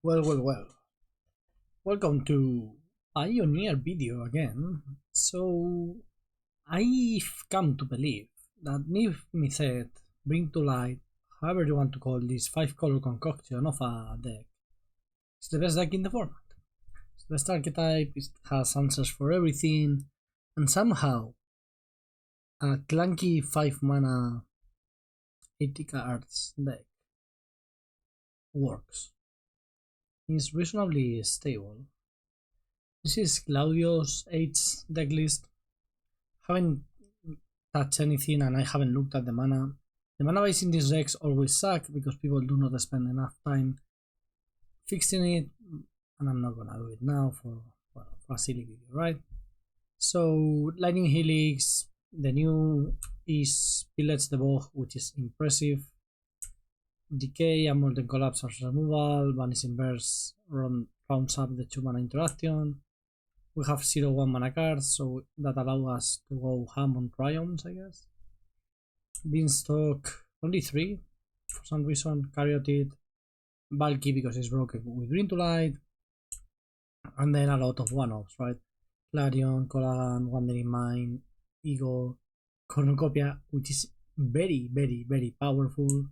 Well. Welcome to Pioneer video again. So, I've come to believe that Niv-Mizzet bring to light, however you want to call this 5-color concoction of a deck, it's the best deck in the format. It's the best archetype, it has answers for everything, and somehow a clunky 5 mana 80 cards deck works. It's reasonably stable. This is Claudio's H decklist. Haven't touched anything and I haven't looked at the mana. The mana base in these decks always suck because people do not spend enough time fixing it, and I'm not gonna do it now for a silly video, right? So Lightning Helix, the new is Pillage the Bog, which is impressive. Decay and Molten Collapse as removal. Vanishing Verse rounds up the 2 mana interaction. We have 0-1 mana cards, so that allow us to go ham on Triomes, I guess. Beanstalk, only 3 for some reason. Caryatid, bulky because it's broken with Green to Light, and then a lot of one-offs, right? Clarion, Kolaghan, Wandering Mind, Ego, Cornucopia, which is very powerful.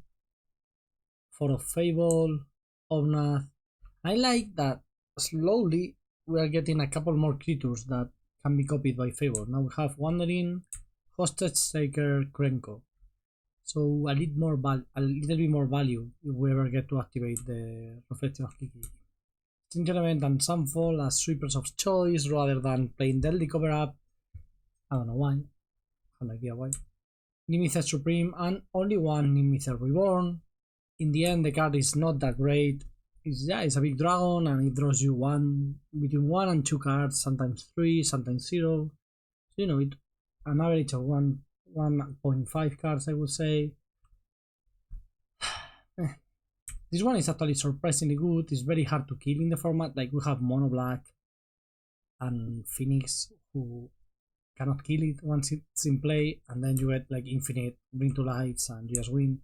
4 of Fable, Obnath. I like that slowly we are getting a couple more creatures that can be copied by Fable. Now we have Wandering, Hostage Taker, Krenko. So a little bit more value if we ever get to activate the Reflection of Kiki. Extinction Event and Sunfall as sweepers of choice rather than playing Deadly Cover Up. I don't know why. I have no idea why. Niv-Mizzet Supreme and only one Niv-Mizzet Reborn. In the end, the card is not that great. It's a big dragon and it draws you between 1 and 2 cards, sometimes 3, sometimes 0. So, you know, an average of 1.5 cards, I would say. This one is actually surprisingly good. It's very hard to kill in the format. Like, we have Mono Black and Phoenix who cannot kill it once it's in play, and then you get like infinite Bring to Lights and you just win.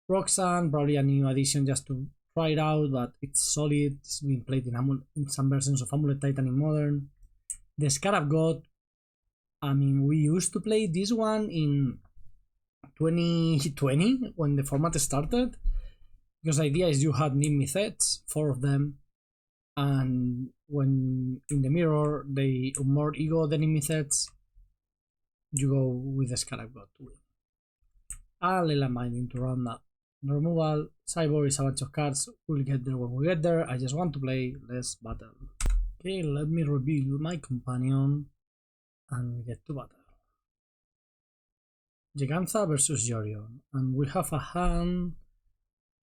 Roxanne, probably a new addition just to try it out, but it's solid. It's been played in some versions of Amulet Titan in Modern. The Scarab God, I mean, we used to play this one in 2020 when the format started, because the idea is you had Niv-Mizzets, 4 of them, and when in the mirror they Unmoored Ego the Niv-Mizzets, you go with the Scarab God to win. And Leyline Binding to round up. Removal, Cyborg is a bunch of cards, we'll get there when we get there. I just want to play less battle. Okay, let me reveal my companion and get to battle. Jegantha versus Yorion, and we have a hand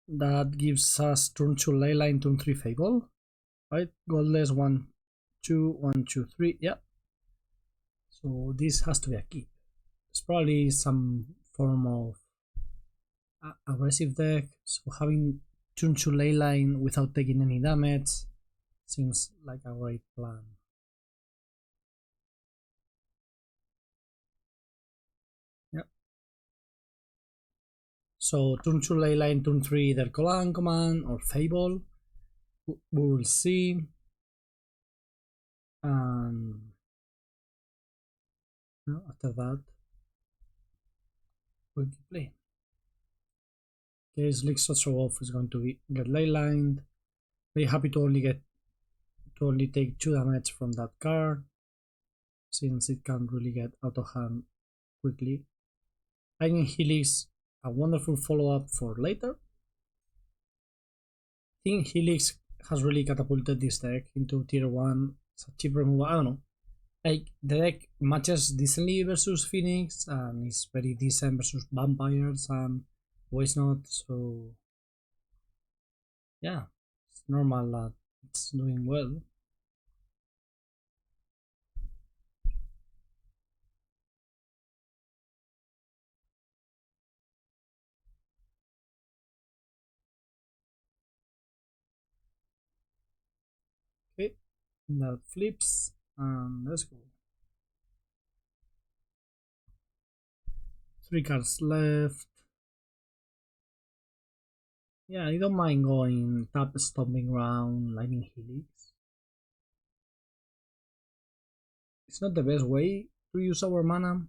that gives us turn 2 Leyline, turn 3 Fable, right? Godless 1, 2, 1, 2, 3, yeah. So this has to be a keep. It's probably some form of aggressive deck, so having turn 2 Leyline without taking any damage seems like a great plan. Yep. So turn 2 Leyline, turn 3 either Kolaghan command or Fable. We will see. And after that we'll keep playing. Okay, Slick Wolf is going to get Leylined. Very happy to only take 2 damage from that card, since it can't really get out of hand quickly. Lightning Helix, a wonderful follow-up for later. I think Helix has really catapulted this deck into tier 1. It's a cheap removal, I don't know. Like, the deck matches decently versus Phoenix and is very decent versus vampires and Waste Not, so yeah, it's normal that it's doing well. Okay, that flips and let's go. 3 cards left. Yeah, I don't mind going tap Stomping Ground, Lightning Helix. It's not the best way to use our mana.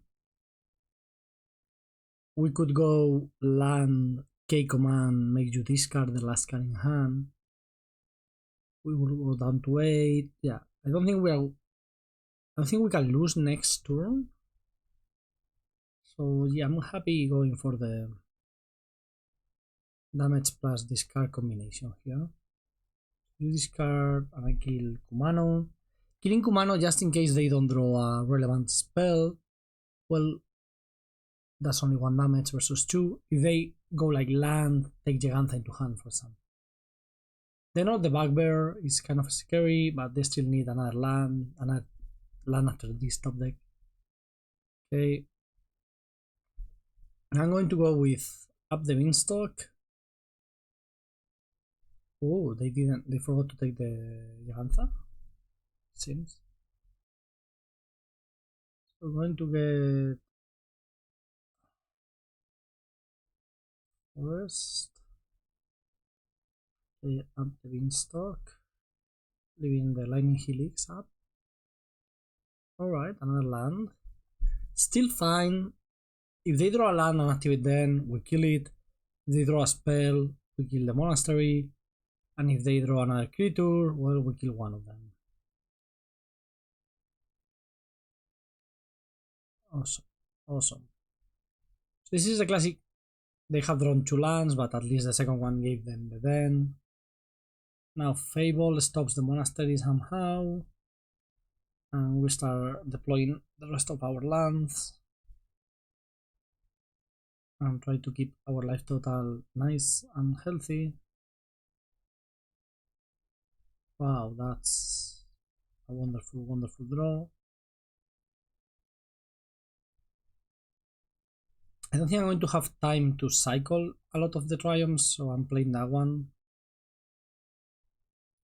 We could go land K command, make you discard the last card in hand. We will go down to 8. Yeah, I don't think we can lose next turn. So yeah, I'm happy going for the damage plus discard combination here. You discard and I kill Kumano. Killing Kumano just in case they don't draw a relevant spell. Well, that's only 1 damage versus 2. If they go like land, take Gigantha into hand for example. They know the Bugbear is kind of scary, but they still need another land after this top deck. Okay. I'm going to go with Up the Beanstalk. Oh, they forgot to take the Gigantha. Seems. So we're going to get Forest. Okay, Up the Beanstalk. Leaving the Lightning Helix up. Alright, another land. Still fine. If they draw a land and activate then, we kill it. If they draw a spell, we kill the monastery. And if they draw another creature, well, we kill one of them. Awesome. Awesome. So this is a classic. They have drawn 2 lands, but at least the second one gave them the den. Now Fable stops the monastery somehow. And we start deploying the rest of our lands. And try to keep our life total nice and healthy. Wow, that's a wonderful, wonderful draw. I don't think I'm going to have time to cycle a lot of the Triomes, so I'm playing that one.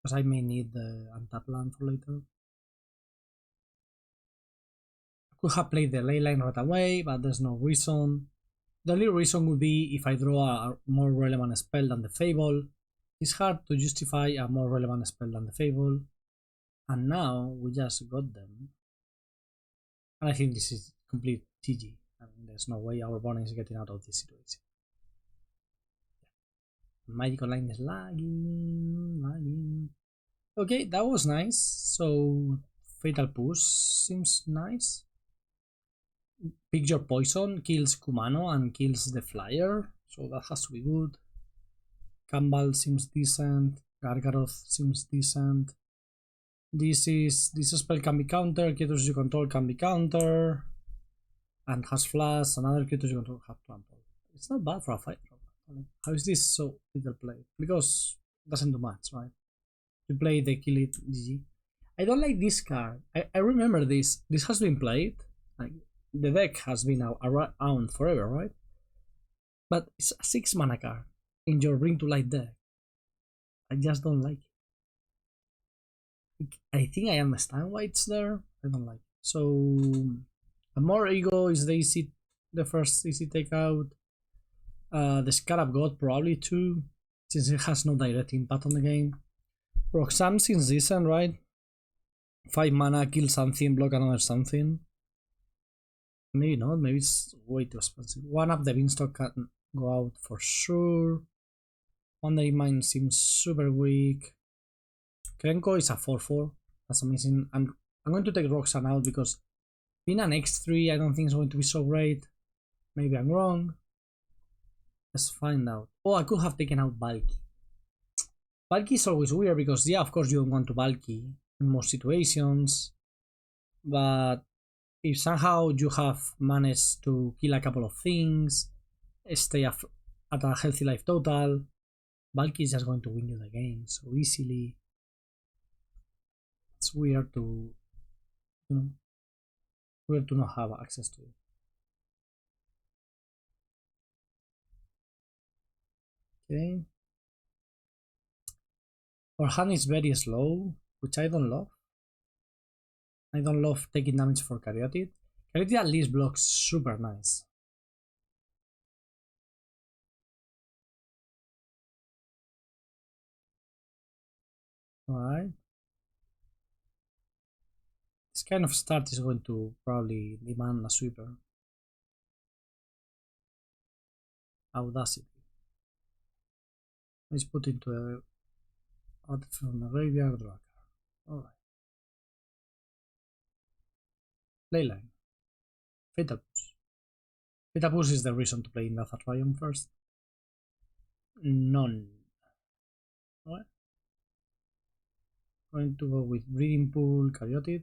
Because I may need the untapped land for later. I could have played the Leyline right away, but there's no reason. The only reason would be if I draw a more relevant spell than the Fable. It's hard to justify a more relevant spell than the Fable. And now we just got them. And I think this is complete GG. I mean, there's no way our opponent is getting out of this situation. Magic Online is lagging. Okay, that was nice. So Fatal Push seems nice. Pick Your Poison kills Kumano and kills the flyer, so that has to be good. Kambal seems decent. Gargaroth seems decent. This spell can be countered. Creatures you control can be countered. And has flash. Another creatures you control have trample. It's not bad for a fight. How is this so little played? Because it doesn't do much, right? You play the kill it GG. I don't like this card. I remember this. This has been played. Like the deck has been around forever, right? But it's a 6 mana card in your Bring to Light deck. I just don't like it. I think I understand why it's there. I don't like it. So Unmoored Ego is the first easy takeout. The Scarab God probably too, since it has no direct impact on the game. Roxanne seems decent, right? 5 mana, kill something, block another something. Maybe not, maybe it's way too expensive. One Up the Beanstalk can go out for sure. Wandering Mind seems super weak. Krenko is a 4/4. That's amazing. I'm going to take Roxanne out because being an X3 I don't think it's going to be so great. Maybe I'm wrong. Let's find out. Oh, I could have taken out Valky. Valky is always weird because, yeah, of course you don't want to Valky in most situations. But if somehow you have managed to kill a couple of things, stay at a healthy life total, Valky is just going to win you the game so easily. It's weird to, weird to not have access to it. Okay. Our hand is very slow, which I don't love. I don't love taking damage for Caryatid. Caryatid at least blocks super nice. Alright. This kind of start is going to probably demand a sweeper. Audacity. Let's put into a out from the graveyard draw. Alright. Leyline. Fatal Push. Fatal Push is the reason to play Indatha Triome first. None. Alright. Going to go with Breeding Pool, Caryatid.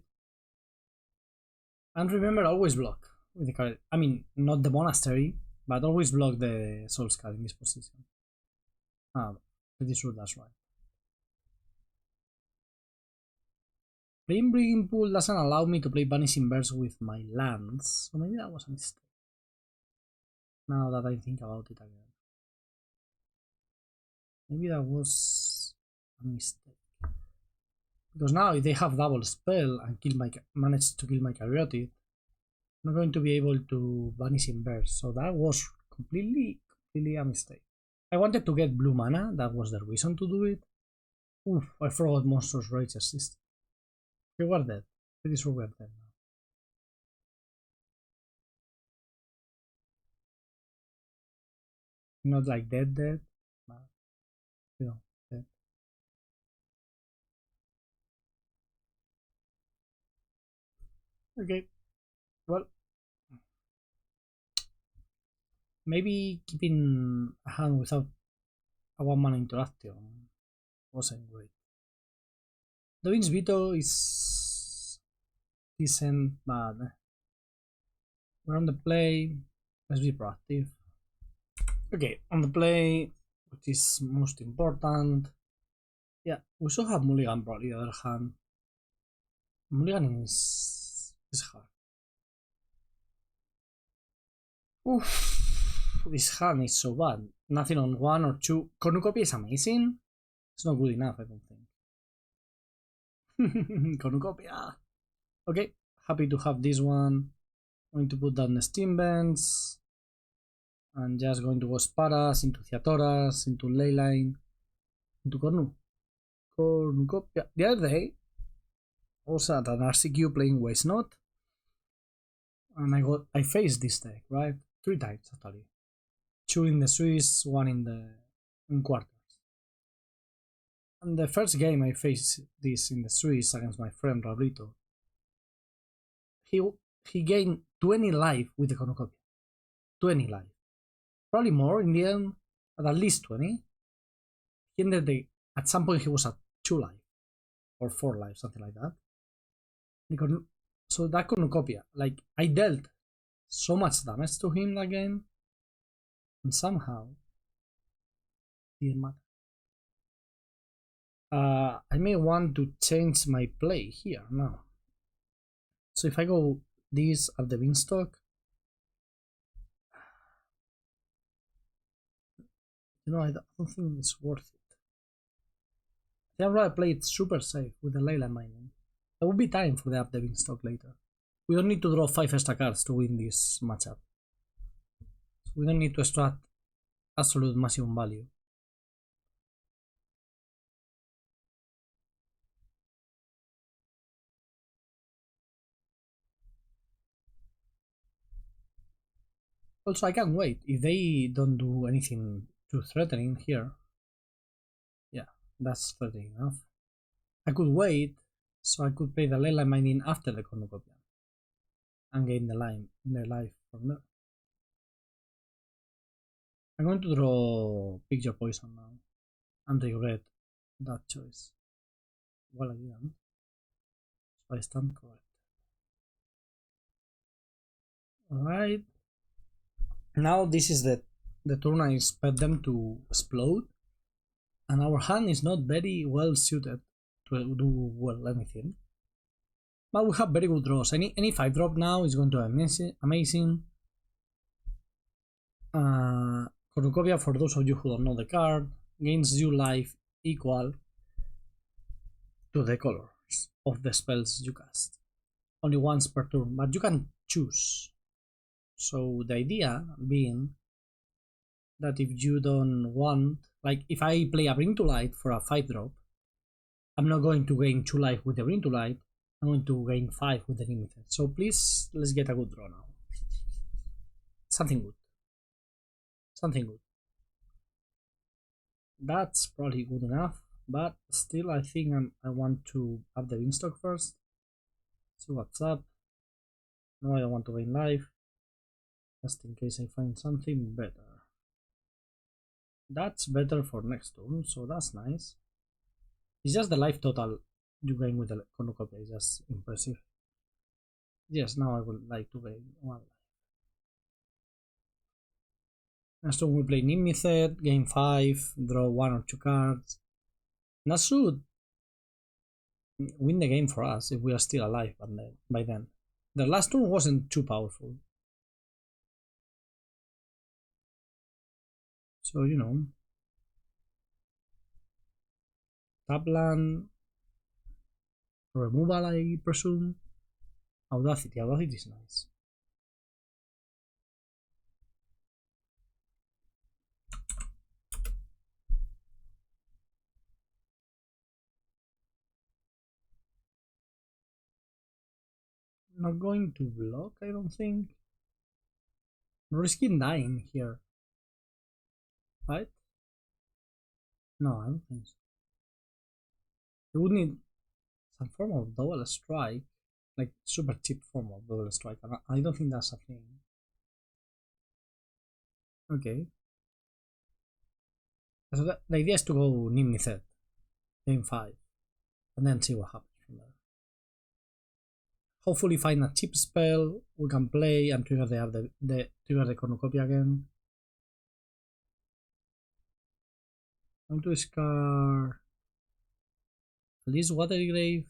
And remember, always block with the Caryatid. I mean, not the monastery, but always block the Soul Skull in this position. Ah, pretty sure that's right. Playing Breeding Pool doesn't allow me to play Vanishing Verse with my lands, so maybe that was a mistake. Now that I think about it again. Maybe that was a mistake. Because now if they have double spell and manage to kill my Caryatid, I'm not going to be able to Vanishing Verse, so that was completely a mistake. I wanted to get blue mana, that was the reason to do it. Oof, I forgot Monstrous Rage Assist. Okay, we're dead. Pretty sure we're dead now. Not like dead, but you know, dead. Okay, well, maybe keeping a hand without a 1-mana interaction wasn't great. Dovin's Veto is decent, but we're on the play. Let's be proactive. Okay, on the play, which is most important. Yeah, we should have Mulligan probably, the other hand. Mulligan is hard. Oof, this hand is so bad. Nothing on 1 or 2. Cornucopia is amazing. It's not good enough, I don't think. Cornucopia. Okay, happy to have this one. Going to put down the Steam Vents. And just going to go Sparas, into Theatoras, into Leyline, into Cornucopia. The other day, I was at an RCQ playing Waste Not. And I faced this deck, right? 3 times actually. 2 in the Swiss, 1 in quarters. And the first game I faced this in the Swiss against my friend Rabrito. He gained 20 life with the Cornucopia. 20 life. Probably more in the end, but at least 20. He ended at some point he was at 2 life. Or 4 life, something like that. So that Cornucopia, like, I dealt so much damage to him that game, and somehow it didn't matter. I may want to change my play here now. So if I go this at the Beanstalk, you know, I don't think it's worth it. I'd rather play it super safe with the Leyline Binding. There will be time for the Up the Beanstalk later. We don't need to draw 5 extra cards to win this matchup. We don't need to extract absolute maximum value. Also, I can wait. If they don't do anything too threatening here, yeah, that's threatening enough. I could wait, so I could play the Leyline Binding after the Cornucopia and gain the life from there. I'm going to draw Pick Your Poison now and regret that choice. Well, I didn't, so I stand correct. Alright. Now this is the turn I expect them to explode, and our hand is not very well suited to do well anything. But we have very good draws. Any 5-drop now is going to be amazing. Cornucopia, for those of you who don't know the card, gains you life equal to the colors of the spells you cast. Only once per turn, but you can choose. So the idea being that if you don't want, like if I play a Bring to Light for a 5-drop, I'm not going to gain 2 life with the Bring to Light. I'm going to gain 5 with the Niv-Mizzet. So please, let's get a good draw now. Something good. Something good. That's probably good enough, but still I think I want to up the Beanstalk first. See what's up. No, I don't want to gain life, just in case I find something better. That's better for next turn, so that's nice. It's just the life total you gain with the Cornucopia is just impressive. Yes, now I would like to gain 1 life. Next turn we play Niv-Mizzet, gain 5, draw 1 or 2 cards. That should win the game for us if we are still alive by then. The last turn wasn't too powerful. So, you know. Tap land. Removal, I presume. Audacity. Audacity is nice. Not going to block, I don't think. Risking dying here. Right? No, I don't think so. It would need some form of double strike. Like super cheap form of double strike. And I don't think that's a thing. Okay. So the idea is to go Niv-Mizzet. Game 5. And then see what happens from there. Hopefully find a cheap spell we can play and trigger trigger the Cornucopia again. I'm going to scar at least Watery Grave.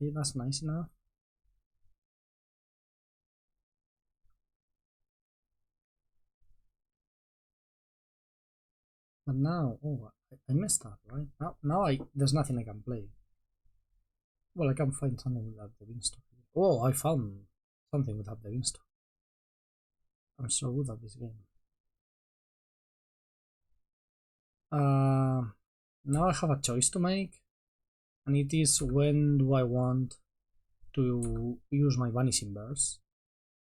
Okay, that's nice enough. But now, oh, I messed up, right? Now there's nothing I can play. Well, I can find something with Up the Beanstalk. Oh, I found something with Up the Beanstalk. I'm so good at this game. Now I have a choice to make, and it is when do I want to use my Vanishing Verse.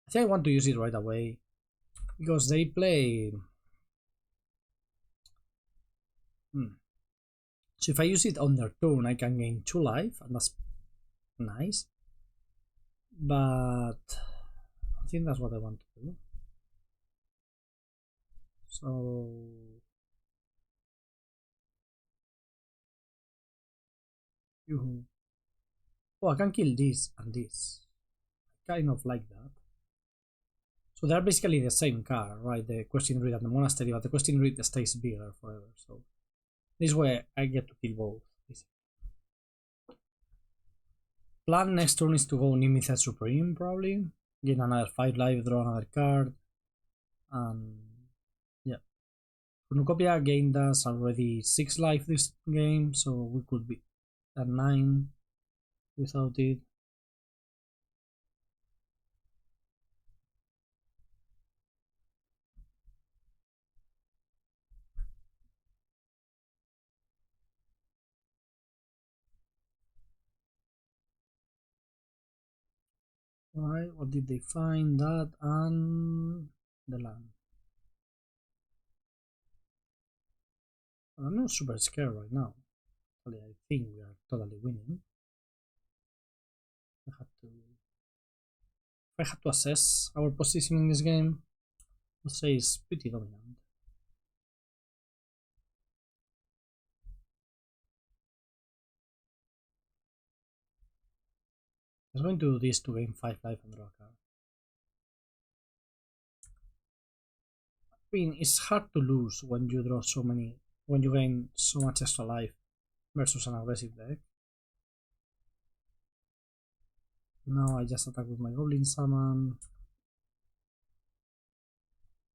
I think I want to use it right away because they play. So if I use it on their turn, I can gain 2 life, and that's nice. But I think that's what I want to do. So oh, I can kill this and this. I kind of like that. So they're basically the same card, right? The Question Read and the Monastery, but the Question Read stays bigger forever. So this way I get to kill both. Plan next turn is to go Niv-Mizzet Supreme, probably. Get another 5 life, draw another card. And yeah. Cornucopia gained us already 6 life this game, so we could be at 9 without it. Alright, what did they find? That and the land. I'm not super scared right now. Actually, I think we are totally winning. If I had to assess our position in this game, I would say it's pretty dominant. I was going to do this to gain 5 life and draw a card. I mean, it's hard to lose when you draw so many, when you gain so much extra life versus an aggressive deck. Now I just attack with my Goblin Summon.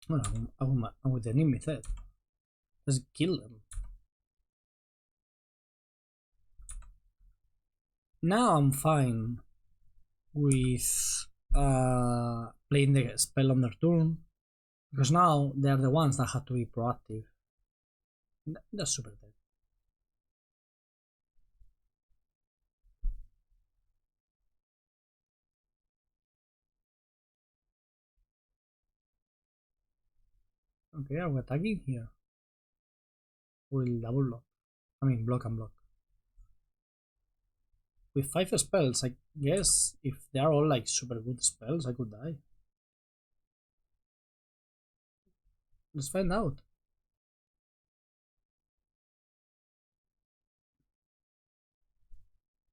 Well, I'm with the Niv-Mizzet. Let's kill them. Now I'm fine with playing the spell on their turn, because now they are the ones that have to be proactive. That's super dead. Okay, are we attacking here? We'll double block. I mean, block and block. With 5 spells, I guess if they are all like super good spells, I could die. Let's find out.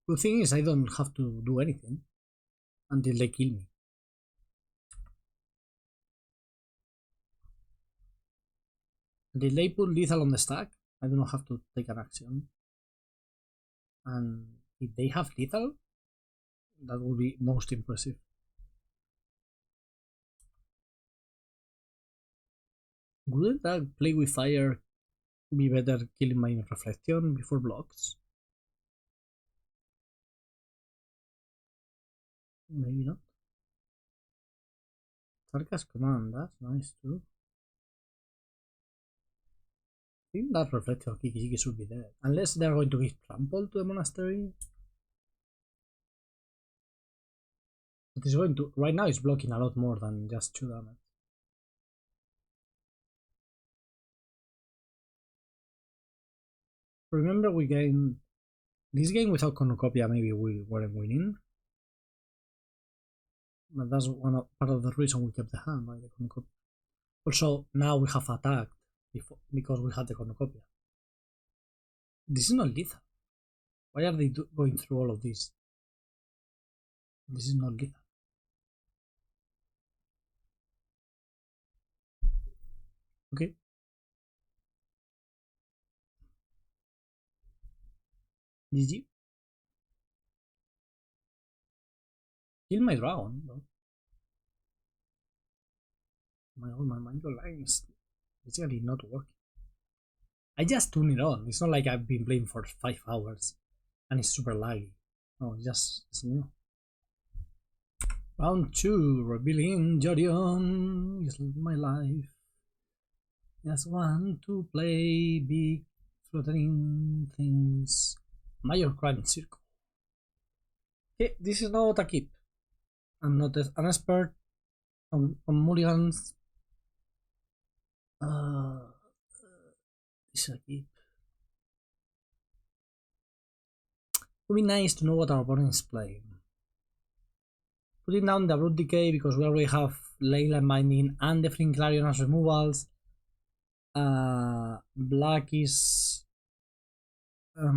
The thing is, I don't have to do anything until they kill me. Until they put lethal on the stack, I do not have to take an action. And if they have lethal, that would be most impressive. Wouldn't that play with fire be better killing my reflection before blocks? Maybe not. Tarka's command, that's nice too. I think that reflector Kiki should be there. Unless they're going to give trample to the monastery. But it's going to. Right now it's blocking a lot more than just 2 damage. Remember we gained. This game without Cornucopia maybe we weren't winning. But that's part of the reason we kept the hand, right? The Cornucopia. Also, now we have attacked because we had the Cornucopia. This is not lethal. Why are they going through all of this? This is not lethal. Okay. GG. Kill my dragon, bro. My mind line is basically not working. I just tune it on. It's not like I've been playing for 5 hours and it's super laggy. No, it's new. Round 2, revealing Jorion is my life. Just want to play big fluttering things. Major Crime Circle. Okay, this is not a keep. I'm not an expert on mulligans. This is a keep. It would be nice to know what our opponent is playing. Putting down the Abrupt Decay because we already have Leyline Binding and Deafening Clarion as removals. Black is. I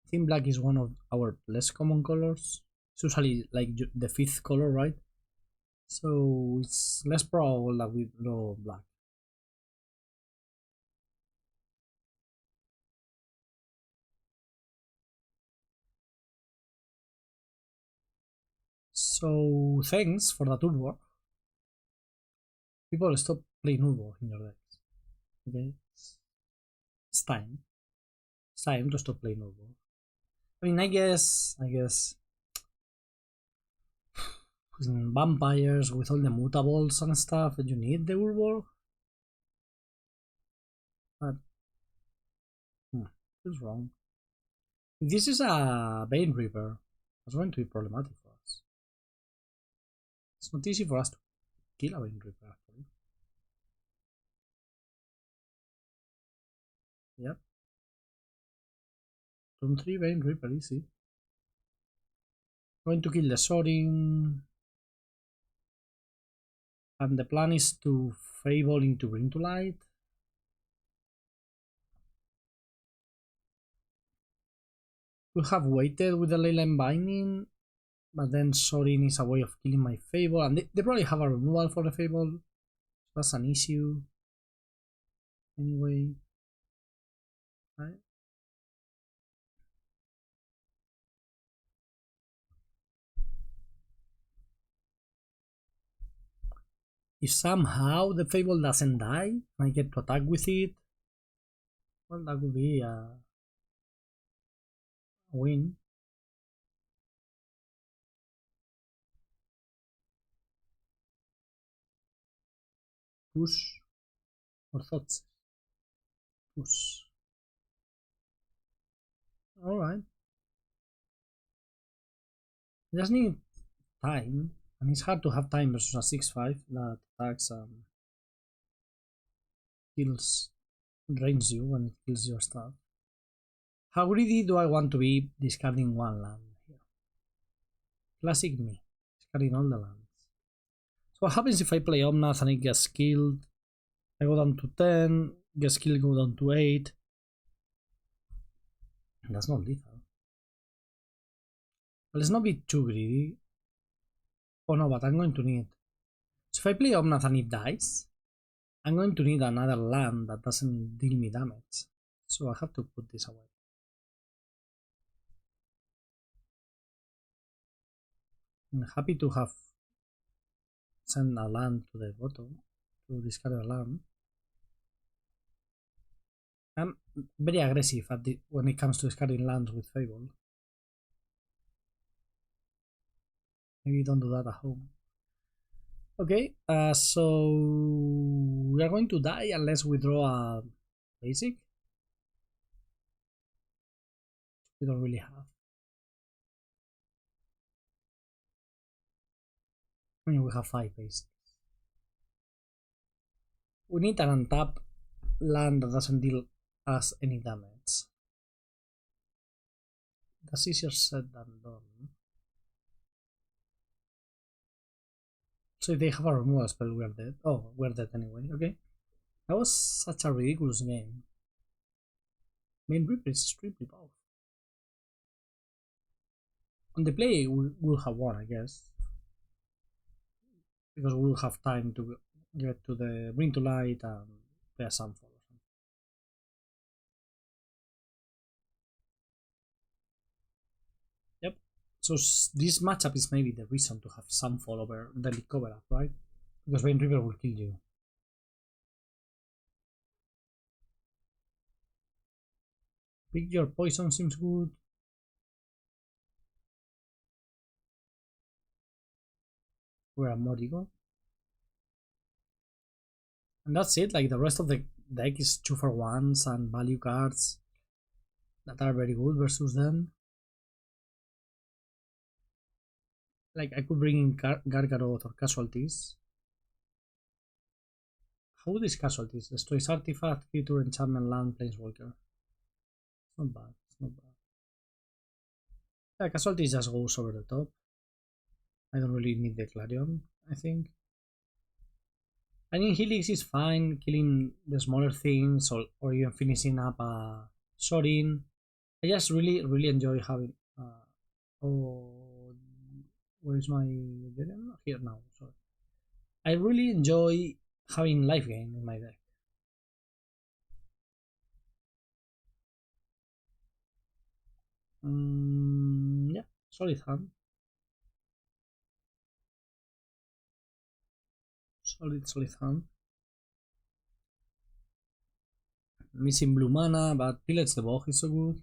think black is one of our less common colors. It's usually like the 5th color, right? So it's less probable that we draw black. So thanks for that Urbo. People stop playing Urbo in your decks. Okay, it's time. It's time to stop playing Urbo. I mean, I guess vampires with all the mutables and stuff, you need the Urbo. But feels wrong. If this is a Bane Reaper, that's going to be problematic for us. It's not easy for us to kill a Bane Reaper, actually. Yep. Turn 3 Bane Reaper, easy. Going to kill the Sorin. And the plan is to Fable into Bring to Light. Could have waited with the Leyline Binding, but then Sorin is a way of killing my Fable, and they probably have a removal for the Fable. So that's an issue. Anyway, right? If somehow the Fable doesn't die, and I get to attack with it, well, that would be a win. Push or thoughts? Oops. Alright. Just need time. And it's hard to have time versus a 6-5 that attacks kills, drains you when it kills your stuff. How greedy do I want to be discarding one land here? Classic me, discarding all the lands. So what happens if I play Omnath and it gets killed? I go down to 10, gets killed, go down to 8. That's not lethal. But let's not be too greedy. Oh no, but I'm going to need... So if I play Omnath and it dies, I'm going to need another land that doesn't deal me damage. So I have to put this away. I'm happy to have sent a land to the bottom, to discard a land. I'm very aggressive at when it comes to discarding lands with Fable. Maybe don't do that at home. Okay, so we are going to die unless we draw a basic. We don't really have. I mean, we have 5 basics. We need an untap land that doesn't deal us any damage. That's easier said than done. So if they have a removal spell, we're dead. Oh, we're dead anyway, okay. That was such a ridiculous game. Main Reaper is extremely powerful. On the play, we will have won, I guess. Because we will have time to get to the Bring to Light and play a Sunfall or something. Yep. So this matchup is maybe the reason to have Sunfall over Deadly Cover Up, right? Because Main Reaper will kill you. Pick your poison seems good. We're Unmoored Ego. And that's it, like the rest of the deck is 2-for-1s and value cards that are very good versus them. Like I could bring in Gargaroth or Casualties. How good is Casualties? Destroys artifact, creature, enchantment, land, planeswalker. It's not bad, it's not bad. Yeah, Casualties just goes over the top. I don't really need the Clarion, I think. Lightning Helix is fine, killing the smaller things or even finishing up a Sorin. I just really enjoy having... oh, where is my... Here now, sorry. I really enjoy having life gain in my deck. Yeah, solid hand. Solid hand. Missing blue mana, but Pillage the Bog is so good.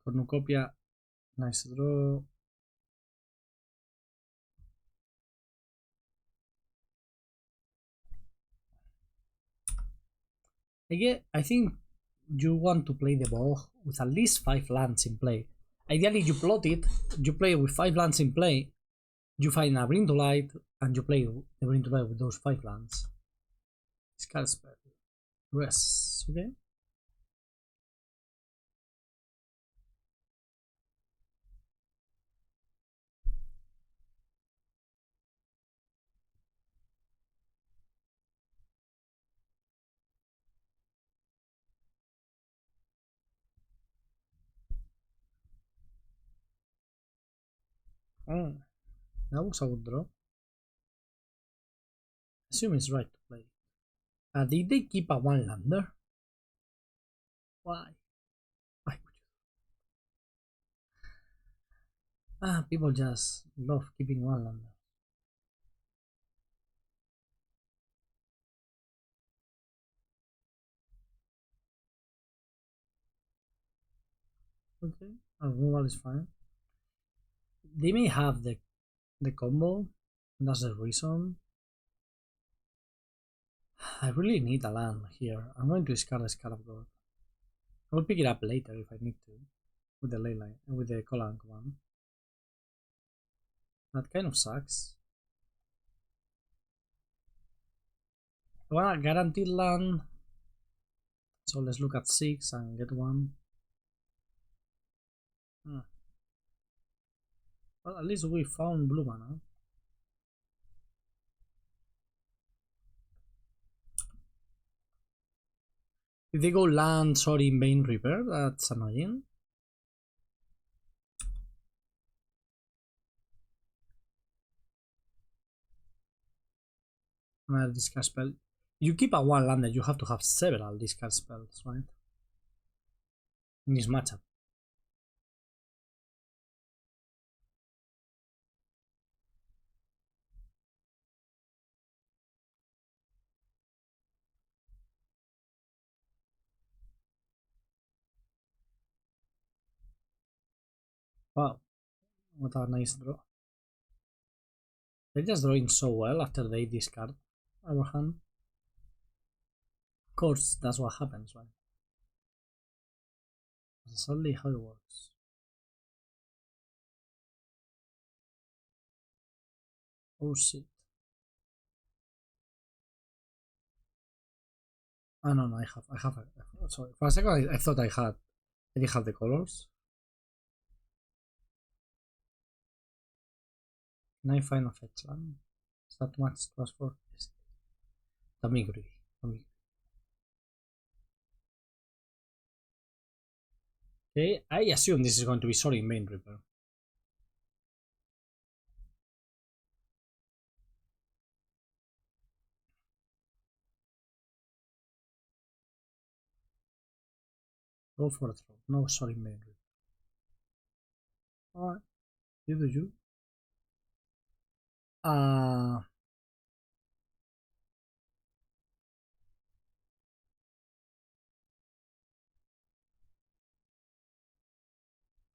Cornucopia, nice draw. I think you want to play the bog with at least 5 lands in play. Ideally, you plot it, you play with 5 lands in play, you find a Bring to Light, and you play the Bring to Light with those 5 lands. Discard spell. Rest, okay? Oh, that was a good draw. Assume it's right to play. Did they keep a 1-lander? Why? Why would you? People just love keeping 1-lander. Okay, removal is fine. They may have the combo. That's the reason. I really need a land here. I'm going to discard the Scarab God. I will pick it up later if I need to. With the Leyline, with the Kolaghan one. That kind of sucks. I want a guaranteed land. So let's look at 6 and get one. Well, at least we found blue mana. If they go land, sorry, in Bane Reaper, that's annoying. Another discard spell. You keep a one lander, you have to have several discard spells, right? In this matchup. Wow, what a nice draw. They're just drawing so well after they discard our hand. Of course, that's what happens, right? That's only how it works. Oh shit. Ah no, I have. Sorry, for a second I thought I didn't have the colors. Can I find a fetch land? Is that much to ask for? Yes. Don't be greedy. Okay, I assume this is going to be Soaring Bane Reaper. Go for a throw. No Soaring Bane Reaper. Alright, you do you.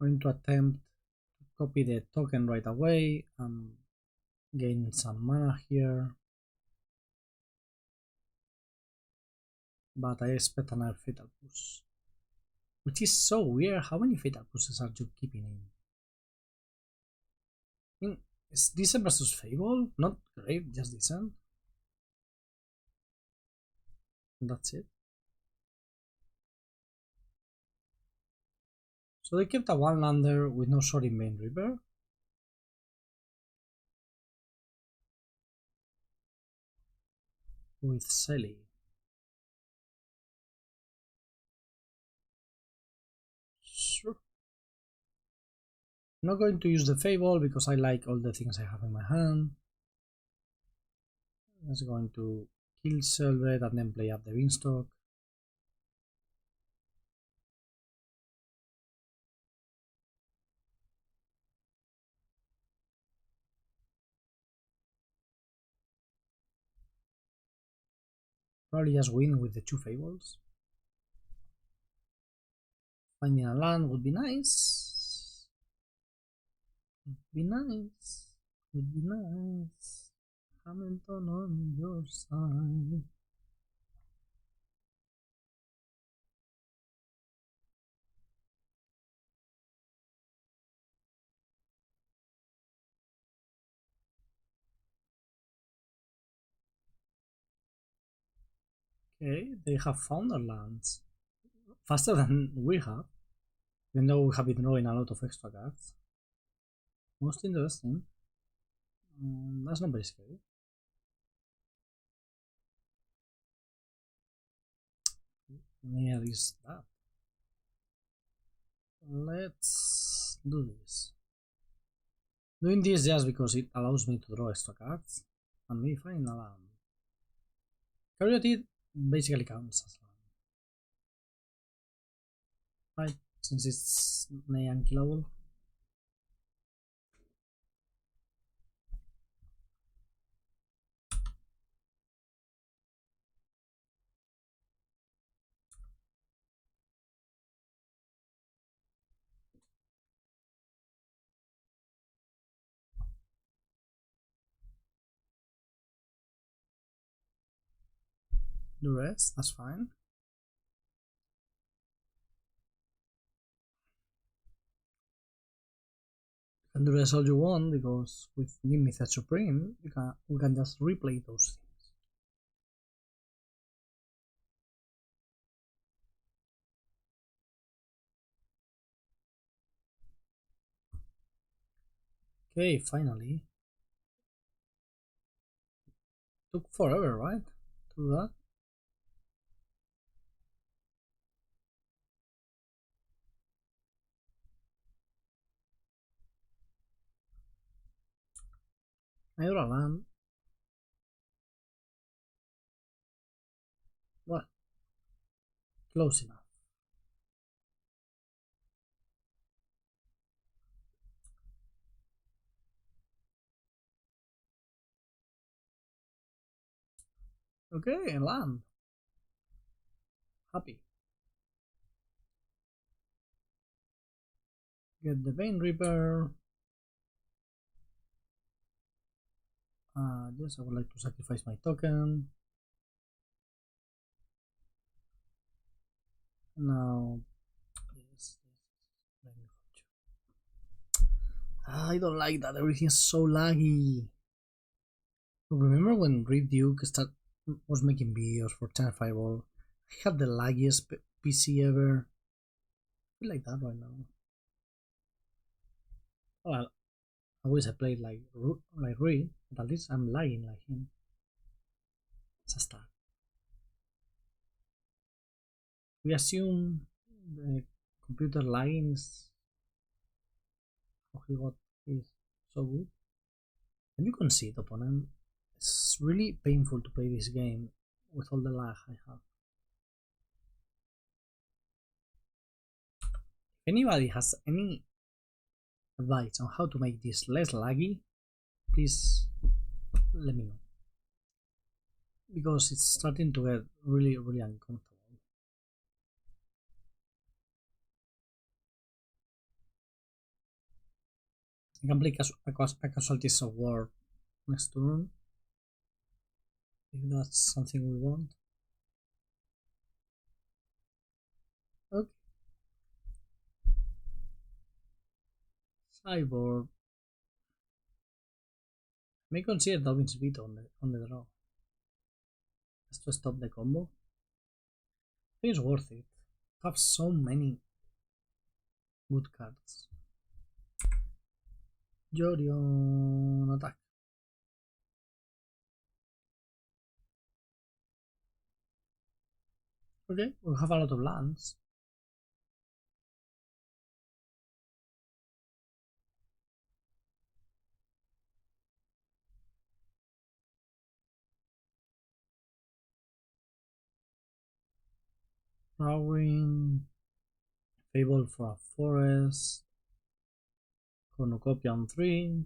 Going to attempt to copy the token right away and gain some mana here. But I expect another Fatal Push. Which is so weird. How many Fatal Pushes are you keeping in? I mean, is decent versus Fable? Not great, just decent. And that's it. So they kept a one lander with no Soaring Bane Reaper. With Selly. Sure. I'm not going to use the Fable because I like all the things I have in my hand. I'm just going to kill Sylvan and then play Up the Beanstalk. Probably just win with the two Fables. Finding a land would be nice. Would be nice. Would be nice. Hamilton on your side. Okay, they have found their lands faster than we have, even though we have been drawing a lot of extra cards. Most interesting. That's not very scary. Where is that? Let's do this. Doing this just because it allows me to draw extra cards and me find a land. Caryatid basically counts as land. Right, since it's unkillable. the rest, that's fine. And the rest all you want, because with Niv-Mizzet Supreme, we can just replay those things. Okay, finally. Took forever, right? To do that. I draw a land. Well, close enough. Okay, land. Happy. Get the Vein Reaper. Yes, I would like to sacrifice my token. Now, yes. I don't like that. Everything's so laggy. Remember when Reef Duke was making videos for China Fireball? I had the laggiest PC ever. I feel like that right now. Well, I wish I played like Reef, but at least I'm lagging like him. It's a start. We assume the computer lagging is how he got is so good. And you can see it, opponent. It's really painful to play this game with all the lag I have. If anybody has any advice on how to make this less laggy, please let me know. Because it's starting to get really, really uncomfortable. I can play a Casualties of War next turn, if that's something we want. Okay. Cyborg. May consider Dobbin's Veto on the draw. Just to stop the combo. I think it's worth it. I have so many good cards. Jorion attack. Okay, we have a lot of lands. Raugrin, Fable for a forest, Cornucopia on 3.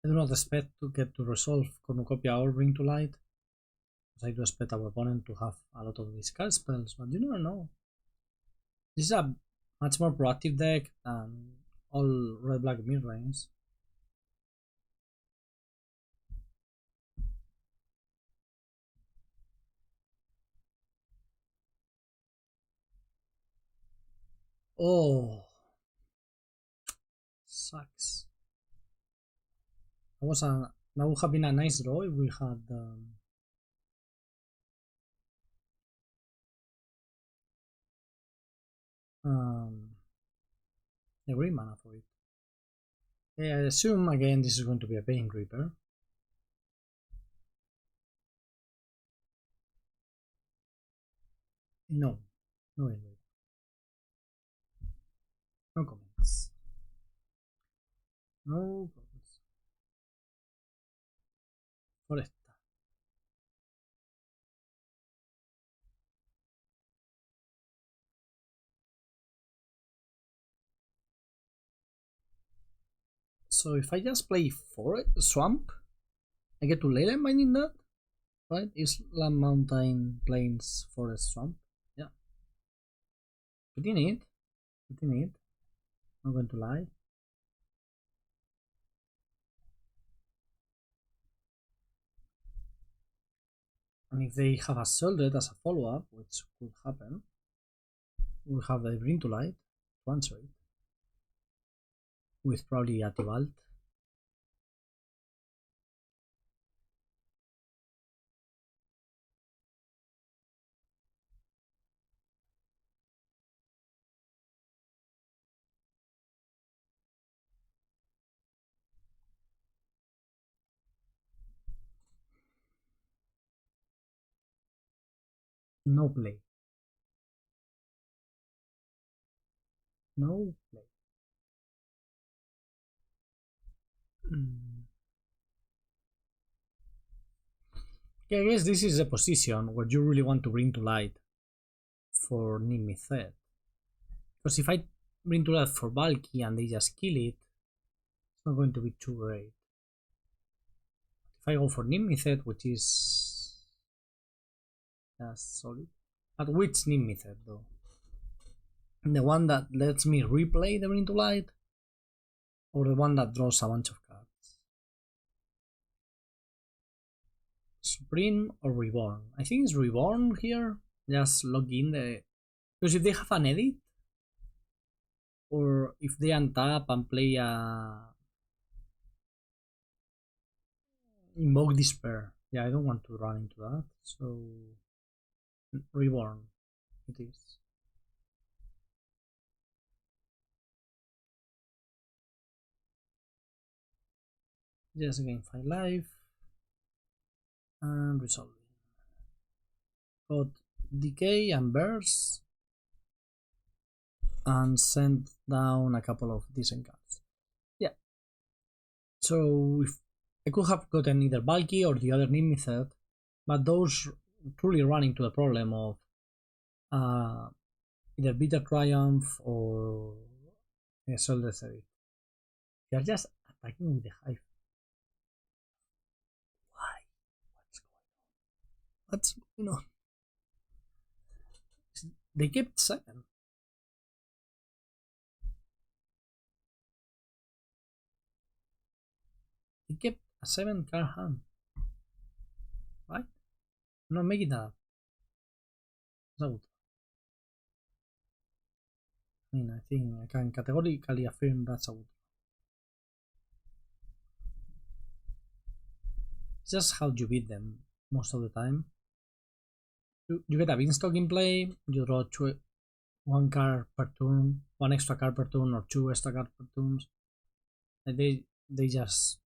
I do not expect to get to resolve Cornucopia or Bring to Light, because I do expect our opponent to have a lot of these card spells, but you never know. This is a much more proactive deck than all red-black mid-range. Oh, sucks. That would have been a nice draw if we had the green mana for it. Okay, I assume again this is going to be a Vein Reaper. No, no Vein Reaper. No comments. No comments. Foresta. So if I just play Forest Swamp, I get to Leyline Binding that, right? Island Mountain Plains Forest Swamp. Yeah. Pretty neat. Pretty neat. Not going to lie. And if they have assaulted as a follow-up, which could happen, we have the Bring to Light to answer it. With probably Atibalt. No play. No play. Yeah, I guess this is a position where you really want to bring to light for Niv-Mizzet. Because if I bring to light for bulky and they just kill it, it's not going to be too great. If I go for Niv-Mizzet, which is just solid. But which Niv-Mizzet though? The one that lets me replay the Bring to Light? Or the one that draws a bunch of cards? Supreme or Reborn? I think it's Reborn here. Just log in the... Because if they have an edit, or if they untap and play a... Invoke Despair. Yeah, I don't want to run into that, so... Reborn it is. Just gain 5 life. And resolving. Got Decay and Burst. And send down a couple of decent cards. Yeah. So if I could have gotten either bulky or the other Niv-Mizzet, but those truly run into the problem of either Bitter Triumph or Soldier Theory. They are just attacking with the Hive. Why? What's going on? They kept 7. They kept a 7 card hand. Right? I'm not making that up. Good. I mean, I think I can categorically affirm that's a good. It's just how you beat them most of the time. You get a Beanstalk in play, you draw 1 card per turn, 1 extra card per turn, or 2 extra cards per turn. And they just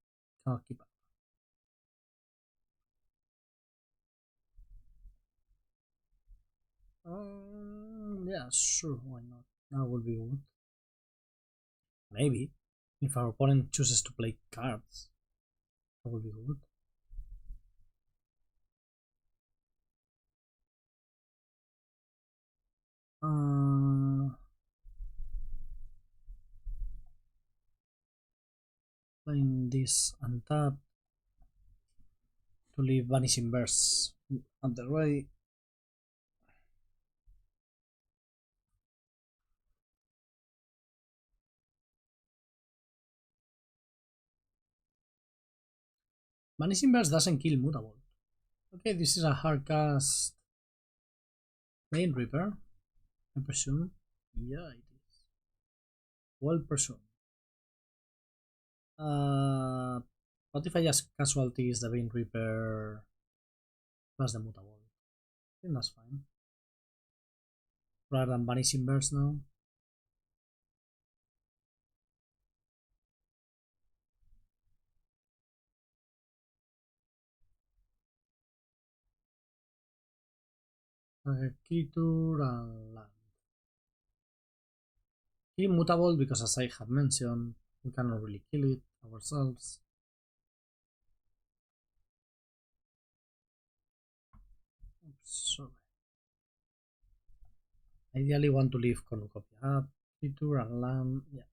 cannot keep up. Yeah, sure, why not? That would be good. Maybe. If our opponent chooses to play cards, that would be good. Playing this untap to leave Vanishing Verse at the ready. Vanishing Verse doesn't kill Mutable. Okay, this is a hard cast. Main Reaper, I presume. Yeah, it is. Well presumed. What if I just casualties the Vein Reaper plus the Mutable? I think that's fine. Rather than Vanishing Verse now. Creature and land. Immutable because, as I have mentioned, we cannot really kill it ourselves. Oops, sorry. Ideally want to leave Cornucopia up, Creature and land. Yeah,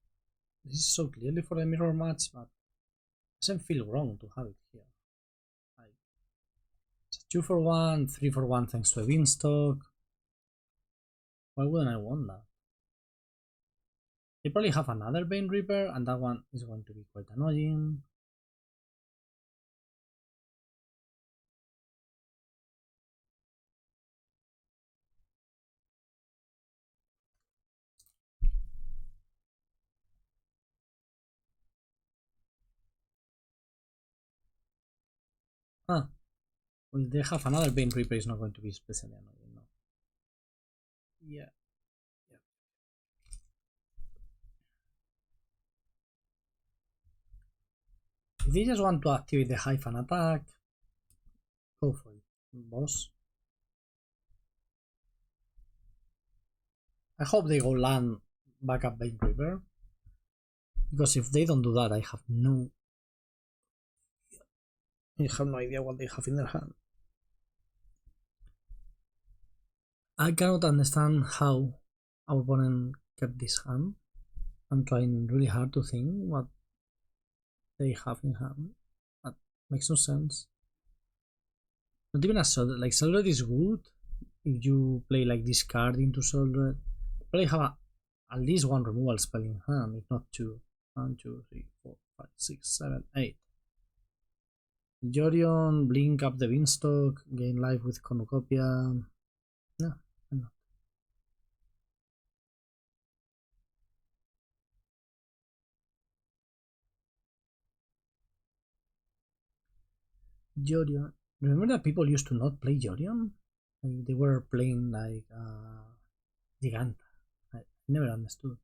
this is so clearly for the mirror match, but it doesn't feel wrong to have it here. It's a 2 for 1, 3 for 1 thanks to a Beanstalk. Why wouldn't I want that? They probably have another Bane Reaper, and that one is going to be quite annoying. Huh. Well, they have another Bane Reaper, is not going to be especially annoying, no. Yeah. If they just want to activate the Hyphen attack, go for it, boss. I hope they go land backup Bane Reaper. Because if they don't do that, I have no idea what they have in their hand. I cannot understand how our opponent kept this hand. I'm trying really hard to think what they have in hand. That makes no sense. Not even a Solred. Like, Solred is good if you play like this card into Solred. Probably have at least one removal spell in hand, if not two. 1, 2, 3, 4, 5, 6, 7, 8. Jorion, blink up the beanstalk, gain life with Cornucopia. No, I'm not. Jorion. Remember that people used to not play Jorion? Like they were playing like Giganta. I never understood.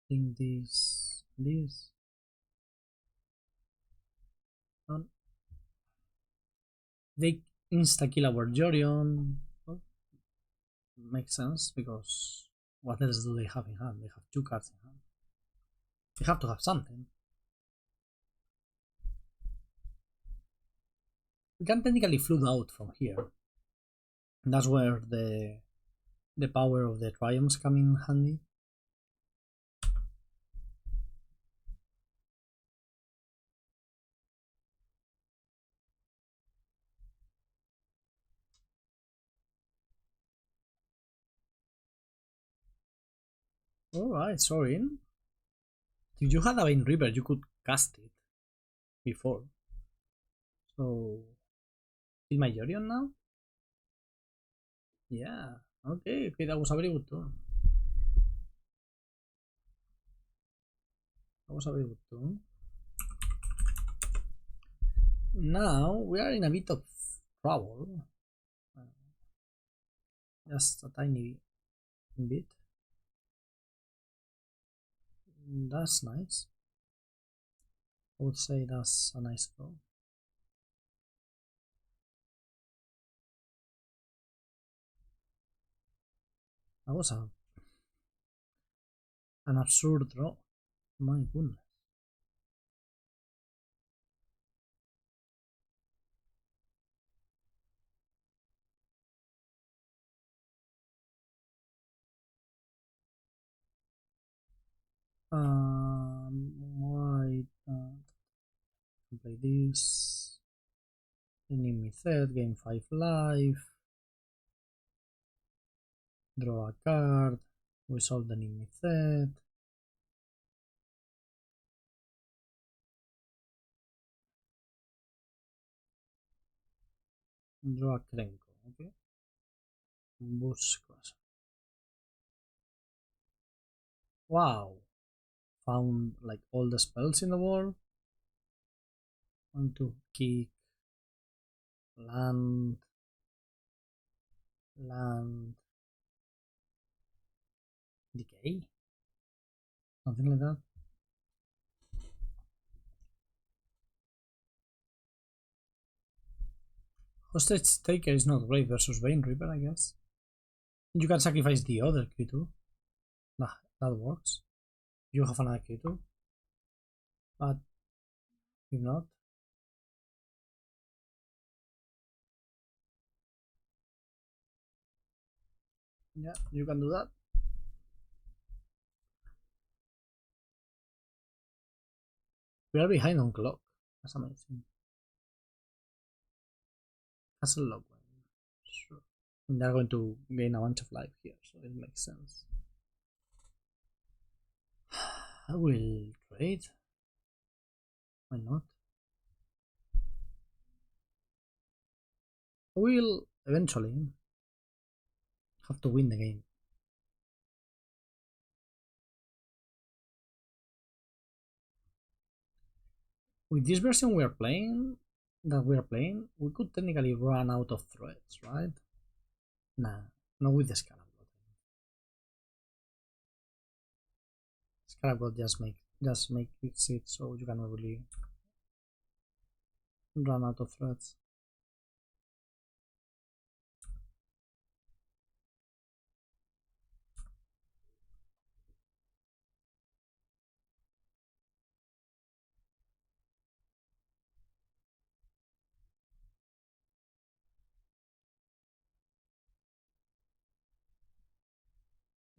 I think this. They insta-kill our Jorion. Well, makes sense because what else do they have in hand? They have 2 cards in hand. They have to have something. We can technically flood out from here. And that's where the power of the Triomes come in handy. Alright, sorry. If you had a Bane Reaper, you could cast it before. So, is my Jorion now? Yeah, okay, that was a very good turn. That was a very good turn. Now, we are in a bit of trouble. Just a tiny bit. That's nice. I would say that's a nice throw. That was an absurd draw. My goodness. Right. Play this. Niv-Mizzet, gain 5 life. Draw a card. Resolve the Niv-Mizzet. Draw a Krenko, okay? Buscas. Wow. Found like all the spells in the world. Want to kick. Land. Decay? Something like that. Hostage Taker is not great versus Bane Reaper, I guess. You can sacrifice the other creature. Nah, that works. You have another creature. But if not. Yeah, you can do that. We are behind on clock. That's amazing. Castle Logwine. Sure. And they're going to gain a bunch of life here, so it makes sense. I will trade. Why not? I will eventually have to win the game. with this version we are playing, we could technically run out of threats, right? Nah, not with the Scarab God. Scarab God just make it so you can really run out of threats.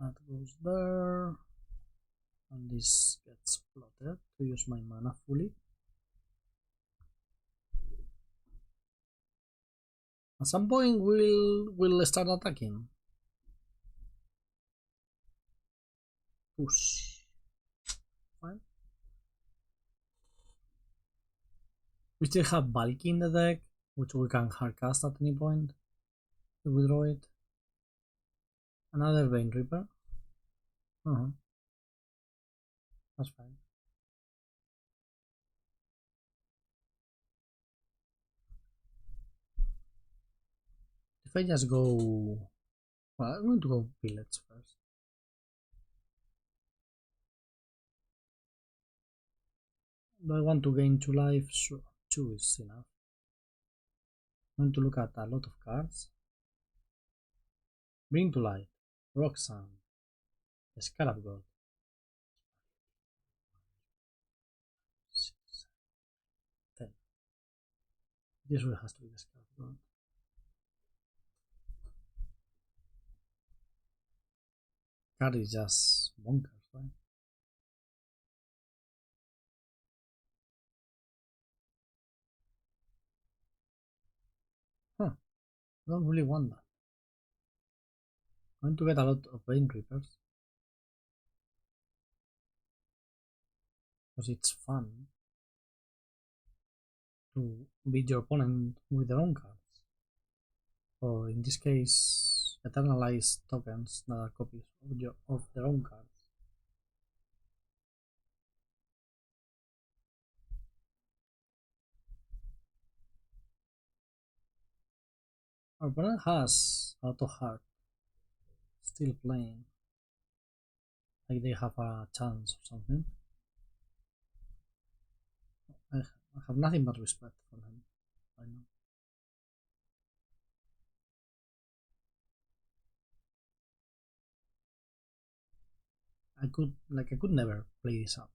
That goes there. And this gets plotted to use my mana fully. At some point we'll start attacking. Push. Fine. We still have Bulky in the deck, which we can hardcast at any point to withdraw it. Another Vein Reaper. That's fine. If I just go... Well, I'm going to go Pillage first. Do I want to gain 2 life? Sure, 2 is enough. I'm going to look at a lot of cards. Bring to light, Roxanne, Scarab God. 6, 10. This one has to be the Scarab God. Card is just bonkers, right? Huh. I don't really want that. I'm going to get a lot of Vein Reapers. Because it's fun to beat your opponent with their own cards. Or in this case, eternalize tokens that are copies of their own cards. Our opponent has Auto Heart still playing. Like they have a chance or something. I have nothing but respect for him. I know. I could never play this out.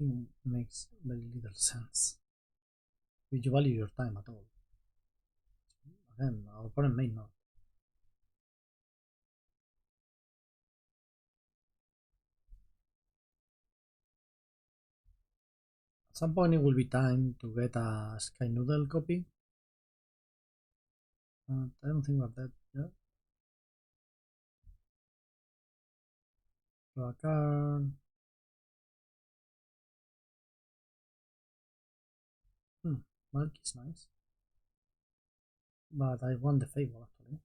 It makes very little sense. Did you value your time at all? Again, our opponent may not. At some point it will be time to get a Sky Noodle copy. I don't think we're dead yet. Draw a card. Mark is nice. But I want the Fable actually.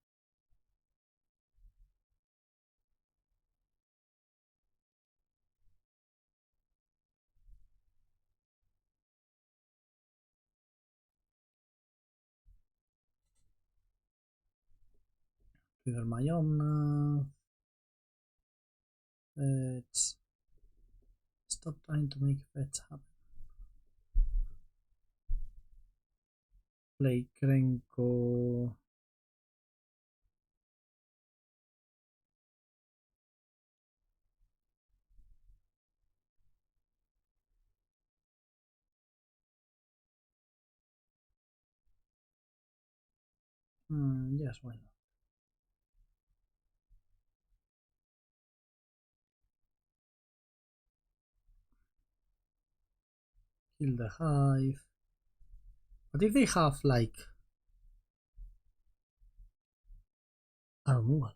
Trigger my own. Let's stop trying to make fetch happen. Play Krenko. Yes, why not? Kill the hive. What if they have like a removal?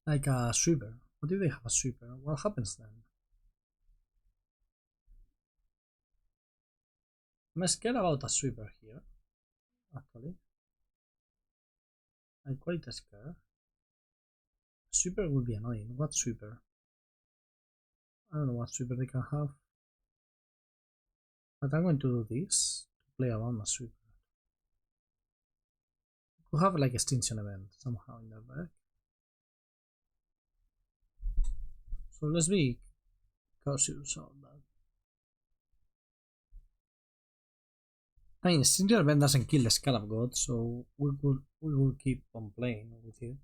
Like a sweeper. What if they have a sweeper? What happens then? I'm scared about a sweeper here, actually. I'm quite scared. Sweeper would be annoying. What sweeper? I don't know what sweeper they can have. But I'm going to do this to play around a sweeper. We'll have like Extinction Event somehow in their deck. So let's be cautious on that. I mean, Extinction Event doesn't kill the Scarab God, so we will keep on playing with it.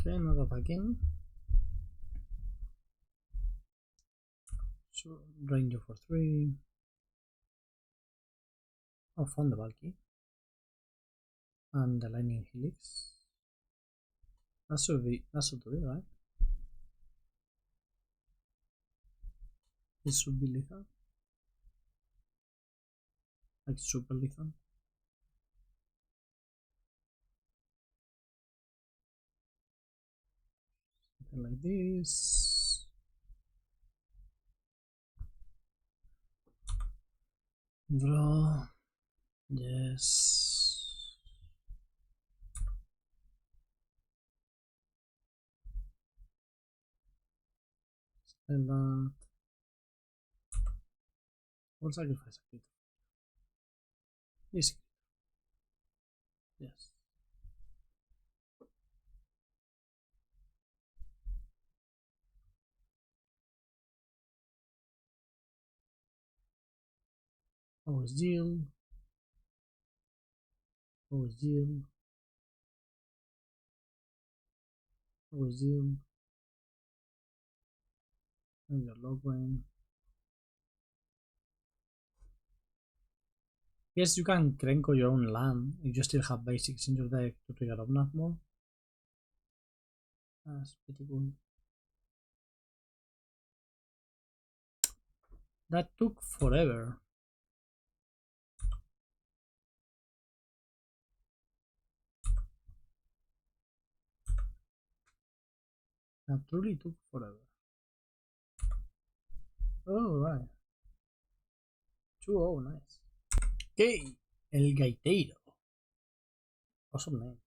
Okay, not attacking. So drain you for 3. Oh, found the bulky. And the Lightning Helix. That should do it, right? This should be lethal. Like super lethal. Something like this. Draw. Yes. And that. We'll sacrifice a bit. This. Yes. Always yield. Always yield. Always yield. And your Logwain. Yes, you can Krenko your own land if you still have basics in your deck to trigger up not more. That's pretty good. That took forever. That truly took forever. Oh, right. 2-0, nice. Okay, El Gaiteiro. Awesome name.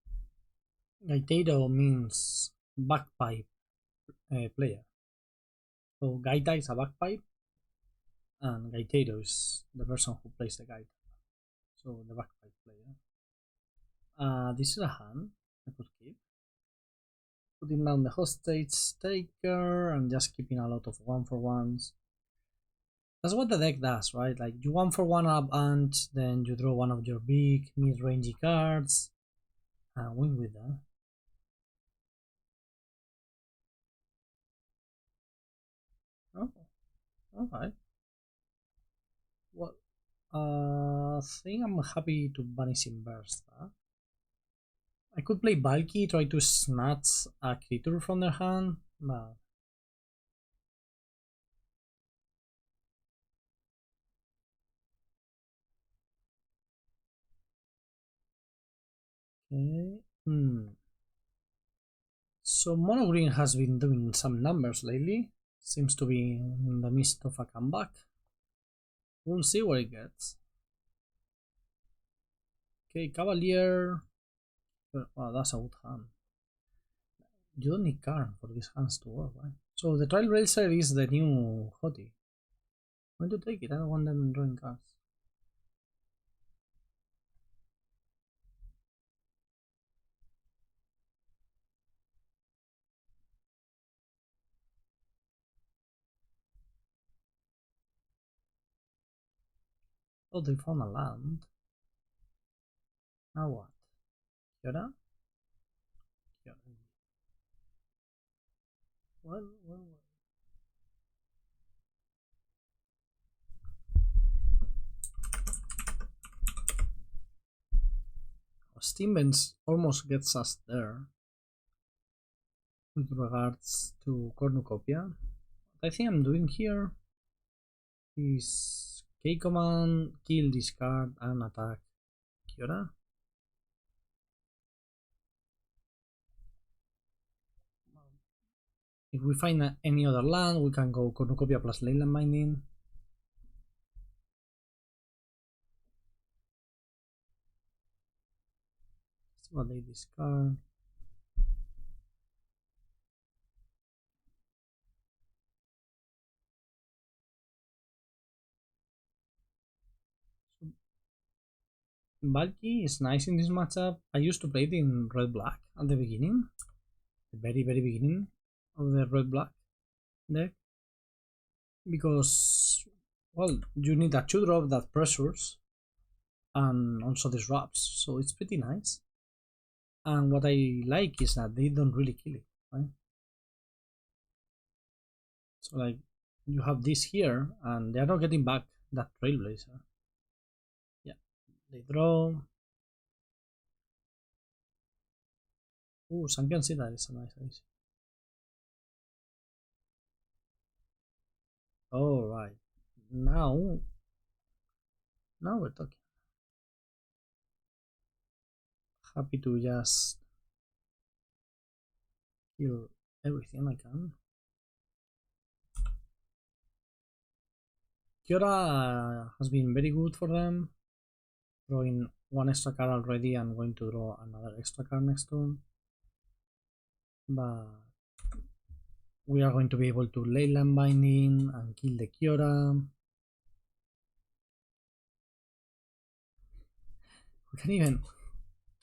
Gaiteiro means bagpipe player. So Gaita is a bagpipe, and Gaiteiro is the person who plays the gaita. So the bagpipe player. This is a hand I could keep. Putting down the hostage taker and just keeping a lot of 1-for-1s. That's what the deck does, right? Like you 1-for-1 up and then you draw one of your big mid-rangey cards and win with that. Oh, alright. Well, I think I'm happy to Vanishing Verse that. I could play bulky, try to snatch a creature from their hand, but okay. So Mono Green has been doing some numbers lately. Seems to be in the midst of a comeback. We'll see what it gets. Okay, Cavalier. Wow, that's a good hand. You don't need Karn for these hands to work, right? So the Trailblazer is the new hottie. I'm going to take it, I don't want them drawing cards. Oh, they found a land. Now what? Kiora? Well. Steambench almost gets us there with regards to Cornucopia. What I think I'm doing here is K command, kill, discard, and attack Kiora. If we find any other land, we can go Cornucopia plus Leyline Binding. See what they discard. Bulky is nice in this matchup. I used to play it in red-black at the beginning. The very beginning of the red-black deck. Because, well, you need a 2-drop that pressures and also disrupts, so it's pretty nice. And what I like is that they don't really kill it, right? So like, you have this here, and they are not getting back that Trailblazer. Yeah, they draw. Ooh, Sunken Cedar is a nice ice. Alright, now we're talking. Happy to just kill everything I can. Kiora has been very good for them, drawing one extra card already and going to draw another extra card next turn. But we are going to be able to Leyline Binding and kill the Kiora. We can even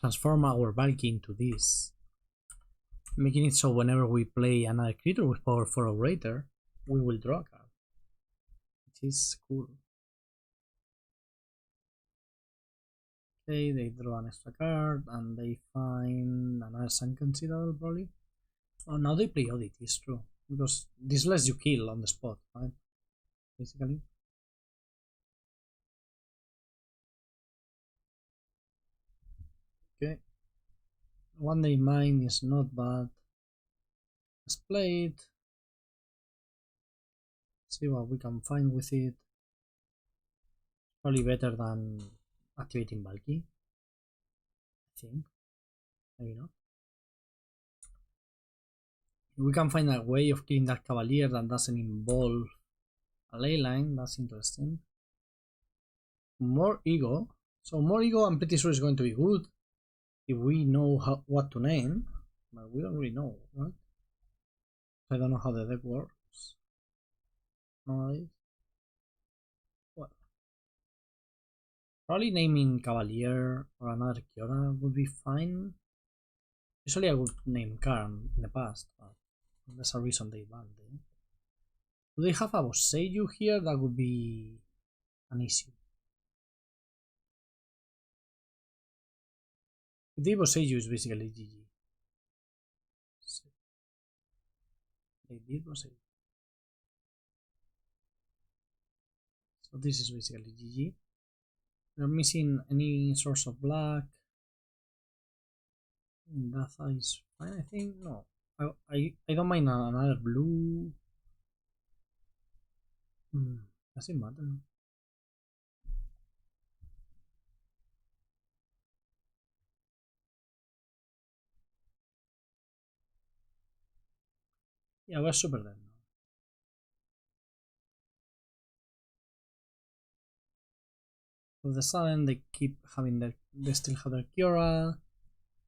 transform our Valky into this, making it so whenever we play another creature with power 4 or greater, we will draw a card, which is cool. Okay, they draw an extra card and they find another Sunken Citadel probably. Oh, now they play Oddity, it's true. Because this lets you kill on the spot, right? Basically. Okay. One Day Mine is not bad. Let's play it. See what we can find with it. Probably better than activating Valky, I think. Maybe not. We can find a way of killing that Cavalier that doesn't involve a Leyline. That's interesting. More Ego. So more Ego I'm pretty sure is going to be good if we know what to name. But we don't really know, right? I don't know how the deck works. Nowadays. Well, probably naming Cavalier or another Kiora would be fine. Usually I would name Karn in the past, but there's a reason they banned it. Do they have a Boseiju here? That would be an issue. If they Boseiju is basically GG. They did Boseiju. So this is basically GG. We're missing any source of black. Indatha is fine, I think. No, I don't mind another blue. Doesn't matter. Yeah, we're super dead now. With the sudden they keep having they still have their Kiora.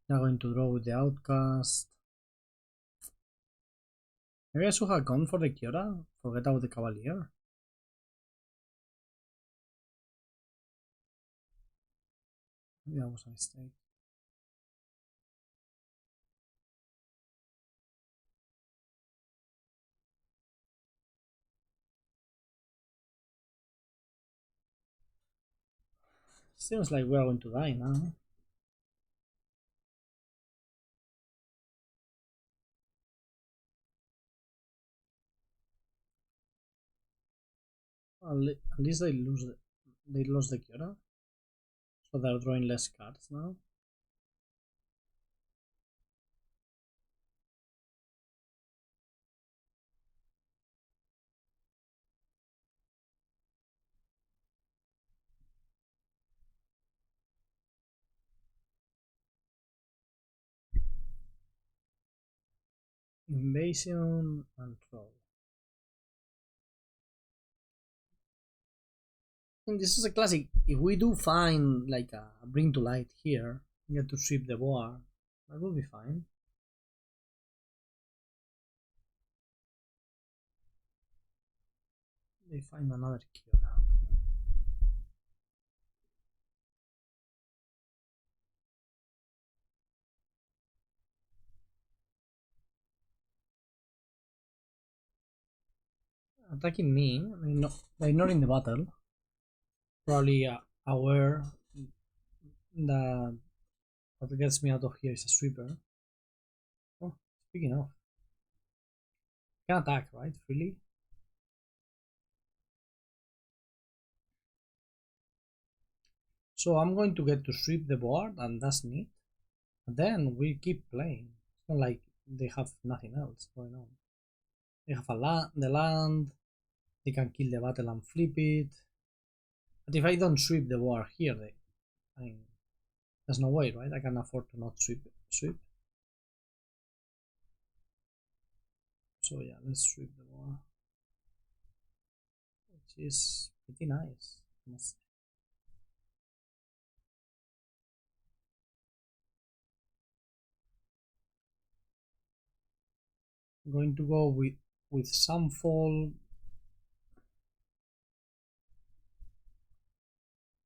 They're going to draw with the Outcast. Maybe I should have gone for the Kiora. Forget about the Cavalier. Maybe that was a mistake. Seems like we are going to die now. At least they lost the Kiora. So they're drawing less cards now. Invasion and Troll. And this is a classic. If we do find like a Bring to Light here, we get to sweep the board, that will be fine. They find another cure. Okay. Attacking me, they're not in the battle. Probably aware that what gets me out of here is a sweeper. Oh, speaking of, can attack, right? Freely. So I'm going to get to sweep the board, and that's neat. And then we keep playing. It's not like they have nothing else going on. They have the land. They can kill the battle and flip it. But if I don't sweep the board here, I mean, there's no way, right? I can afford to not sweep. So yeah, let's sweep the board, which is pretty nice. I'm going to go with some fall.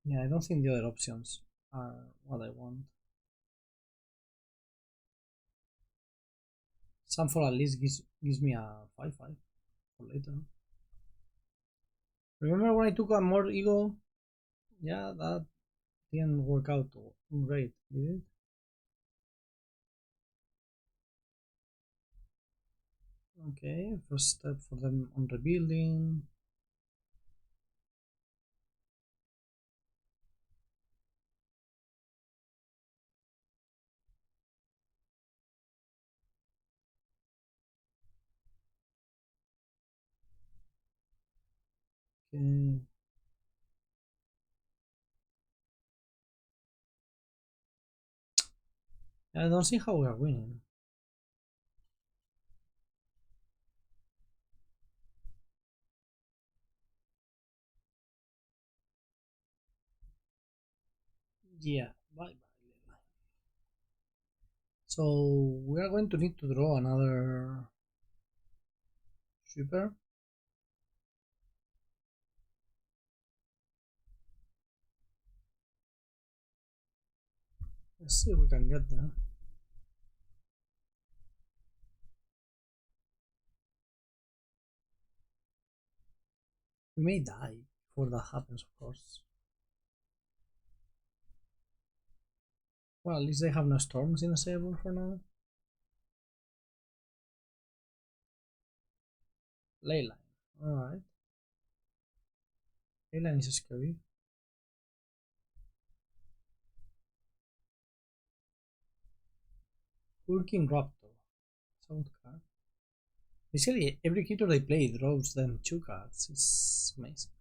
Yeah, I don't think the other options are what I want. Sunfall at least gives me a 5/5 for later. Remember when I took Unmoored Ego? Yeah, that didn't work out great, did it? Okay, first step for them on rebuilding. Okay. I don't see how we are winning. Yeah, bye bye. So we are going to need to draw another sweeper. Let's see if we can get there. We may die before that happens, of course. Well, at least they have no storms in the Sable for now. Leyline. Alright. Leyline is scary. Hulking Raptor. Sound card. Basically, every creature they play draws them 2 cards. It's amazing.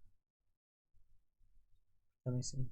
Amazing.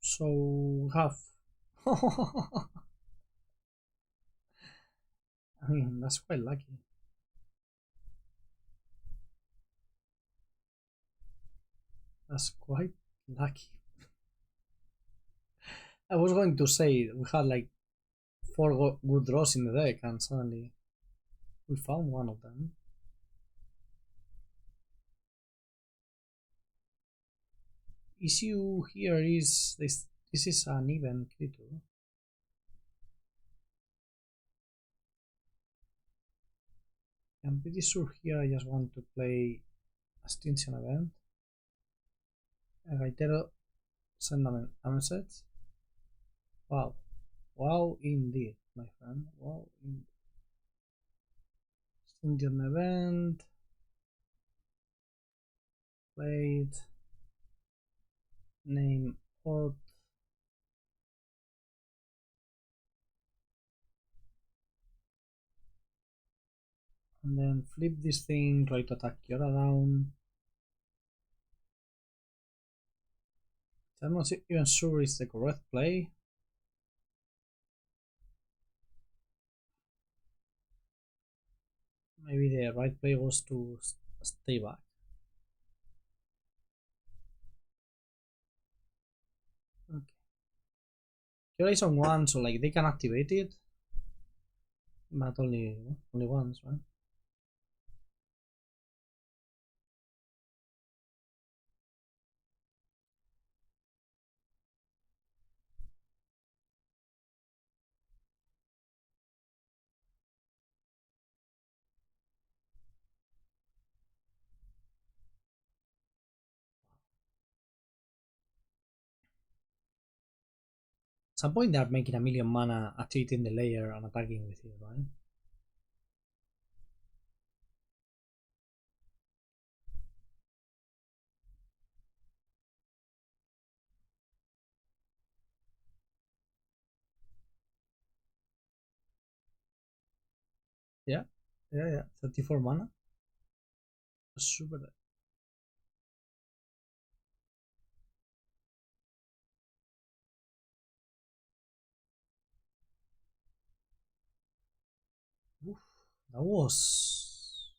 So have. I mean, that's quite lucky. That's quite lucky. I was going to say we had like 4 good draws in the deck, and suddenly we found one of them. Issue here is this is an even creature. I'm pretty sure here I just want to play Extinction Event. Gaitero send a message. Wow. Wow indeed, my friend. Wow indeed. Extinction Event. Played. Name odd. And then flip this thing, try to attack Kiora down. I'm not even sure it's the correct play. Maybe the right play was to stay back. Okay. Kiora is on 1, so like they can activate it. But only once, right? At some point they are making a million mana, activating the layer and attacking with it, right? Yeah, 34 mana. Super. Oof, that was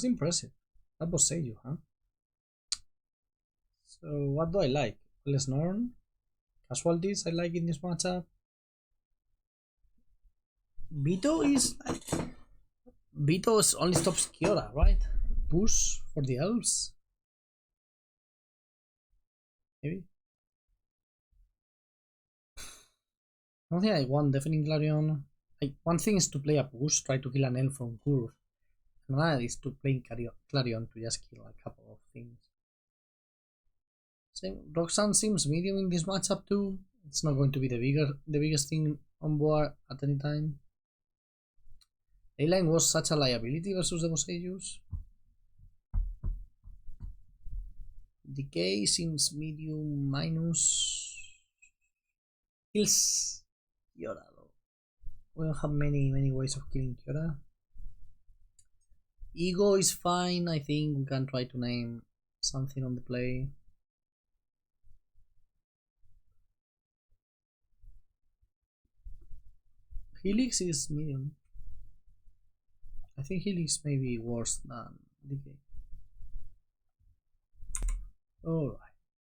impressive. That was Seiju, huh? So what do I like? Less Norn, casualties I like in this matchup. Vito's only stops Kiora, right? Push for the elves. Maybe. I don't think I want Deafening Clarion. One thing is to play a push, try to kill an elf from curve. Another is to play Clarion to just kill a couple of things. Roxanne seems medium in this matchup too. It's not going to be the biggest thing on board at any time. Leyline was such a liability versus the Boseijus. Decay seems medium minus. Kills Kiora though. We don't have many ways of killing Kiora. Ego is fine, I think we can try to name something on the play. Helix is medium. I think Helix may be worse than Decay. Alright,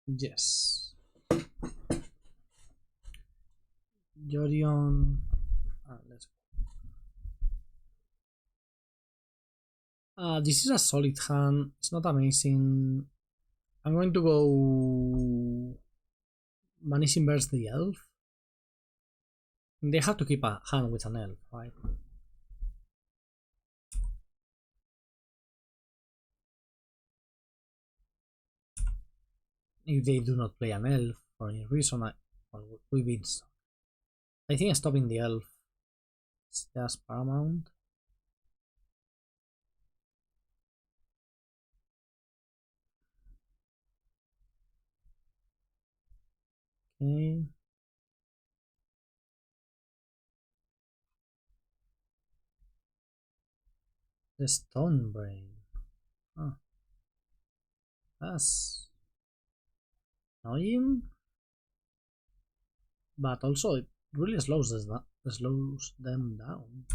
yes. Jorion. Let's go. This is a solid hand. It's not amazing. I'm going to go Vanishing Verse the elf. They have to keep a hand with an elf, right? If they do not play an elf for any reason, we win. I think stopping the elf is just paramount. Okay. The Stone Brain. Oh. That's annoying. But also it really slows them down.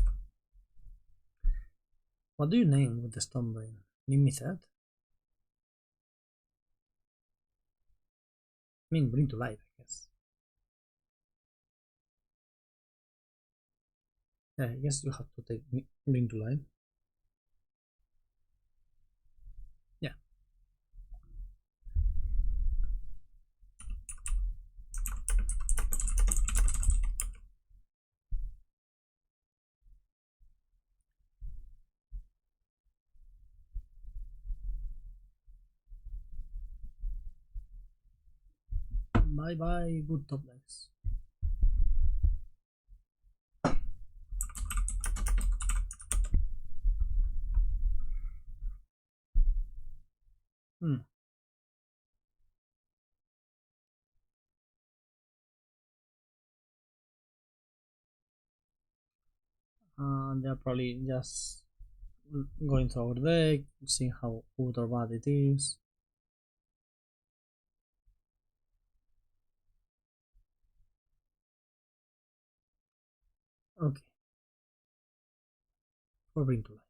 What do you name with the Stone Brain? Niv-Mizzet? I mean, bring to life, I guess. Yeah, I guess you have to take bring to life. Yeah. Bye bye, good top decks. Hmm. They're probably just going through our deck, seeing how good or bad it is. Okay. For Bring to Life.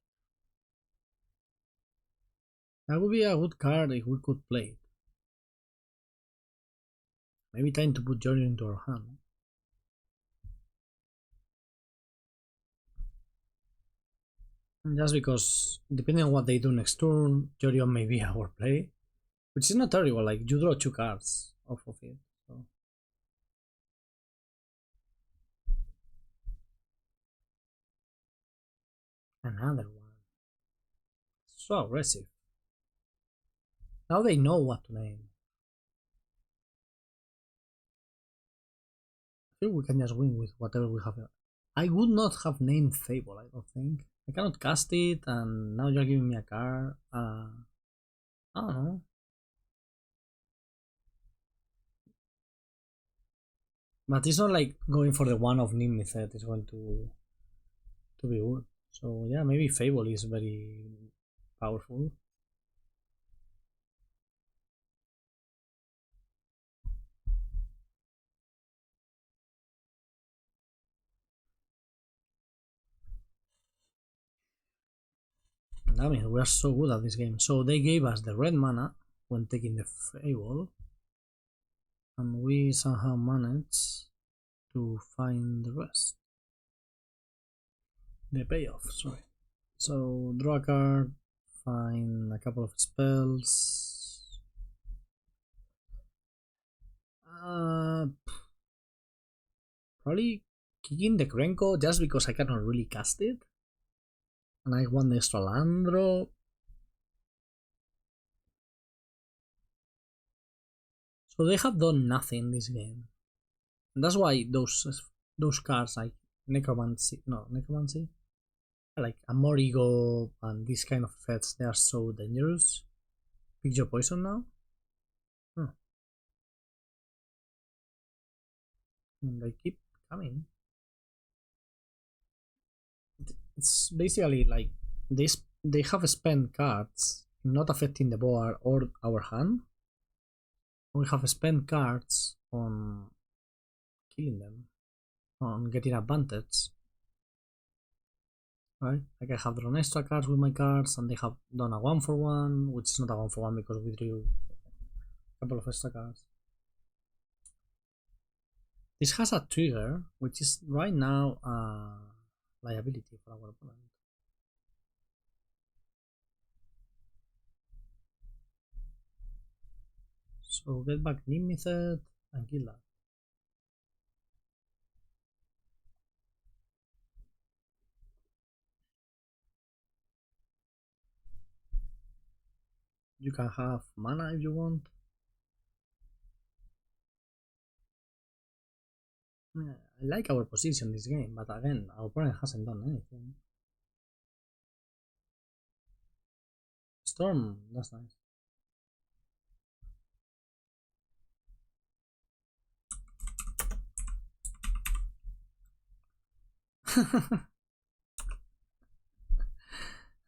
That would be a good card if we could play it. Maybe time to put Journey into our hand. Just because, depending on what they do next turn, Jorion may be our play. Which is not terrible, like, you draw 2 cards off of it. So. Another one. So aggressive. Now they know what to name. I think we can just win with whatever we have. I would not have named Fable, I don't think. I cannot cast it, and now you're giving me a card. I don't know. But it's not like going for the one of Niv-Mizzet is going to be good. So yeah, maybe Fable is very powerful. I mean, we are so good at this game. So they gave us the red mana when taking the Fable, and we somehow managed to find the rest. The payoff, sorry. So draw a card, find a couple of spells. Probably kicking the Krenko just because I cannot really cast it. And I want the extra land draw. So they have done nothing this game. And that's why those cards like Necromancy, like Unmoored Ego and these kind of effects, they are so dangerous. Pick your poison now. And they keep coming. It's basically like they have spent cards not affecting the board or our hand. We have spent cards on killing them, on getting advantage. Right? Like I have drawn extra cards with my cards, and they have done a 1-for-1, which is not a 1-for-1 because we drew a couple of extra cards. This has a trigger, which is right now a liability for our opponent. So get back Niv-Mizzet and kill that. You can have mana if you want. Yeah, I like our position this game, but again, our opponent hasn't done anything. Storm, that's nice.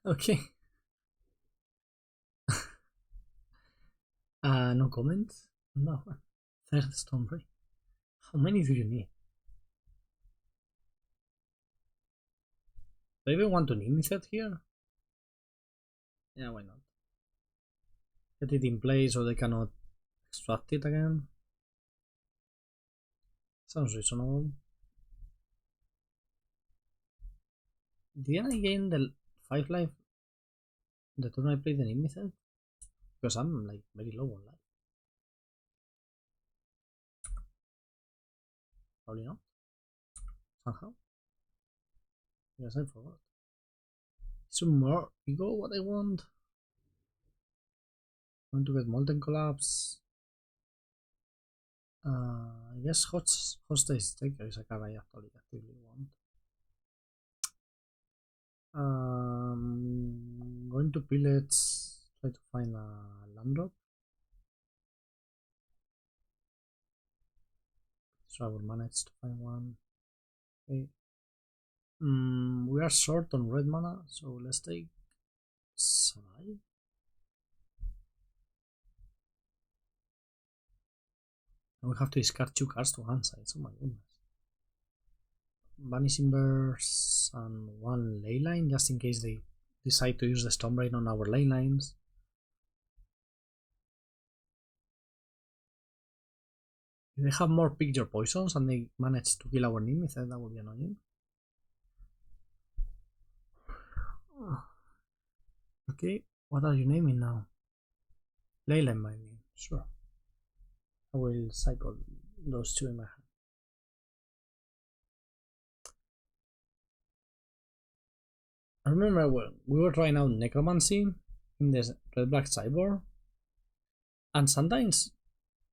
Okay. No comments? No. Third Storm Ray. How many do you need? Do I even want to Niv-Mizzet here? Yeah, why not? Get it in place so they cannot extract it again. Sounds reasonable. Didn't I gain the 5 life the turn I played the Niv-Mizzet? Because I'm like very low on life. Probably not. Somehow. Yes, I forgot. Some more ego, what I want. I want to get Molten Collapse. I guess Hostage Taker is a card I actually actively want. Going to Pillage, try to find a land drop. So I will manage to find one. Okay. We are short on red mana, so let's take Savai. And we have to discard 2 cards to hand sides. Oh my goodness. Vanishing Verse and 1 Leyline, just in case they decide to use the Storm Rain on our Leylines. If they have more Picture Poisons and they manage to kill our Niv-Mizzet, that would be annoying. Okay, what are you naming now? Leyline Binding, sure. I will cycle those 2 in my hand. I remember when we were trying out Necromancy in this red-black sideboard, and sometimes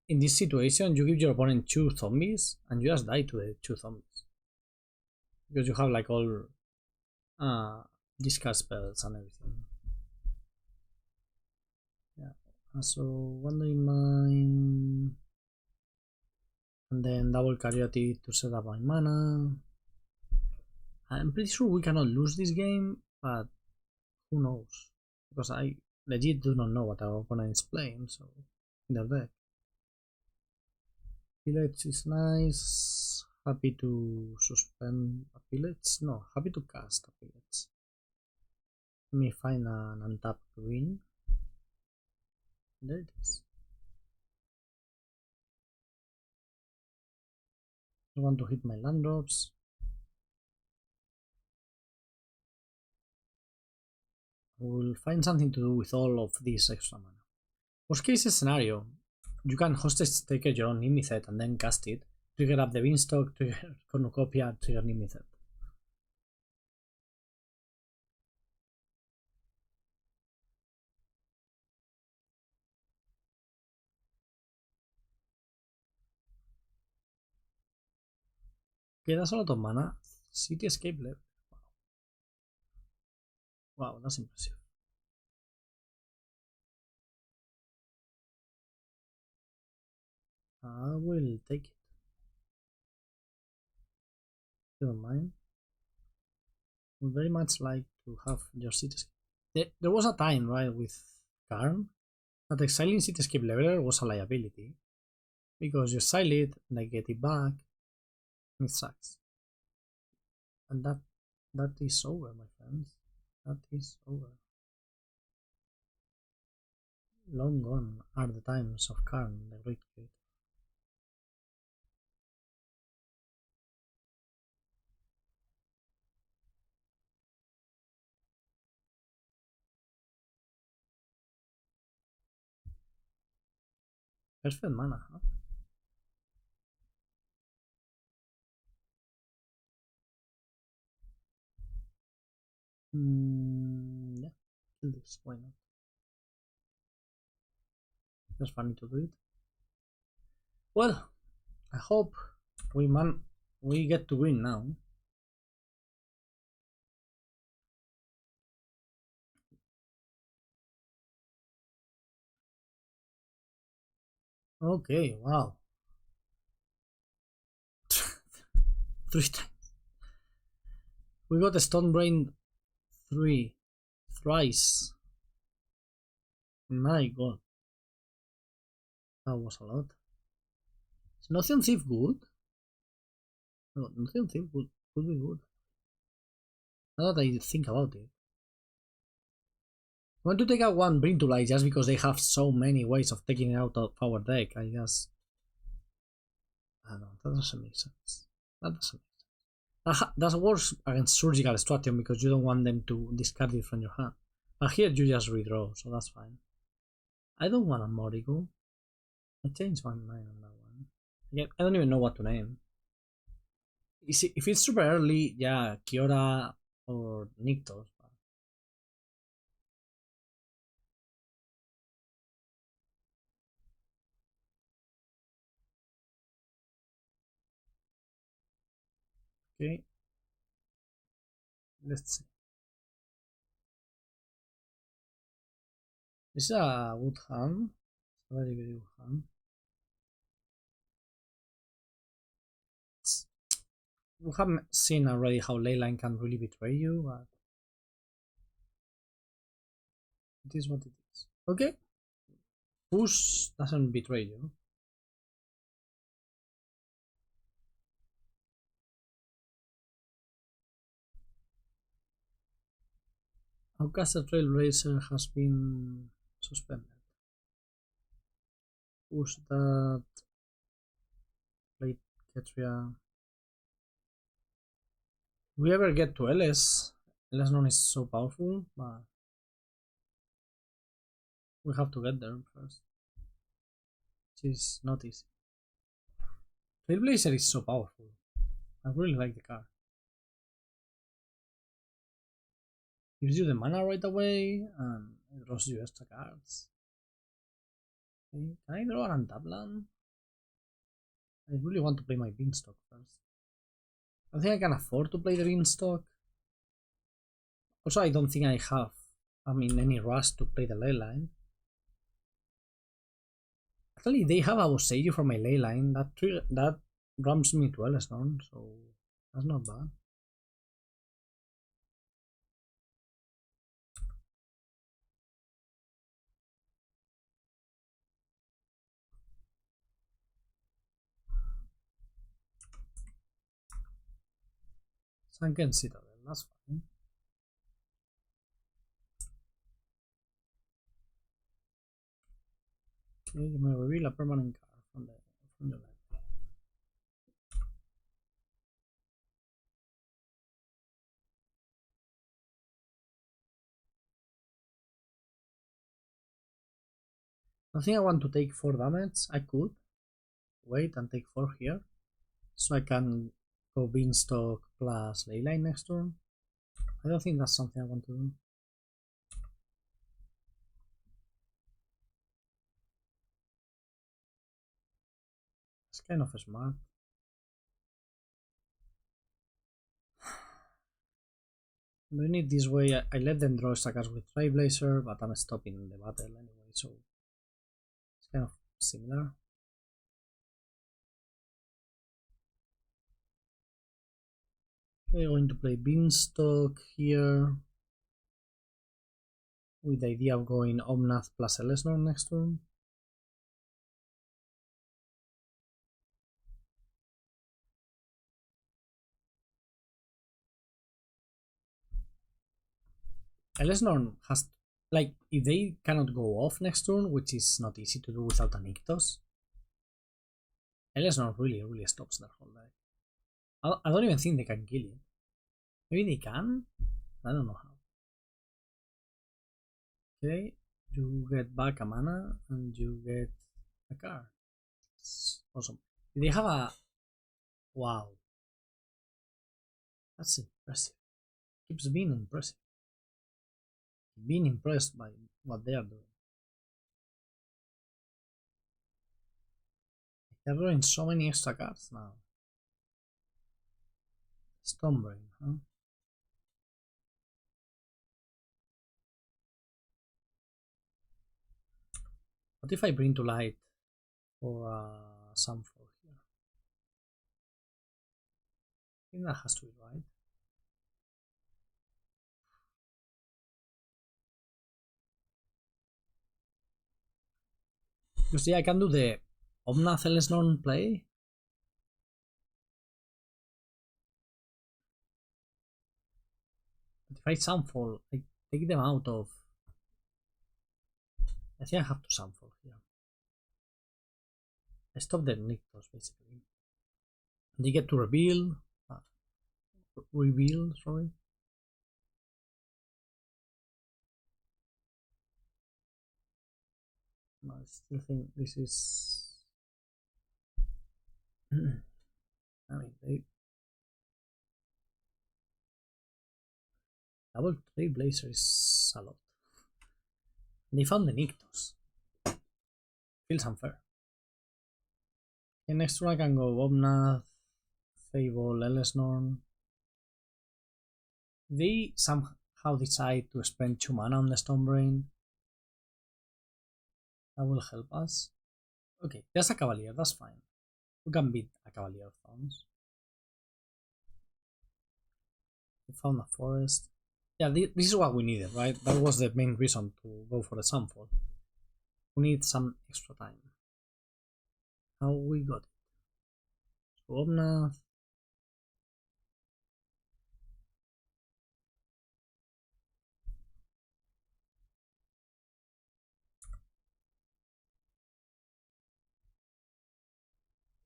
in this situation you give your opponent 2 zombies and you just die to the 2 zombies. Because you have like all discard spells and everything. Yeah, so Wandering Mind, and then double Caryatid to set up my mana. I'm pretty sure we cannot lose this game, but who knows? Because I legit do not know what our opponent is playing, so in their deck. Pillage is nice. Happy to suspend a Pillage. No, happy to cast a Pillage. Let me find an untapped green. There it is. I want to hit my land drops. We'll find something to do with all of this extra mana. Worst case scenario, you can hostage take your own Niv-Mizzet and then cast it, trigger Up the Beanstalk, trigger Cornucopia, trigger Niv-Mizzet. Okay, that's a lot of mana. City Escape left. Wow, that's impressive. I will take it. You don't mind? Would very much like to have your Cityscape. There was a time, right, with Karn, that exiling Cityscape Leveler was a liability. Because you exile it, and I get it back, and it sucks. And that is over, my friends. That is over. Long gone are the times of Karn, the Great Creator. Perfect mana, huh? Yeah, kill this, why not? Just funny to do it. Well, I hope we get to win now. Okay, wow. 3 times. We got a Stone Brain 3 thrice. My god. That was a lot. Is Nothing Thief good? No, Nothing Thief could be good. Now that I think about it. I want to take out 1 Bring to Light just because they have so many ways of taking it out of our deck. I don't know, that doesn't make sense. That doesn't make sense. That works against Surgical Stratagem because you don't want them to discard it from your hand. But here you just redraw, so that's fine. I don't want a Unmoored Ego. I changed my mind on that one. Again, I don't even know what to name. If it's super early, yeah, Kiora or Nyctos. Okay. Let's see. This is a good hand. It's a very, very good hand. We have seen already how Leyline can really betray you, but it is what it is. Okay. Push doesn't betray you. Outcaster Trailblazer has been suspended. Push that. Play Ketria. If we ever get to LS, LS non is so powerful, but we have to get there first. Which is not easy. Trailblazer is so powerful. I really like the card. Gives you the mana right away and it draws you extra cards. Okay. Can I draw an untap land? I really want to play my Beanstalk first. I think I can afford to play the Beanstalk. Also, I don't think I have, any rush to play the Leyline. Actually, they have a Boseiju for my Leyline. That ramps me to Elestorm, so that's not bad. Sunken Citadel, that's fine. Okay, you may reveal a permanent card from the land. I think I want to take 4 damage. I could wait and take 4 here, so I can go Beanstalk plus Leyline next turn. I don't think that's something I want to do. It's kind of smart. Doing it this way, I let them draw stackers with Trailblazer, but I'm stopping the battle anyway, so it's kind of similar. Okay, going to play Beanstalk here with the idea of going Omnath plus Elesnorn next turn. Elesnorn has, like, if they cannot go off next turn, which is not easy to do without a Nykthos, Elesnorn really stops their whole deck. I don't even think they can kill it. Maybe they can? I don't know how. Okay, you get back a mana and you get a card. It's awesome. They have a... Wow. That's impressive. Keeps being impressive. Being impressed by what they are doing. They're drawing so many extra cards now. Stonebrain, huh? What if I bring to light for Sunfall here? I think that has to be right. You see, I can do the Omnath Elesnorn play. But if I Sunfall, I take them out of... I think I have to Sunfall here. I stop the Nykthos basically. They get to reveal. Sorry. I still think this is... I mean, they... Double Trailblazer is a lot. They found the Nykthos. Feels unfair. Okay, next turn I can go Omnath, Fable, Elesnorn. They somehow decide to spend 2 mana on the Stonebrain. That will help us. Okay, there's a Cavalier, that's fine. We can beat a Cavalier Thorns. We found a forest. Yeah, this is what we needed, right? That was the main reason to go for the Sunfall. We need some extra time. How we got it? So Omnath.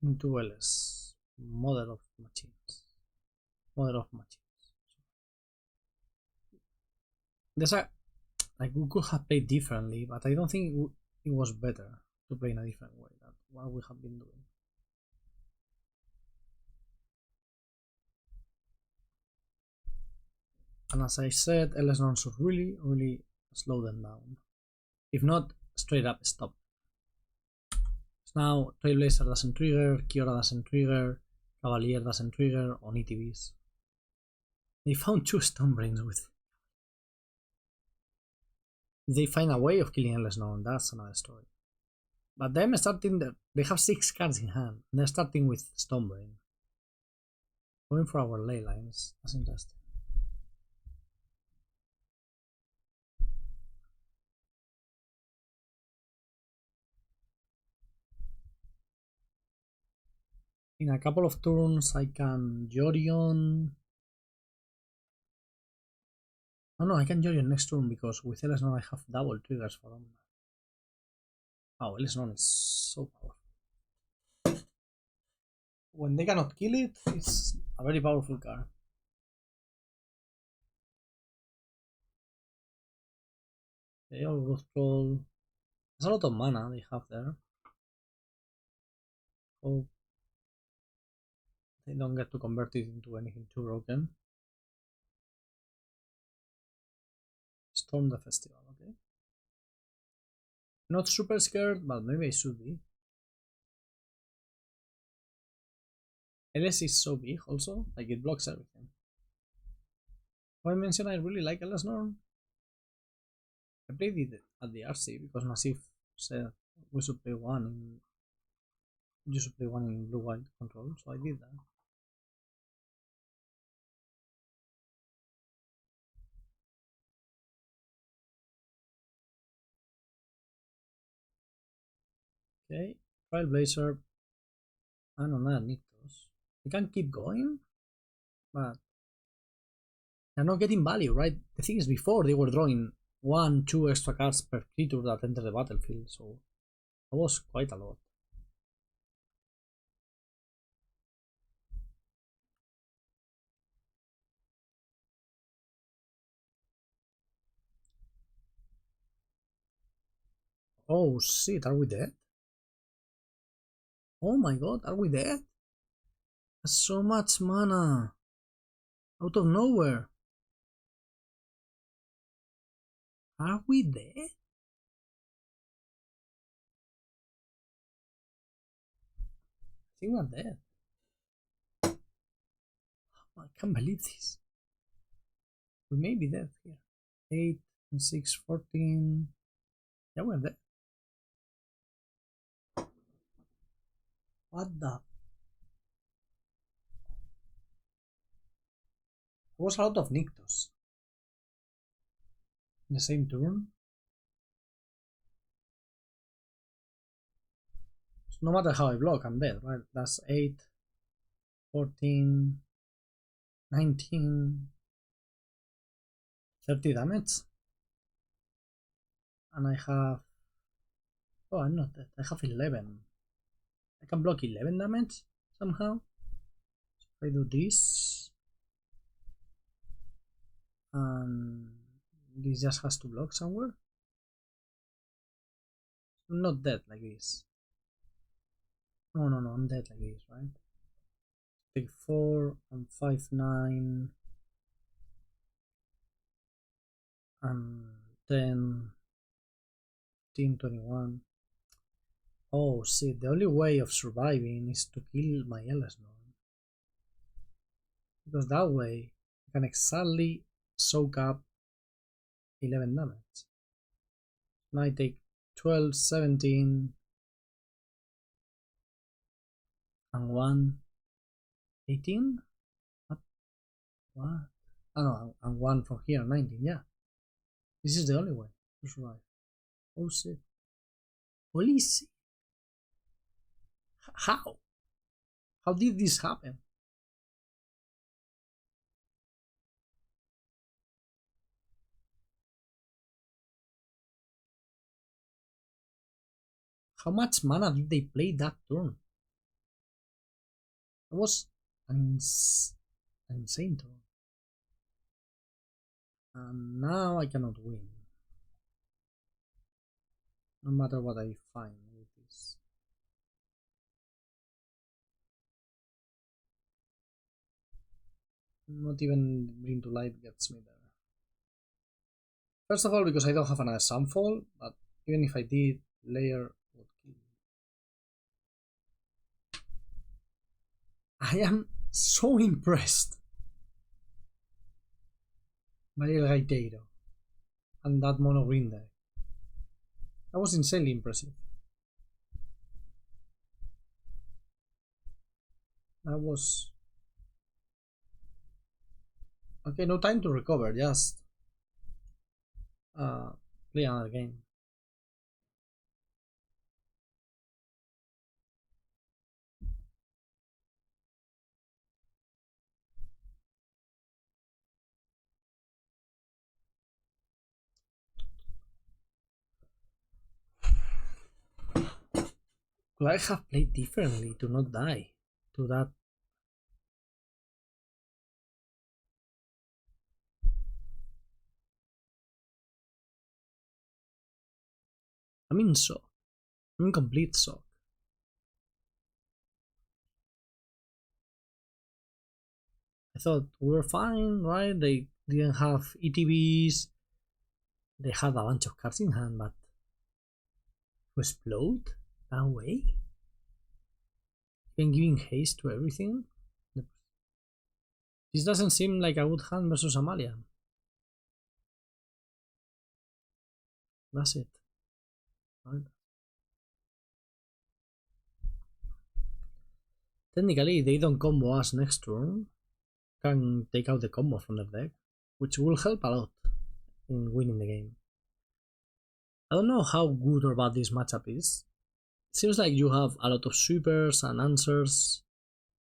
Into LS. Model of Machines. Model of Machines. There's a, like, we could have played differently, but I don't think it was better to play in a different way than what we have been doing. And as I said, LS Norn should really slow them down. If not, straight up stop. So now Trailblazer doesn't trigger, Kiora doesn't trigger, Cavalier doesn't trigger on ETBs. They found 2 Stonebrains with. If they find a way of killing LS Norn, that's another story. But them starting, they have 6 cards in hand, and they're starting with Stonebrain. Going for our ley lines, that's interesting. In a couple of turns, I can Jorion. Oh no, I can Jorion next turn because with Elesnon I have double triggers for them. Wow, Elesnon is so powerful. When they cannot kill it, it's a very powerful card. They all go troll. There's a lot of mana they have there. Hope they don't get to convert it into anything too broken. Storm the festival, okay. Not super scared, but maybe I should be. LS is so big also, like it blocks everything. Why mention I really like LS Norn? I played it at the RC because Massive said we should play one in. You should play one in blue-white control, so I did that. Okay, Trailblazer. I don't know, Nykthos. They can keep going, but they're not getting value, right? The thing is, before they were drawing 1-2 extra cards per creature that enter the battlefield, so that was quite a lot. Oh shit, are we dead? Oh my god, are we dead? That's so much mana out of nowhere. Are we dead? I think we're dead. I can't believe this. We may be dead here. 8 and 6, 14. Yeah, we're dead. What the? There was a lot of Nykthos in the same turn. So no matter how I block, I'm dead, right? That's 8, 14, 19, 30 damage. And I have. Oh, I'm not dead. I have 11. I can block 11 damage somehow. So if I do this. And this just has to block somewhere. I'm not dead like this. No, I'm dead like this, right? Take 4 and 5, 9 and 10, 15, 21. Oh shit, the only way of surviving is to kill my LS Norn. Because that way I can exactly soak up 11 damage. Now I take 12, 17, and 1, 18? What? Oh no, and 1 from here, 19, yeah. This is the only way to survive. Oh shit. Holy shit. How? How did this happen? How much mana did they play that turn? It was an insane turn. And now I cannot win. No matter what I find with this. Not even Bring to Life gets me there. First of all, because I don't have another Sunfall, but even if I did, Layer would kill me. I am so impressed by El Gaitero and that mono green deck. That was insanely impressive. That was... Okay, no time to recover, just play another game. Could I have played differently to not die to that? I'm in shock. I'm in complete shock. I thought we were fine, right? They didn't have ETBs. They had a bunch of cards in hand, but to explode that way? Even giving haste to everything? This doesn't seem like a good hand versus Amalia. That's it. Right. Technically, they don't combo us next turn. Can take out the combo from the deck, which will help a lot in winning the game. I don't know how good or bad this matchup is. It seems like you have a lot of sweepers and answers.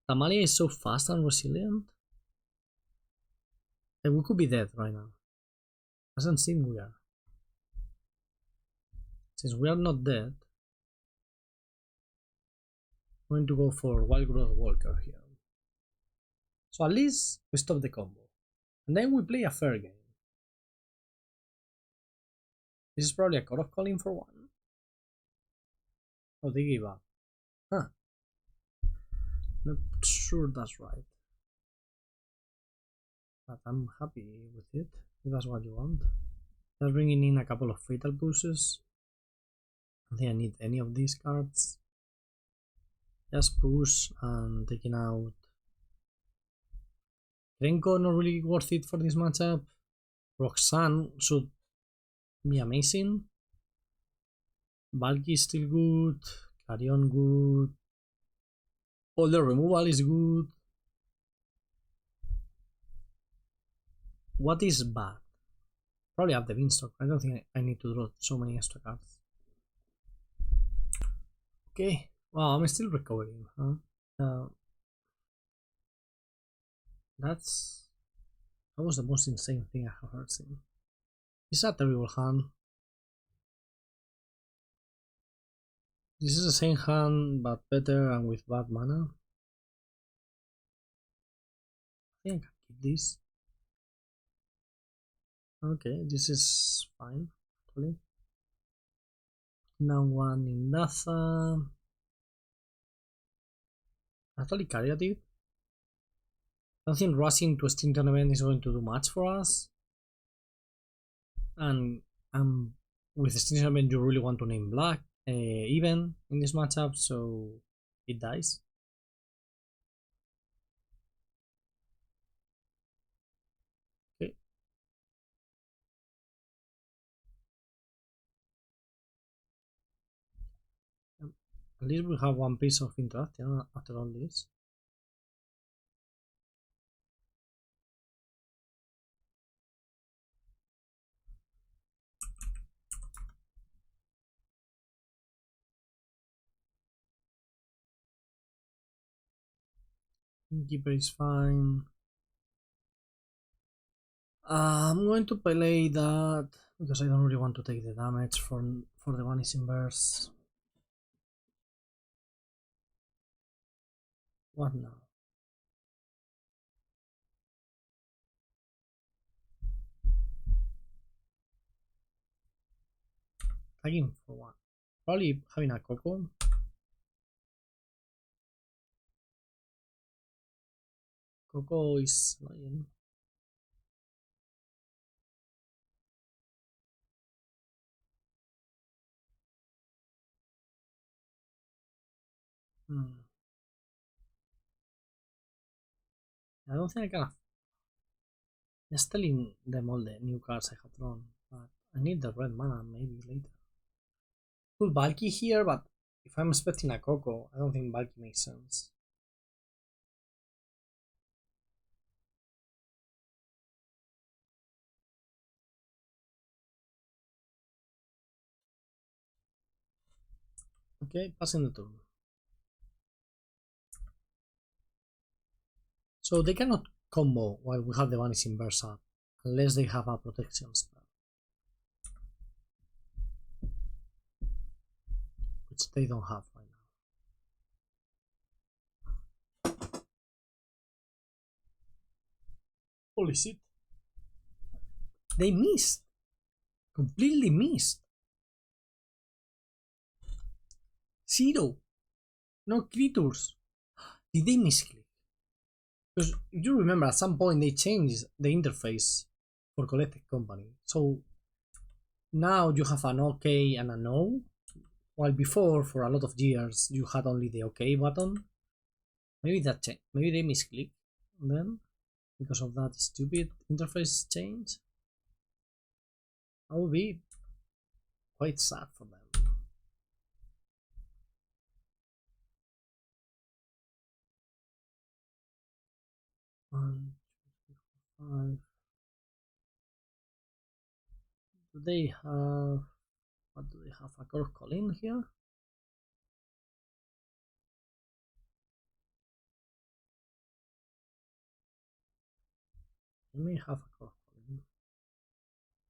Amalia is so fast and resilient. And we could be dead right now. Doesn't seem we are. Since we are not dead, I'm going to go for Wild Growth Walker here. So at least we stop the combo. And then we play a fair game. This is probably a Core of Calling for 1. Oh, they gave up. Huh. Not sure that's right. But I'm happy with it, if that's what you want. Just bringing in a couple of Fatal Pushes. I don't think I need any of these cards. Just push and taking out Krenko, not really worth it for this matchup. Roxanne should be amazing. Valky is still good. Clarion good. All the removal is good. What is bad? Probably Up the Beanstalk. I don't think I need to draw so many extra cards. Okay. Wow, I'm still recovering, huh? That was the most insane thing I have ever seen. It's a terrible hand. This is the same hand, but better and with bad mana. I think I can keep this. Okay, this is fine, actually. Now one Indatha. Actually, Caryatid. I don't think rushing to Extinction Event is going to do much for us. And with Extinction Event, you really want to name black even in this matchup, so it dies. Okay. At least we have one piece of interaction after all this. Keeper is fine. I'm going to play that because I don't really want to take the damage for the Vanishing Verse. What now? Tagging for one. Probably having a Coco. Coco is lying. I don't think I can. Just telling them all the new cards I have drawn, but I need the red mana maybe later. Cool bulky here, but if I'm expecting a Coco, I don't think bulky makes sense. Okay, passing the turn. So they cannot combo while we have the Vanishing Verse up, unless they have a protection spell, which they don't have right now. Holy shit. They missed. Completely missed. 0. No creatures. Did they misclick? Because you remember at some point they changed the interface for Collected Company. So now you have an OK and a no. While before, for a lot of years, you had only the OK button. Maybe that changed. Maybe they misclick then because of that stupid interface change. That would be quite sad for them. One, two, three, 5. Do they have? What do they have? A Core Colin here? They may have a Core Colin.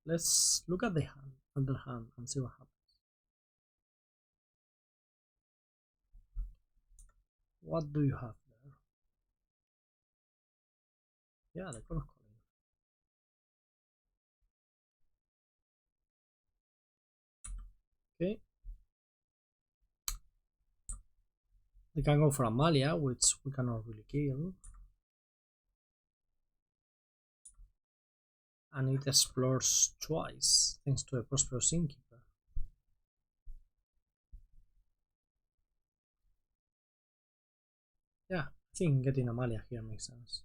Let's look at the hand, other hand, and see what happens. What do you have there? Yeah, the Core Colin. Okay. They can go for Amalia, which we cannot really kill. And it explores twice, thanks to a Prosperous Innkeeper. Yeah, I think getting Amalia here makes sense.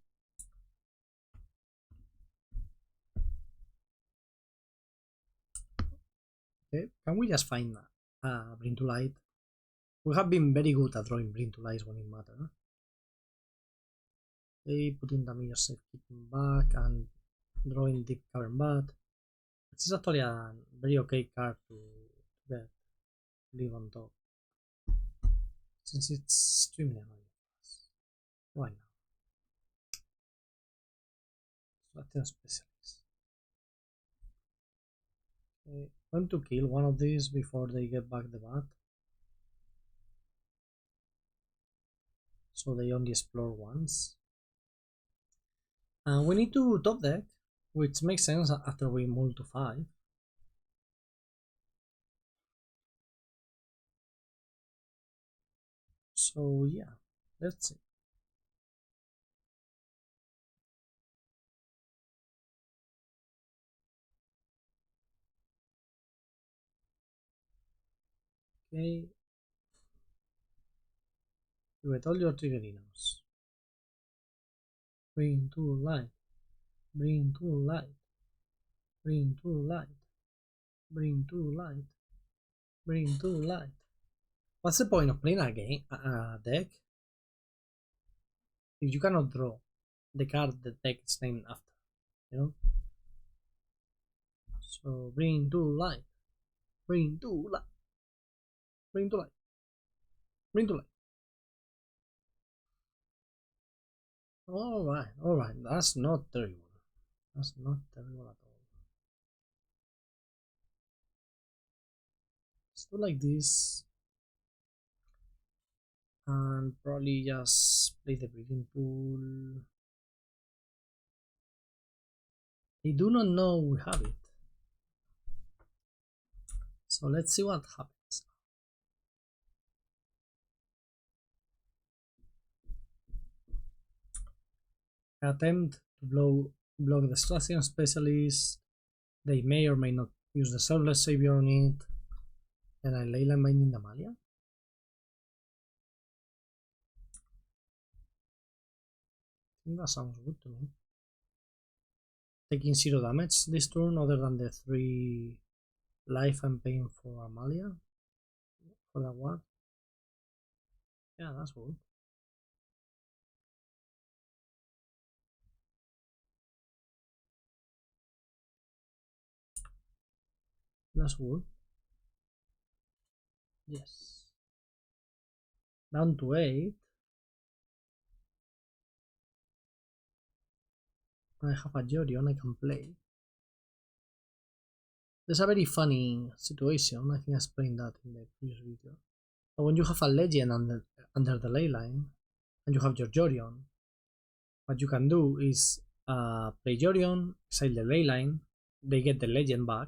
Okay, can we just find Bring to Light? We have been very good at drawing Bring to Light when it matters. Okay, putting the Mirror Safe Kicking back and drawing Deep Cavern Bat. This is actually a very okay card to get live on top, since it's extremely annoying. Why not? Strategy Specialist. Okay, going to kill one of these before they get back the bat. So they only explore once. And we need to top deck, which makes sense after we move to 5. So yeah, let's see. Okay. You get all your triggerinos. Bring to light. Bring to light. Bring to light. Bring to light. Bring to light. What's the point of playing a game, a deck, if you cannot draw the card the deck is named after, you know? So bring to life, bring to life, bring to life, bring to life. Alright, that's not terrible. That's not terrible at all. Let's do like this. And probably just play the breeding pool. They do not know we have it. So let's see what happens. Attempt to block the Strathean Specialist. They may or may not use the Selfless Savior on it. Then I Leyline Binding Amalia. I think that sounds good to me. Taking 0 damage this turn other than the 3 life I'm paying for Amalia. For that one. Yeah, that's good. That's good. Yes. Down to 8. I have a Jorion I can play. There's a very funny situation, I think I explained that in the previous video. So when you have a legend under the Leyline, and you have your Jorion, what you can do is play Jorion, exile the Leyline, they get the legend back.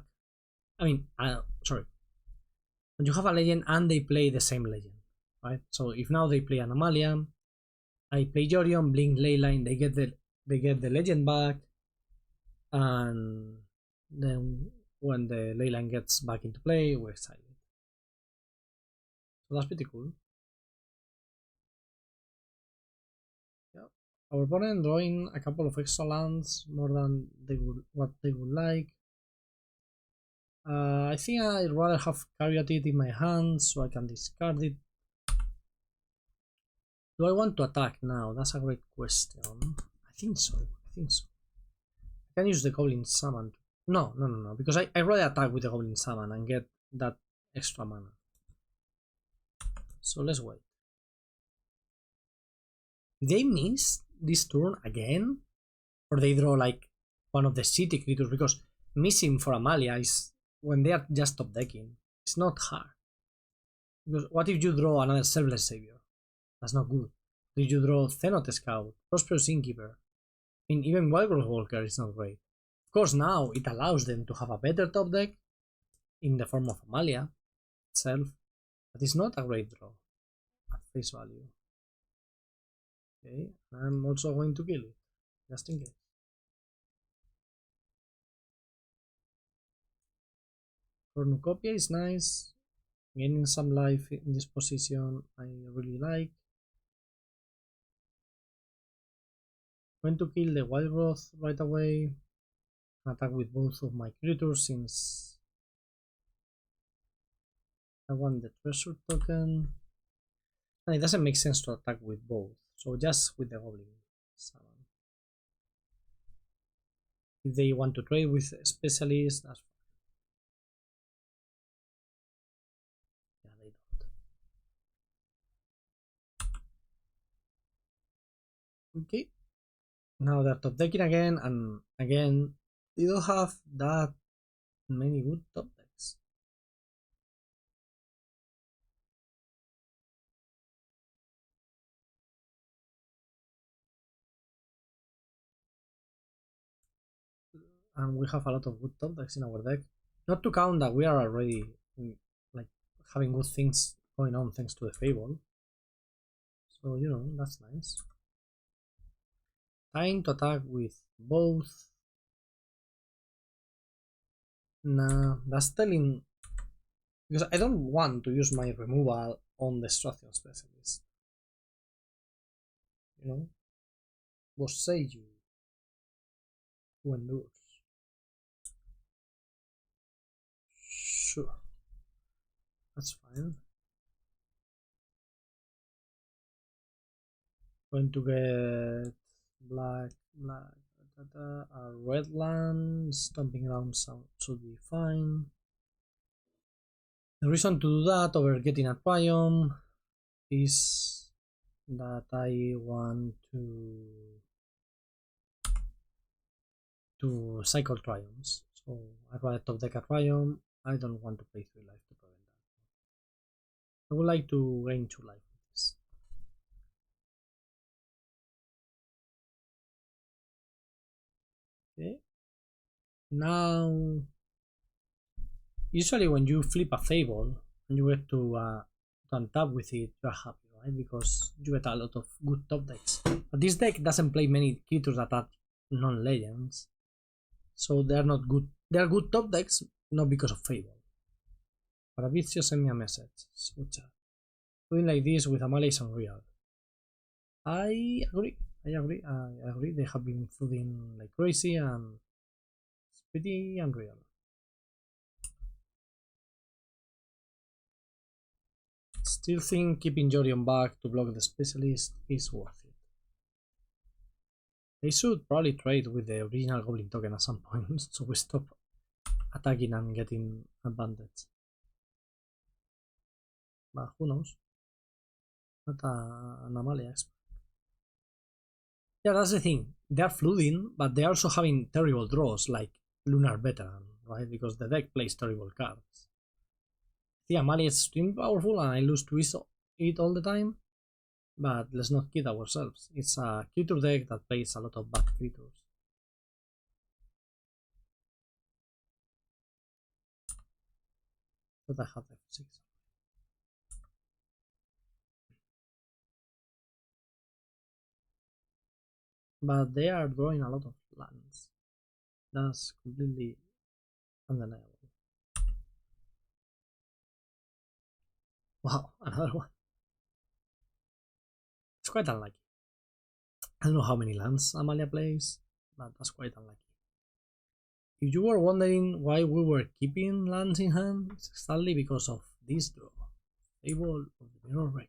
I mean, sorry. When you have a legend and they play the same legend, right? So if now they play an Amalia, I play Jorion, blink Leyline, they get the legend back, and then when the Leyline gets back into play, we exile it. So that's pretty cool. Yeah. Our opponent drawing a couple of extra lands, more than what they would like. I think I'd rather have Caryatid in my hand so I can discard it. Do I want to attack now? That's a great question. I think so. I can use the Goblin Summon. No, because I rather attack with the Goblin Summon and get that extra mana. So let's wait. Did they miss this turn again? Or they draw like one of the city creatures? Because missing for Amalia is when they are just top decking. It's not hard. Because what if you draw another Selfless Savior? That's not good. Did you draw Zenith Scout, Prosperous Innkeeper? I mean, even Wildgrowth Walker is not great. Of course, now it allows them to have a better top deck in the form of Amalia itself, but it's not a great draw at face value. Okay, I'm also going to kill it, just in case. Cornucopia is nice. Gaining some life in this position I really like. Going to kill the Wildgrowth right away. Attack with both of my creatures since I want the treasure token. And it doesn't make sense to attack with both, so just with the Goblin Summon. If they want to trade with Specialists, that's fine. Yeah, they don't. Okay. Now they're top decking again, and again, they don't have that many good top decks. And we have a lot of good top decks in our deck. Not to count that we are already like having good things going on thanks to the Fable. So you know, that's nice. Time to attack with both. Nah, that's telling, because I don't want to use my removal on the Strathean Specialist. You know? What say you? Who endures? Sure. That's fine. Going to get black, a red land, Stomping Ground should be fine. The reason to do that over getting a Triome is that I want to cycle Triomes. So I'd rather top deck a Triome. I don't want to pay 3 life to prevent that. I would like to gain 2 life with this. Okay. Now, usually when you flip a Fable and you get to untap with it, you're happy, right? Because you get a lot of good top decks. But this deck doesn't play many creatures that are non-legends, so they're not good. They're good top decks, not because of Fable. But Avizio sent me a message. So doing like this with Amalia is unreal. I agree. I agree. They have been flooding like crazy and it's pretty unreal. Still think keeping Jorion back to block the specialist is worth it. They should probably trade with the original Goblin token at some point, so we stop attacking and getting advantage. But who knows? Not an Amalia expert. Yeah, that's the thing. They're flooding, but they're also having terrible draws like Lunar Veteran, right? Because the deck plays terrible cards. The Amalia is extremely powerful and I lose to it all the time, but let's not kid ourselves. It's a creature deck that plays a lot of bad creatures. But I have F6. But they are drawing a lot of lands. That's completely undeniable. Wow, another one. It's quite unlucky. I don't know how many lands Amalia plays, but that's quite unlucky. If you were wondering why we were keeping lands in hand, it's exactly because of this draw. Fable of the Mirror Breaker.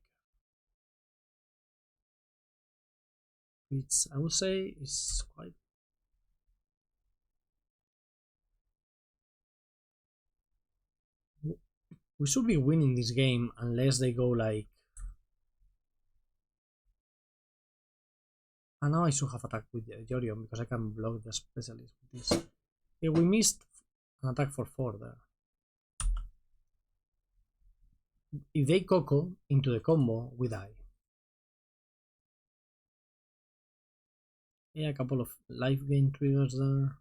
Which I would say is quite... We should be winning this game unless they go like... And now I should have attacked with Jorion because I can block the specialist with this. Okay, we missed an attack for 4 there. If they Coco into the combo, we die. Yeah, a couple of life gain triggers there.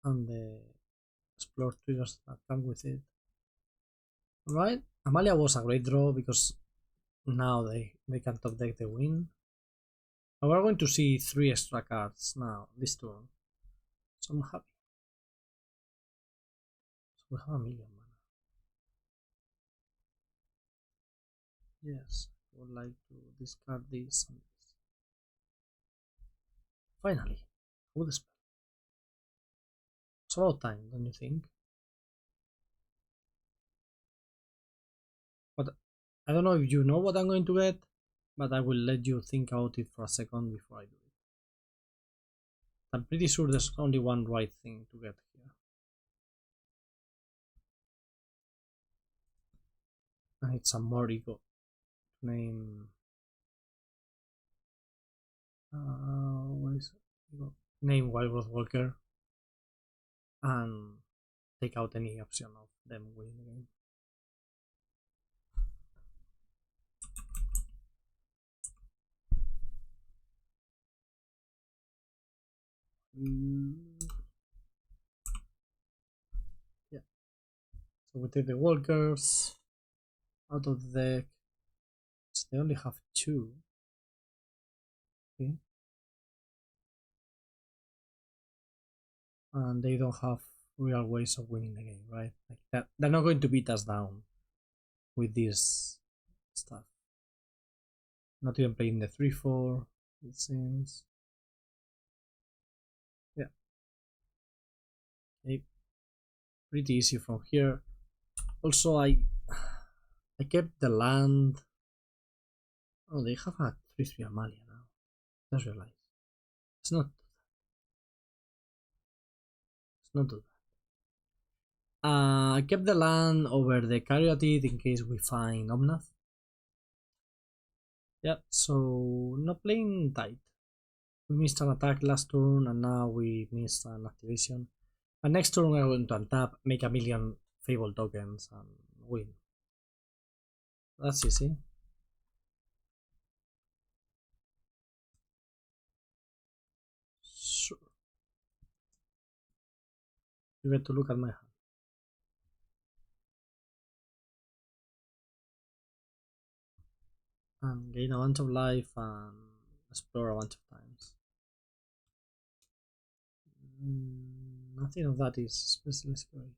And the explore triggers that come with it. Alright, Amalia was a great draw because now they can top deck the win. And we're going to see 3 extra cards now this turn. So I'm happy. So we have a million mana. Yes, I would like to discard this and this. Finally, good spell. It's about time, don't you think? But I don't know if you know what I'm going to get, but I will let you think about it for a second before I do it. I'm pretty sure there's only one right thing to get here. And it's Unmoored Ego. Name... what is it? Name Wildgrowth Walker. And take out any option of them winning the game. Yeah. So we take the walkers out of the deck. So they only have 2. Okay. And they don't have real ways of winning the game, right? Like that, they're not going to beat us down with this stuff. Not even playing the 3-4, it seems. Yeah. Okay. Pretty easy from here. Also, I kept the land Oh, they have a 3/3 Amalia now. Just realized. It's not. It's not too bad. I kept the land over the Caryatid in case we find Omnath. Yep, so not playing tight. We missed an attack last turn and now we missed an activation. And next turn we're going to untap, make a million Fable tokens and win. That's easy. Sure. You get to look at my hand. And gain a bunch of life and explore a bunch of times. Nothing of that is especially scary.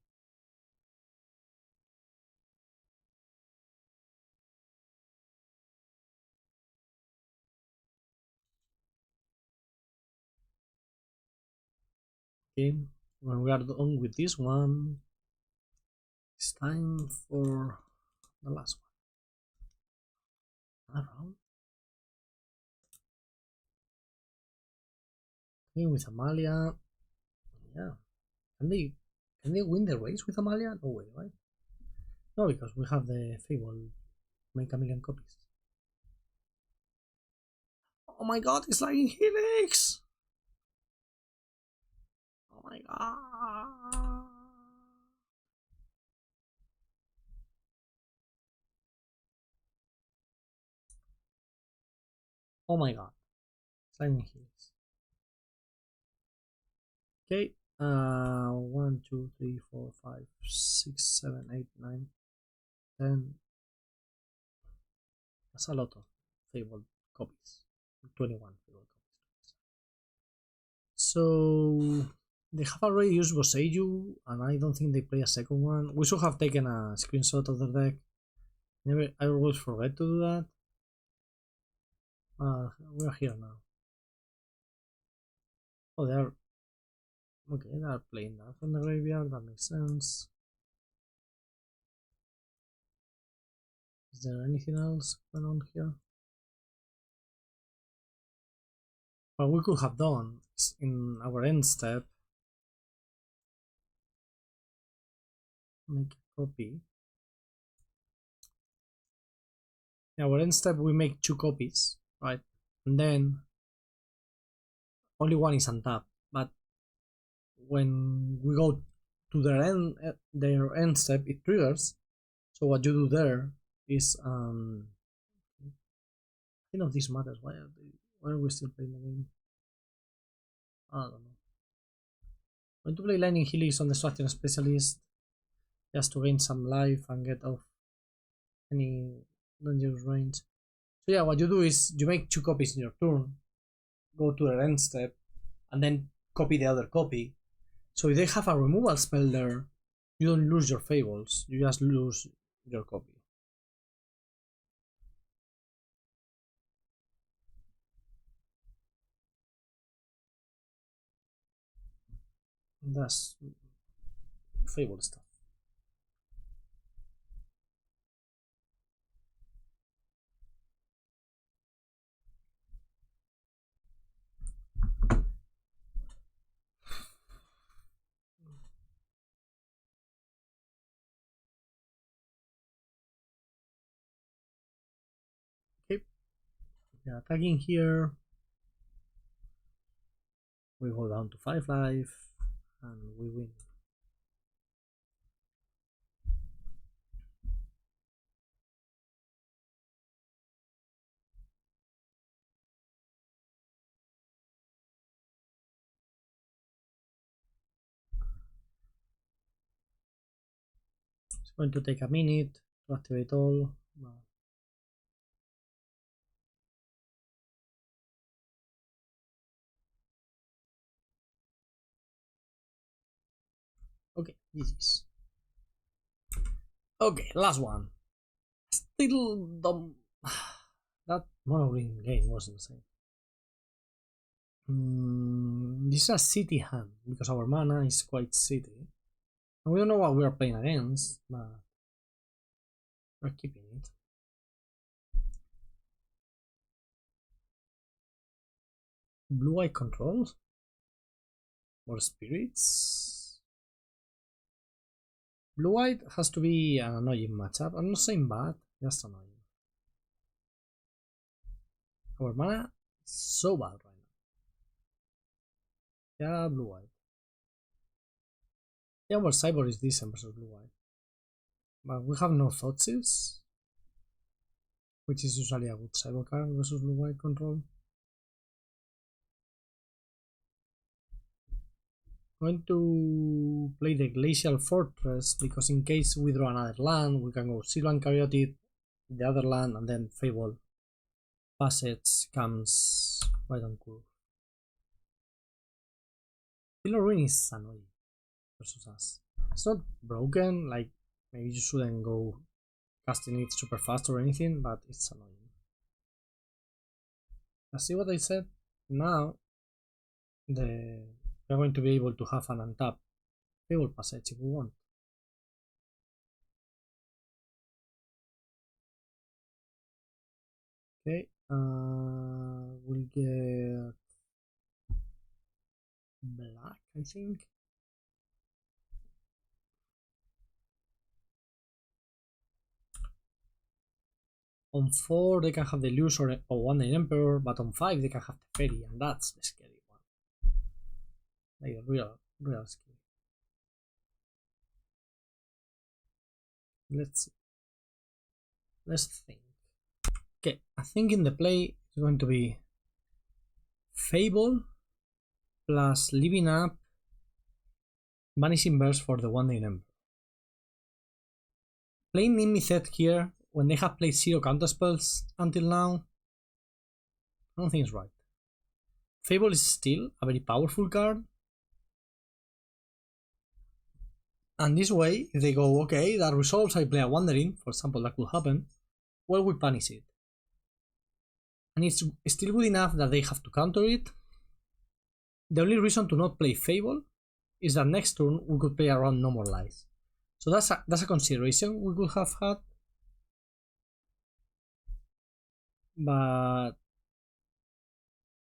Okay, when we are done with this one, it's time for the last one. Around. Okay, with Amalia, yeah. Can they win the race with Amalia? No way, right? No, because we have the Fable, make a million copies. Oh my god, it's Lightning Helix! Oh my god! Oh my god, it's Lightning Helix. Okay, 1, 2, 3, 4, 5, 6, 7, 8, 9, 10. That's a lot of Fable copies. 21 Fable copies. So they have already used Boseiju, and I don't think they play a second one. We should have taken a screenshot of the deck. I always forget to do that. We are here now. Oh, they are. Okay, they are playing that from the graveyard. That makes sense. Is there anything else going on here? What we could have done is in our end step, make a copy. In our end step, we make 2 copies, right? And then only one is untapped. But when we go to their end step, it triggers. So what you do there is none of this matters. Why are we still playing the game? I don't know. I'm going to play Lightning Helix on Destruction Specialist just to gain some life and get off any dangerous range. So yeah, what you do is you make 2 copies in your turn, go to their end step, and then copy the other copy. So if they have a removal spell there, you don't lose your Fables, you just lose your copy. That's Fable stuff. Okay, we are attacking here. We go down to 5 life and we win. It's going to take a minute to activate all. Okay, GG's. Okay, last one. Still dumb. That monogreen game was insane. This is a city hand because our mana is quite city. And we don't know what we are playing against, but we're keeping it. Blue-white control? Or spirits? Blue-white has to be an annoying matchup. I'm not saying bad, just annoying. Our mana is so bad right now. Yeah, blue-white. Yeah, our cyborg is decent versus blue-white. But we have no Thoughtseize, which is usually a good cyborg card versus blue-white control. Going to play the Glacial Fortress because in case we draw another land, we can go Sylvan Caryatid, the other land, and then Fabled Passage comes right on curve. Ruin is annoying versus us. It's not broken, like maybe you shouldn't go casting it super fast or anything, but it's annoying. See what I said? Now we're going to be able to have an untapped Fabled Passage if we want. Okay, we'll get black, I think. On 4 they can have the Illusion or One Night Emperor, but on 5 they can have the Fairy, and that's the scary one. Like real scary. Let's think. Okay, I think in the play it's going to be Fable plus Living Up Vanishing Verse for the One Night Emperor. Playing Niv-Mizzet here when they have played 0 counterspells until now, I don't think it's right. Fable is still a very powerful card. And this way, if they go, okay, that resolves, I play a Wandering, for example, that could happen, well, we punish it. And it's still good enough that they have to counter it. The only reason to not play Fable is that next turn we could play around No More Lies. So that's a consideration we could have had. But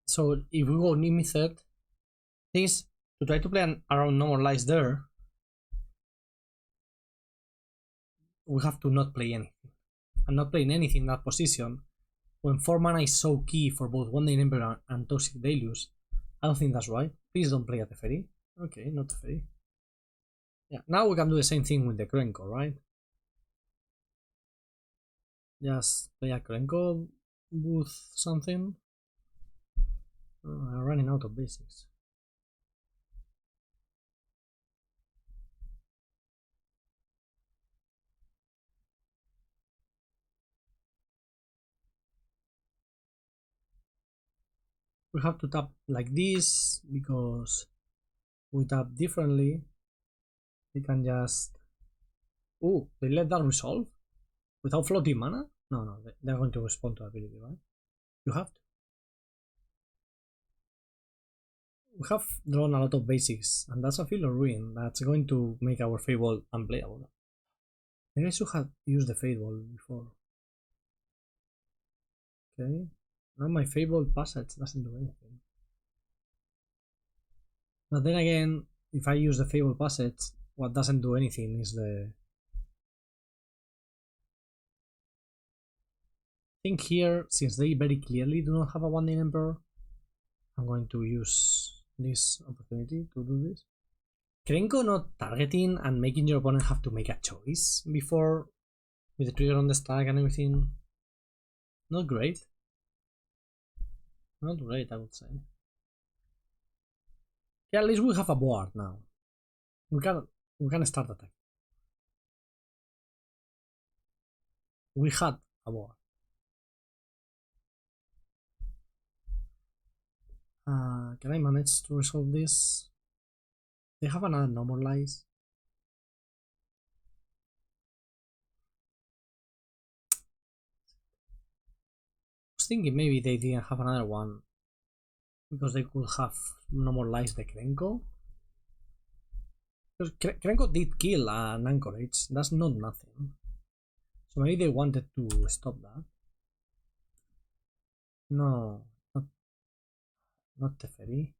so if we go Niv-Mizzet, things to try to play around No More Lies there, we have to not play anything. And not playing anything in that position, when 4 mana is so key for both One Night Emperor and Toxic Deluge, I don't think that's right. Please don't play a Teferi. Okay, not Teferi. Yeah, now we can do the same thing with the Krenko, right? Just play a Krenko with something. Oh, I'm running out of basics. We have to tap like this because we tap differently. We can just... Oh, they let that resolve? Without floating mana? No, they're going to respond to ability, right? You have to. We have drawn a lot of basics, and that's a Feel or Ruin that's going to make our Fable unplayable. Maybe I should have used the Fable before. Okay, now my Fabled Passage doesn't do anything. But then again, if I use the Fabled Passage, what doesn't do anything is the... I think here, since they very clearly do not have a One Night Emperor, I'm going to use this opportunity to do this. Krenko not targeting and making your opponent have to make a choice before with the trigger on the stack and everything. Not great. Not great, I would say. Yeah, at least we have a board now. We can start attack. We had a board. Can I manage to resolve this? They have another No More Lies. I was thinking maybe they didn't have another one because they could have No More Lies the Krenko. Because Krenko did kill an Anchorage, that's not nothing. So maybe they wanted to stop that. No, Not Teferi.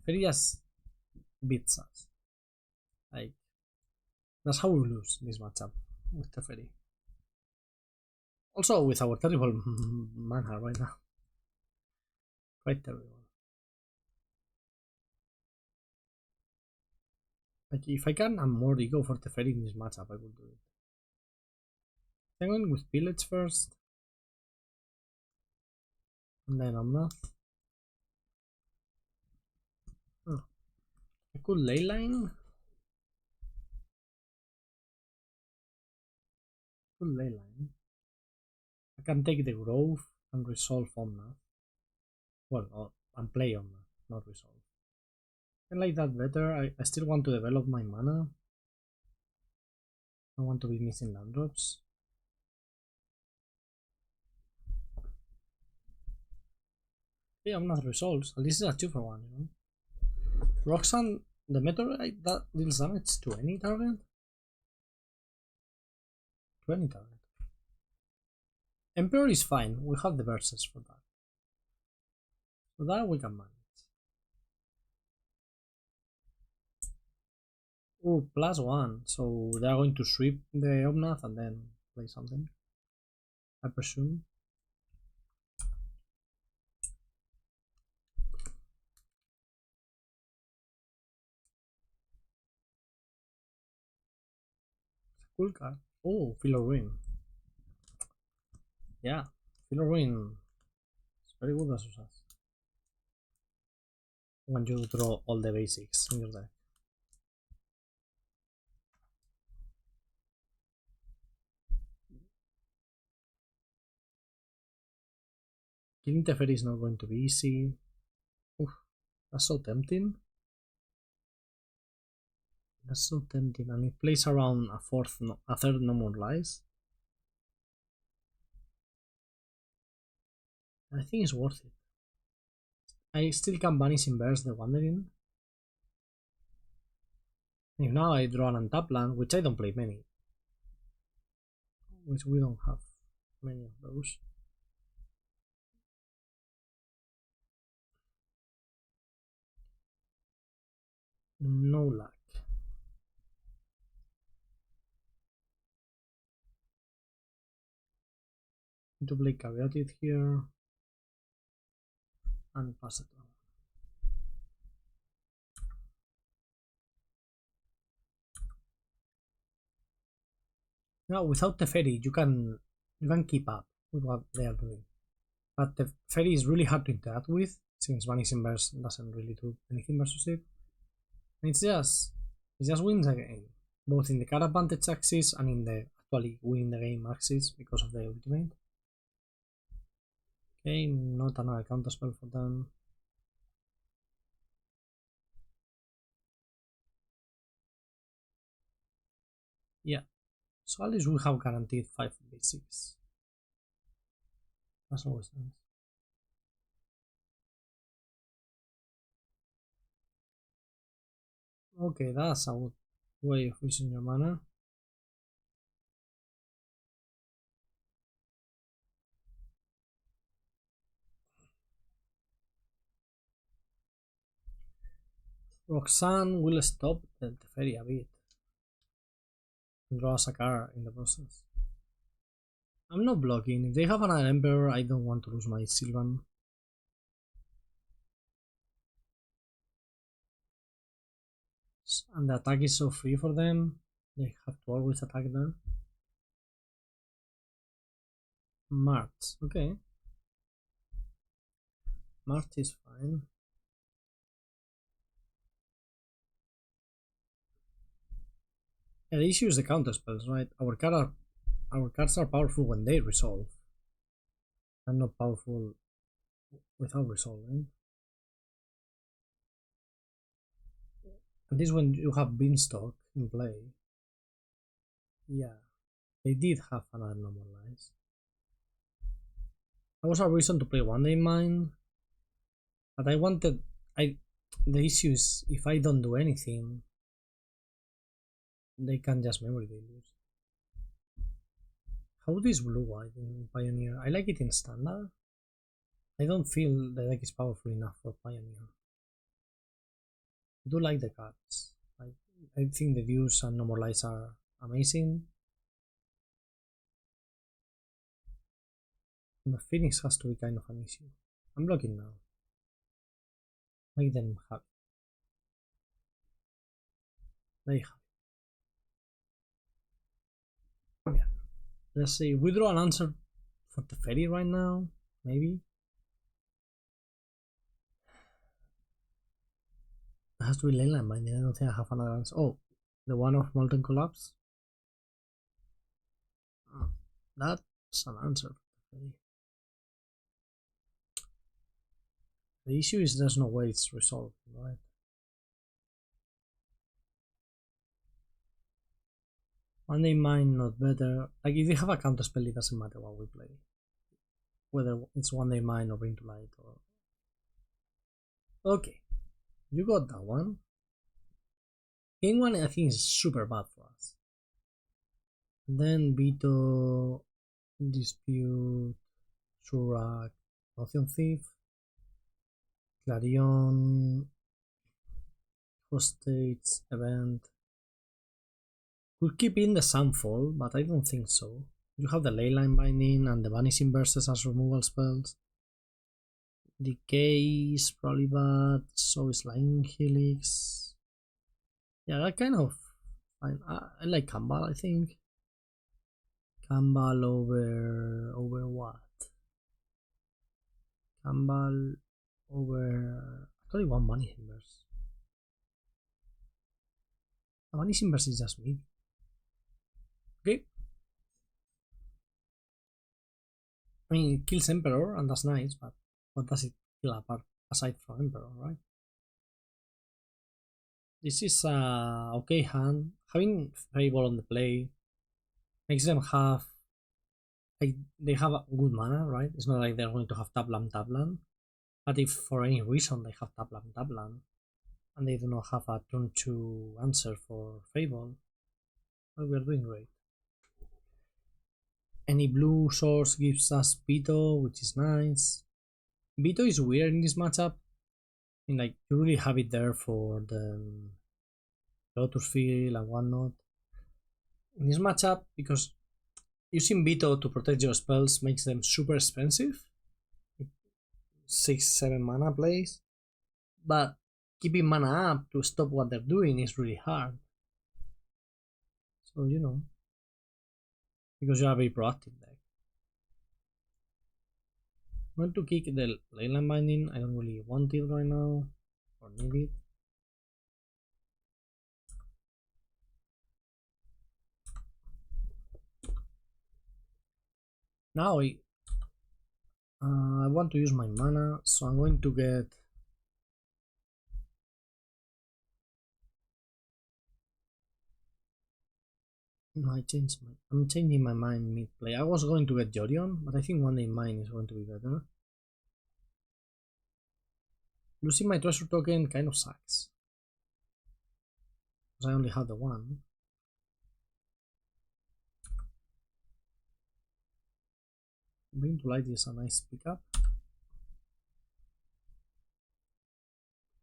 Teferi just beats us. Like, that's how we lose this matchup with Teferi. Also with our terrible mana right now. Quite terrible. Like, if I can Unmoored Ego for Teferi in this matchup, I will do it. I'm going with Pillage first. And then Omnath. Oh. I could Leyline. I can take the Grove and resolve Omnath. Well, and play Omnath, not resolve. I like that better. I still want to develop my mana. I want to be missing land drops. Yeah, Omnath resolves. At least it's a 2 for 1, you know. Roxanne, the meteorite that deals damage to any target? To any target. Emperor is fine, we have the verses for that. So that we can manage. Oh, +1, so they are going to sweep the Omnath and then play something, I presume. Cool card. Oh, Filler Ruin. Yeah, Filler Ruin. It's very good versus us. When you draw all the basics in your deck. Killing Teferi is not going to be easy. Oof, that's so tempting. That's so tempting, and it plays around a third No More Lies. I think it's worth it. I still can Vanishing Verse the Wandering. If now I draw an untap land, which I don't play many, which we don't have many of those. No luck. To play Caryatid here and pass it on. Now without the Teferi you can keep up with what they are doing. But the Teferi is really hard to interact with since Vanishing Verse doesn't really do anything versus it. And it just wins a game, both in the card advantage axis and in the actually winning the game axis because of the ultimate. Okay, not another counterspell for them. Yeah, so at least we have guaranteed 5 basics. That's always nice. Okay, that's a good way of using your mana. Roxanne will stop the Teferi a bit and draw us a card in the process. I'm not blocking. If they have another Emperor, I don't want to lose my Sylvan. And the attack is so free for them, they have to always attack there. March, okay. March is fine. Yeah, the issue is the counter spells, right? Our cards are powerful when they resolve, and not powerful without resolving. And this when you have Beanstalk in play. Yeah, they did have another normal lies. That was a reason to play One Day Mine, but I wanted. The issue is if I don't do anything, they can just memory deluge. How is blue white in Pioneer? I like it in standard. I don't feel the deck is powerful enough for Pioneer. I do like the cards. I think the views and No More Lights are amazing. The Phoenix has to be kind of an issue. I'm blocking now. Make them happy. Very happy. Yeah. Let's see. We draw an answer for the Fairy right now. Maybe. It has to be Leyline Binding. I don't think I have another answer. Oh, the one of Molten Collapse. Oh, that's an answer for the Fairy. The issue is there's no way it's resolved, right? One Day Mine not better. Like if you have a counter spell, it doesn't matter what we play. Whether it's One Day Mine or Bring to Light or. Okay. You got that one. Game one I think is super bad for us. And then Vito, Dispute, Surak, Ocean Thief, Clarion, Hostates, Event. Could keep in the Sunfall, but I don't think so. You have the Leyline Binding and the Vanishing Verses as removal spells. Decay is probably bad, so is Lightning Helix. Yeah, that kind of fine. I like Kambal, I think. Kambal over what? Kambal over actually one Vanishing Verse. Vanishing Verse is just me. Okay. I mean, it kills Emperor, and that's nice, but what does it kill apart aside from Emperor, right? This is a okay hand. Having Fable on the play makes them have, like, they have a good mana, right? It's not like they're going to have Tablan. But if for any reason they have Tablan, and they do not have a turn 2 answer for Fable, well, we're doing great. Any blue source gives us Vito, which is nice. Vito is weird in this matchup. I mean, like, you really have it there for the Lotus Field and whatnot. In this matchup, because using Vito to protect your spells makes them super expensive. 6-7 mana plays. But keeping mana up to stop what they're doing is really hard. So, you know, because you are a very proactive deck. I'm going to kick the Leyline Binding. I don't really want it right now or need it. Now I want to use my mana, so I'm going to get no, I'm changing my mind mid-play. I was going to get Jorion, but I think One Day Mine is going to be better. Losing my treasure token kind of sucks, because I only have the one. Bring to Light is a nice pickup.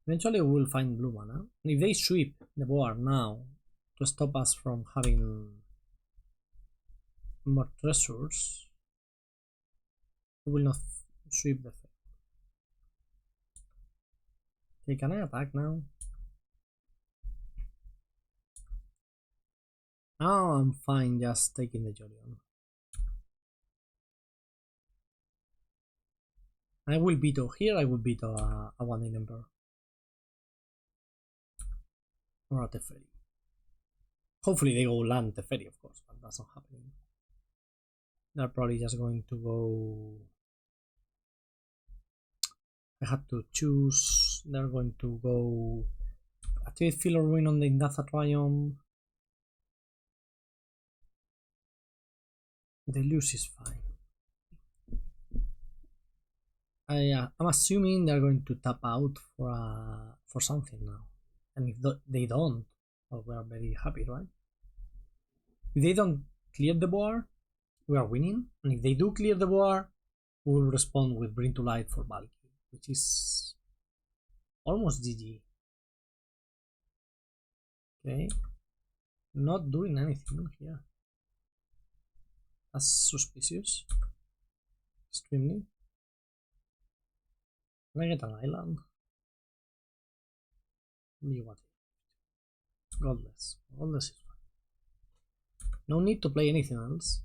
Eventually we will find blue mana. And if they sweep the board now to stop us from having more treasures, we will not sweep the thing. Okay, can I attack now? Now I'm fine just taking the Jorion. I will veto here, I will veto a One-Day Emperor. Or a Teferi. Hopefully they go land Teferi, of course, but that's not happening. They're probably just going to go... I had to choose. They're going to go activate Filler Ruin on the Indatha Triome. The lose is fine. I'm assuming they're going to tap out for something now. And if they don't, well, we are very happy, right? If they don't clear the board, we are winning. And if they do clear the board, will respond with Bring to Light for bulky, which is almost GG. Okay, not doing anything here. That's suspicious. Extremely. Can I get an island? Be what? Godless. Godless is fine. No need to play anything else.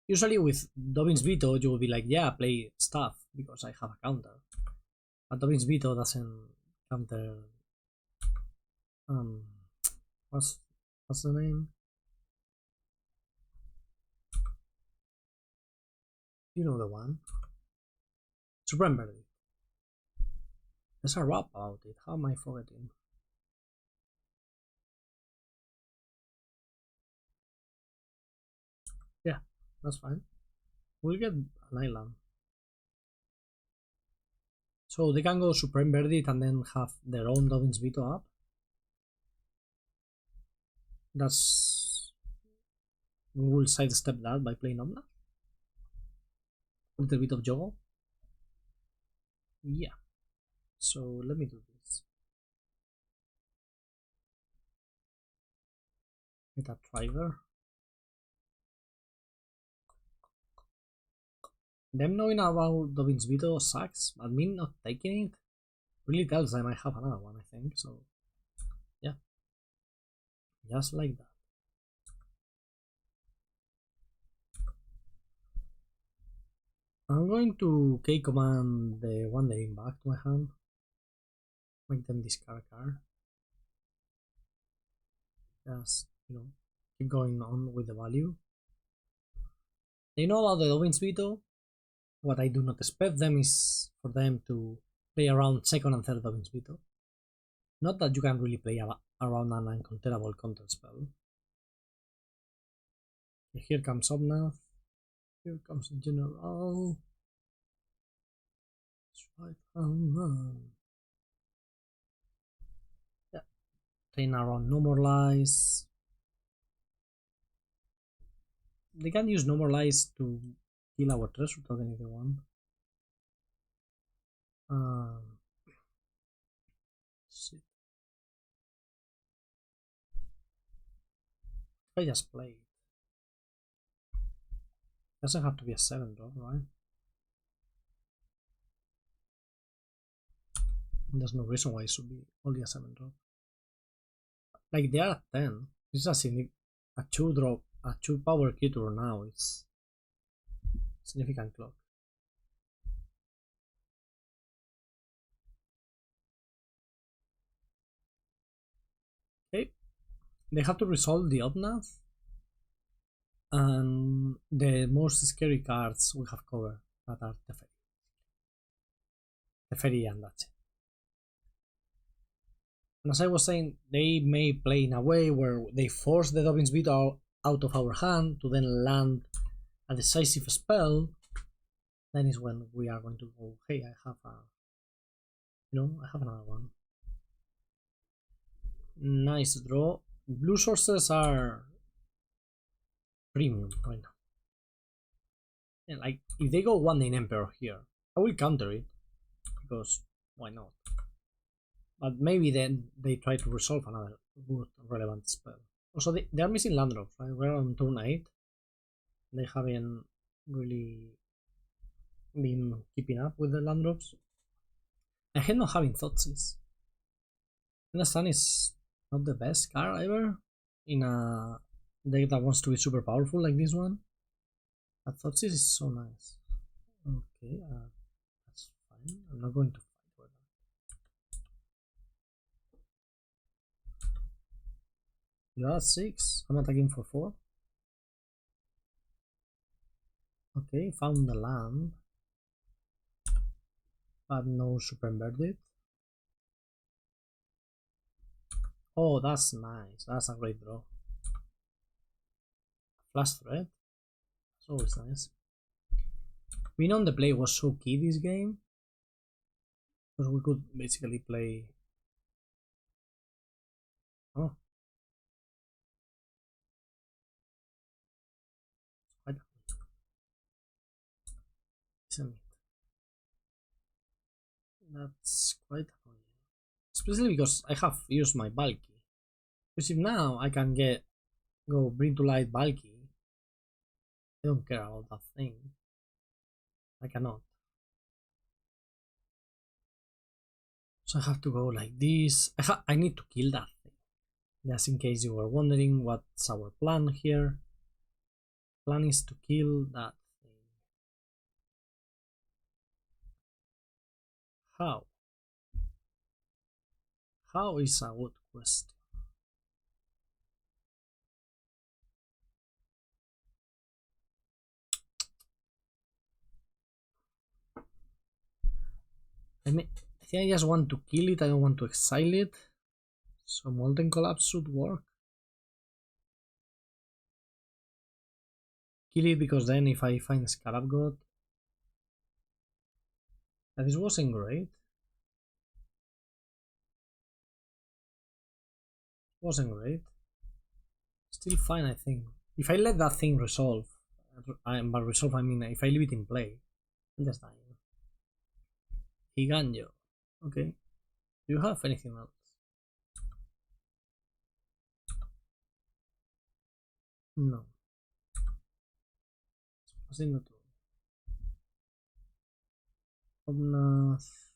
Usually with Dobbin's Veto, you will be like, yeah, play stuff because I have a counter. But Dobbin's Veto doesn't counter. What's the name? You know the one. Supreme Verdict. There's a rap about it. How am I forgetting? Yeah, that's fine. We'll get an island. So they can go Supreme Verdict and then have their own Dobbin's Veto up. That's... We will sidestep that by playing Omnath. A little bit of Jogo. Yeah. So let me do this. Get a driver. Them knowing about Dobbin's Veto sucks, but me not taking it really tells them I have another one, I think. So yeah. Just like that. I'm going to K command the Wandering back to my hand. Make them discard a card. Just, you know, keep going on with the value. They know about the Dobbin's Veto. What I do not expect them is for them to play around second and third Dobbin's Veto. Not that you can really play around an uncounterable counter spell. Here comes Omnath. Here comes General. That's right. Yeah. Train around No More Lies. They can use No More Lies to kill our treasure token if they want. Shit. I just play. Doesn't have to be a 7 drop, right? There's no reason why it should be only a 7 drop. Like they are at 10. This is a 2 drop, a 2 power creature now. It's significant clock. Okay, they have to resolve the Omnath, and the most scary cards we have covered that are the Fairy, and that's it. And as I was saying, they may play in a way where they force the Dobbin's Veto out of our hand to then land a decisive spell. Then is when we are going to go, hey, I have a, you know, I have another one. Nice draw. Blue sources are premium right now. And like, if they go One Day Emperor here, I will counter it, because why not? But maybe then they try to resolve another good relevant spell. Also, they are missing land drops, right? We're on turn 8. They haven't really been keeping up with the land drops. I hate not having Thoughtseize. Understand is not the best card ever in a deck that wants to be super powerful like this one. But Thoughtseize is so nice. Okay, that's fine. I'm not going to fight for that. You're at 6. I'm attacking for 4. Okay, found the land. But no Supreme Verdict. Oh, that's nice. That's a great draw. Flash Thread. That's always nice. Being on the play was so key this game. Because we could basically play... Oh. Isn't it? That's quite annoying. Especially because I have used my bulky. Because if now I can go bring to light bulky, I don't care about that thing. I cannot. So I have to go like this. I need to kill that thing. Just in case you were wondering what's our plan here. Plan is to kill that thing. How? How is a good question. I think I just want to kill it, I don't want to exile it. So Molten Collapse should work. Kill it because then if I find Scarab God... This wasn't great. Wasn't great. Still fine, I think. If I let that thing resolve, by resolve I mean if I leave it in play, I'm just dying. Higanjo. Okay. Do you have anything else? No. Passing the turn. Obnath.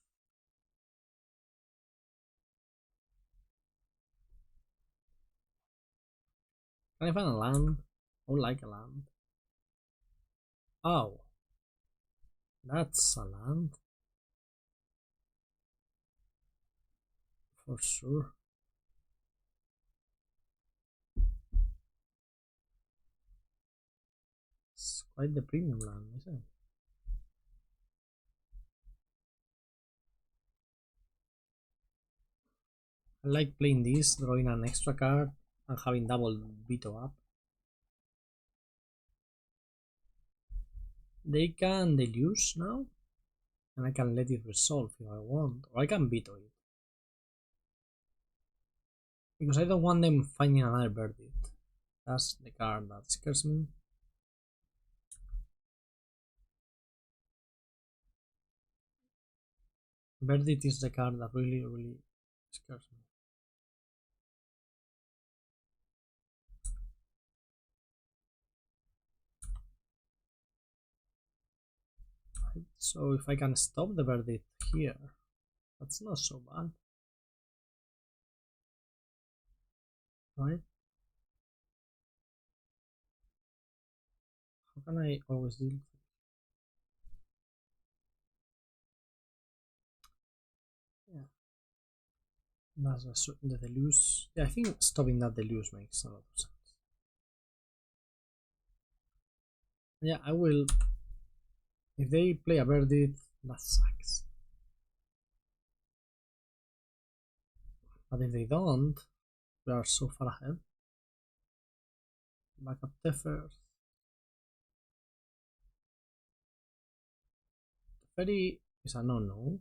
Can I find a land? I would like a land. Oh. That's a land. For sure. It's quite the premium land, isn't it? I like playing this, drawing an extra card and having double veto up. They can deluge now, and I can let it resolve if I want, or I can veto it. Because I don't want them finding another verdict. That's the card that scares me. Verdict is the card that really scares me. Right. So if I can stop the verdict here, that's not so bad. Right? How can I always deal with it? Yeah. That's the deluge. Yeah, I think stopping that deluge makes a lot of sense. Yeah, I will. If they play a verdict, that sucks. But if they don't, we are so far ahead. Backup Teferi. Teferi is a no-no.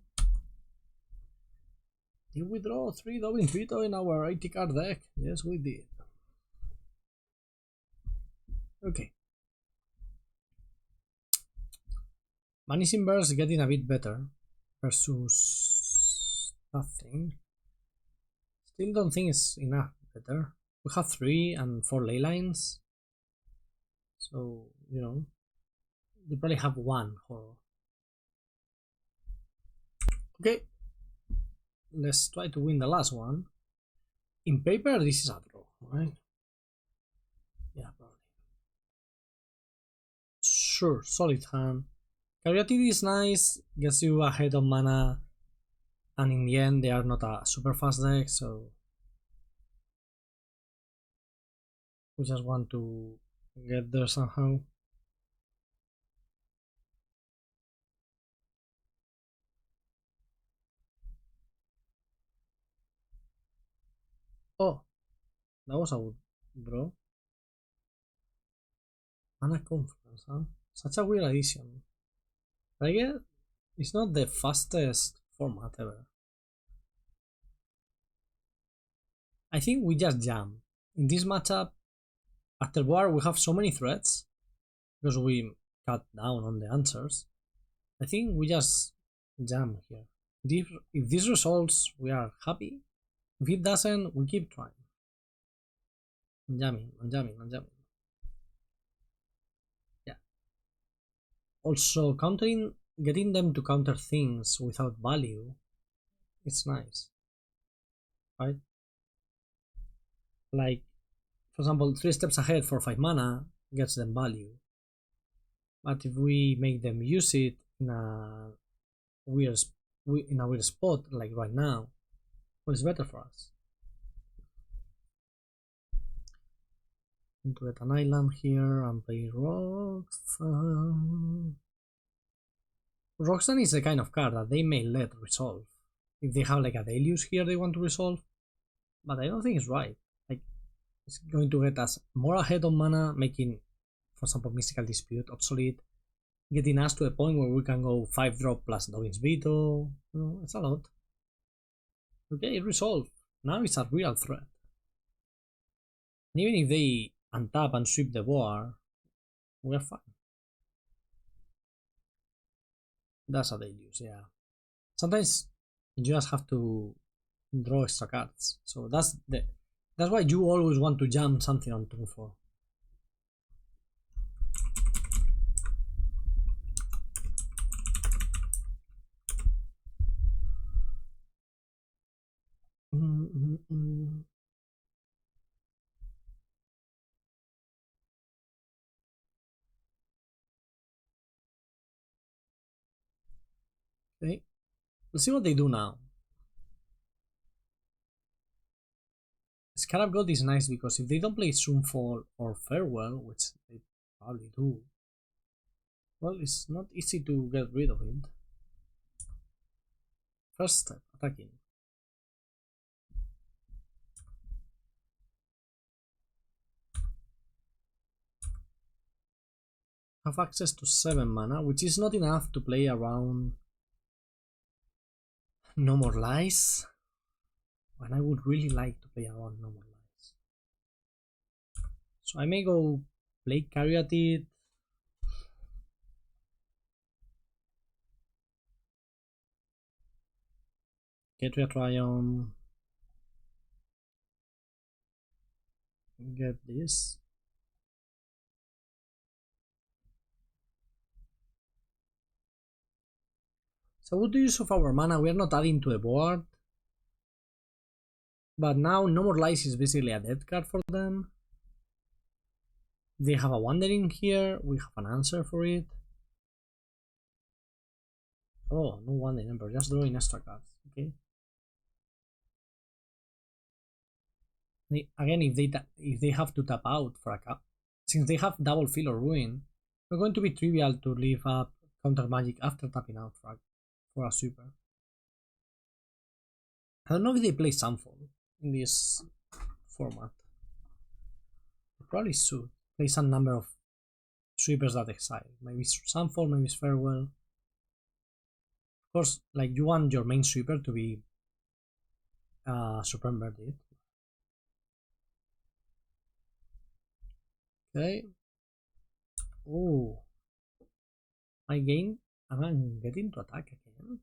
Did we draw 3 Doubling Veto in our 80 card deck? Yes, we did. Okay. Vanishing Verse getting a bit better versus nothing. Still don't think it's enough better. We have 3 and 4 Leylines. So, you know, they probably have 1 horror. Okay. Let's try to win the last one. In paper, this is a draw, right? Yeah, probably. Sure, solid hand. Caryatid is nice, gets you ahead of mana, and in the end they are not a super fast deck, so we just want to get there somehow. Oh, that was a good draw. Mana Confluence, huh? Such a weird addition. I guess it's not the fastest format ever. I think we just jam. In this matchup, after war, we have so many threats because we cut down on the answers. I think we just jam here. If this resolves, we are happy. If it doesn't, we keep trying. I'm jamming. Yeah. Also, getting them to counter things without value, it's nice, right? Like, for example, 3 steps ahead for 5 mana gets them value. But if we make them use it in a weird spot, like right now, what is better for us? To get an island here and play Roxanne. Roxanne is the kind of card that they may let resolve. If they have like a Deluge here they want to resolve. But I don't think it's right. Like, it's going to get us more ahead on mana, making, for example, Mystical Dispute obsolete, getting us to a point where we can go 5-drop plus Dovin's Veto. You know, it's a lot. Okay, resolve. Now it's a real threat. And even if they untap and sweep the board, we're fine. That's how they use, yeah. Sometimes you just have to draw extra cards. So that's why you always want to jam something on turn 4. Okay, let's see what they do now. Scarab God is nice because if they don't play Sunfall or Farewell, which they probably do, well, it's not easy to get rid of it. First step, attacking. Have access to 7 mana, which is not enough to play around No More Lies. And I would really like to play around No More Lies. So I may go play Caryatid. Ketria Triome. Get this. So with the use of our mana, we are not adding to the board. But now No More Lies is basically a dead card for them. They have a Wandering here, we have an answer for it. Oh, no Wandering Emperor, just drawing extra cards, okay. Again, if they have to tap out for a cap, since they have double fill or ruin, we're going to be trivial to leave up counter magic after tapping out for a super. I don't know if they play Sunfall in this format. They probably should play some number of sweepers that exile. Maybe Sunfall, maybe Farewell. Of course, like, you want your main sweeper to be Supreme Verdict. Okay. Oh, I gain. I'm getting to attack again.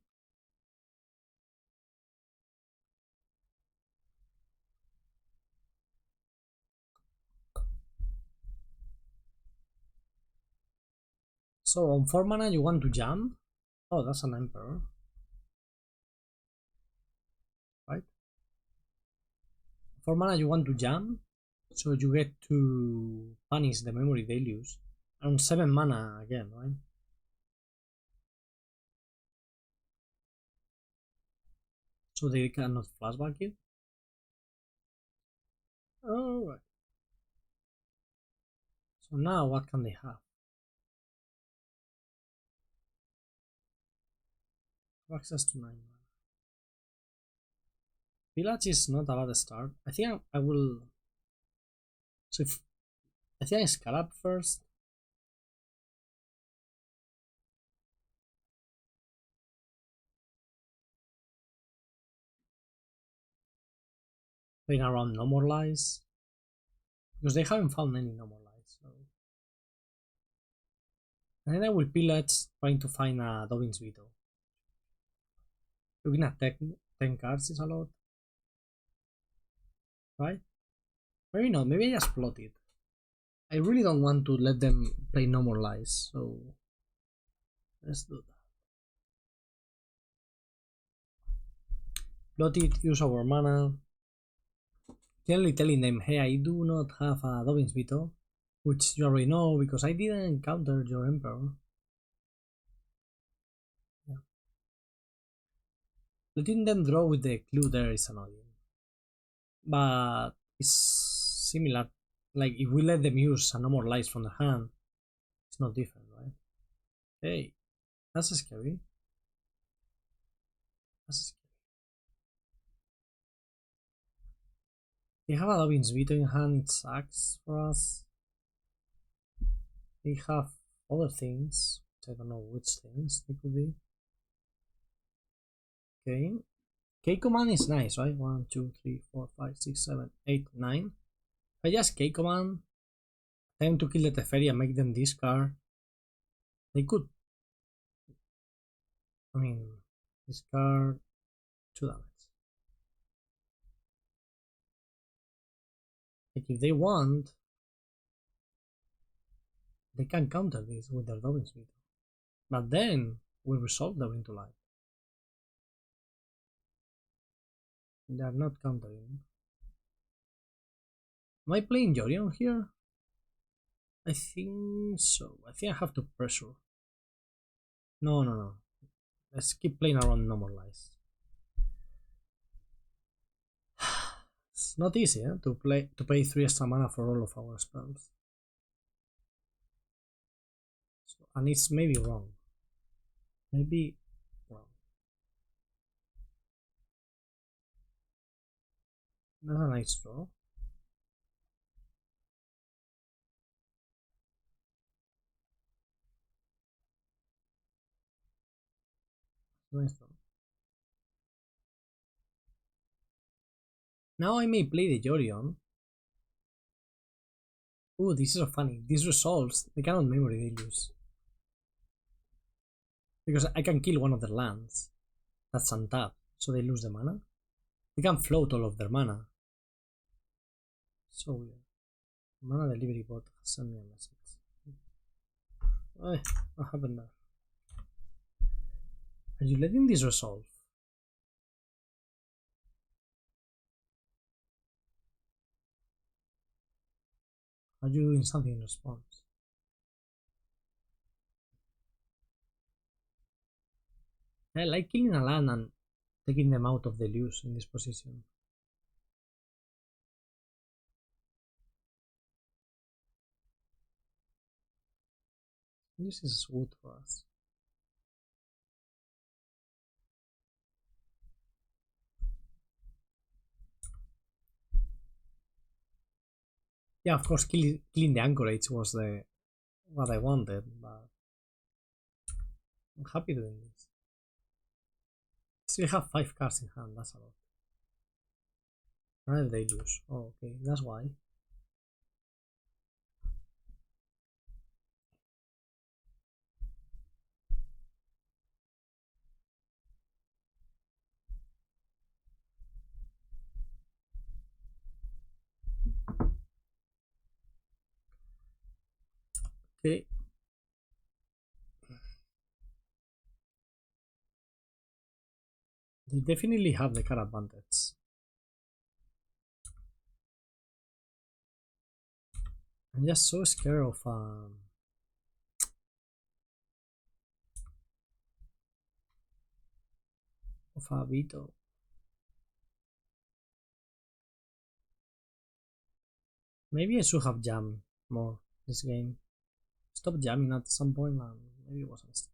So on 4 mana you want to jump? Oh, that's an Emperor. Right? 4 mana you want to jump, so you get to punish the memory deluge. And on 7 mana again, right? So they cannot flashback it. Alright. So now what can they have? Access to 9 mana. Pillage is not a bad start. I think I will. So if I think I Scarab first. Playing around No More Lies. Because they haven't found any No More Lies. So. And then I will Pillage trying to find a Dovin's Veto. Looking at 10 cards is a lot. Right? Maybe not, maybe I just plot it. I really don't want to let them play no more lies, so let's do that. Plot it, use our mana. Generally telling them, hey, I do not have a Dobbin's Veto, which you already know because I didn't encounter your Emperor. Yeah. Letting them draw with the clue there is annoying. But it's similar. Like if we let them use a no more lies from the hand, it's not different, right? Hey, that's scary. That's scary. They have a Dobbin's Veto in hand, it sucks for us. They have other things, which I don't know which things they could be. Okay. K command is nice, right? 1, 2, 3, 4, 5, 6, 7, 8, 9. If I just K command, time to kill the Teferi and make them discard. They could. I mean, discard 2 damage. Like if they want, they can counter this with their Dobbin's Veto. But then we'll resolve them into life. They are not countering. Am I playing Jorion here? I think so. I think I have to pressure. No. Let's keep playing around normal lies. It's not easy to pay 3 extra mana for all of our spells. So, and it's maybe wrong. Maybe wrong. That's a nice draw. Nice draw. Now I may play the Jorion. Ooh, this is so funny. This resolves. They cannot memory, they lose. Because I can kill one of their lands. That's untapped, so they lose the mana. They can float all of their mana. So weird. Mana delivery bot has sent me a message. What happened there? Are you letting this resolve? Are you doing something in response? I like killing a land and taking them out of the use in this position. This is good for us. Yeah, of course, killing the anchorage was what I wanted, but I'm happy doing this. Still have 5 cards in hand, that's a lot. Now they lose. Oh, okay, that's why. Okay. They definitely have the card advantage. I'm just so scared of a veto. Maybe I should have jammed more this game. Stop jamming at some point and maybe it was a mistake.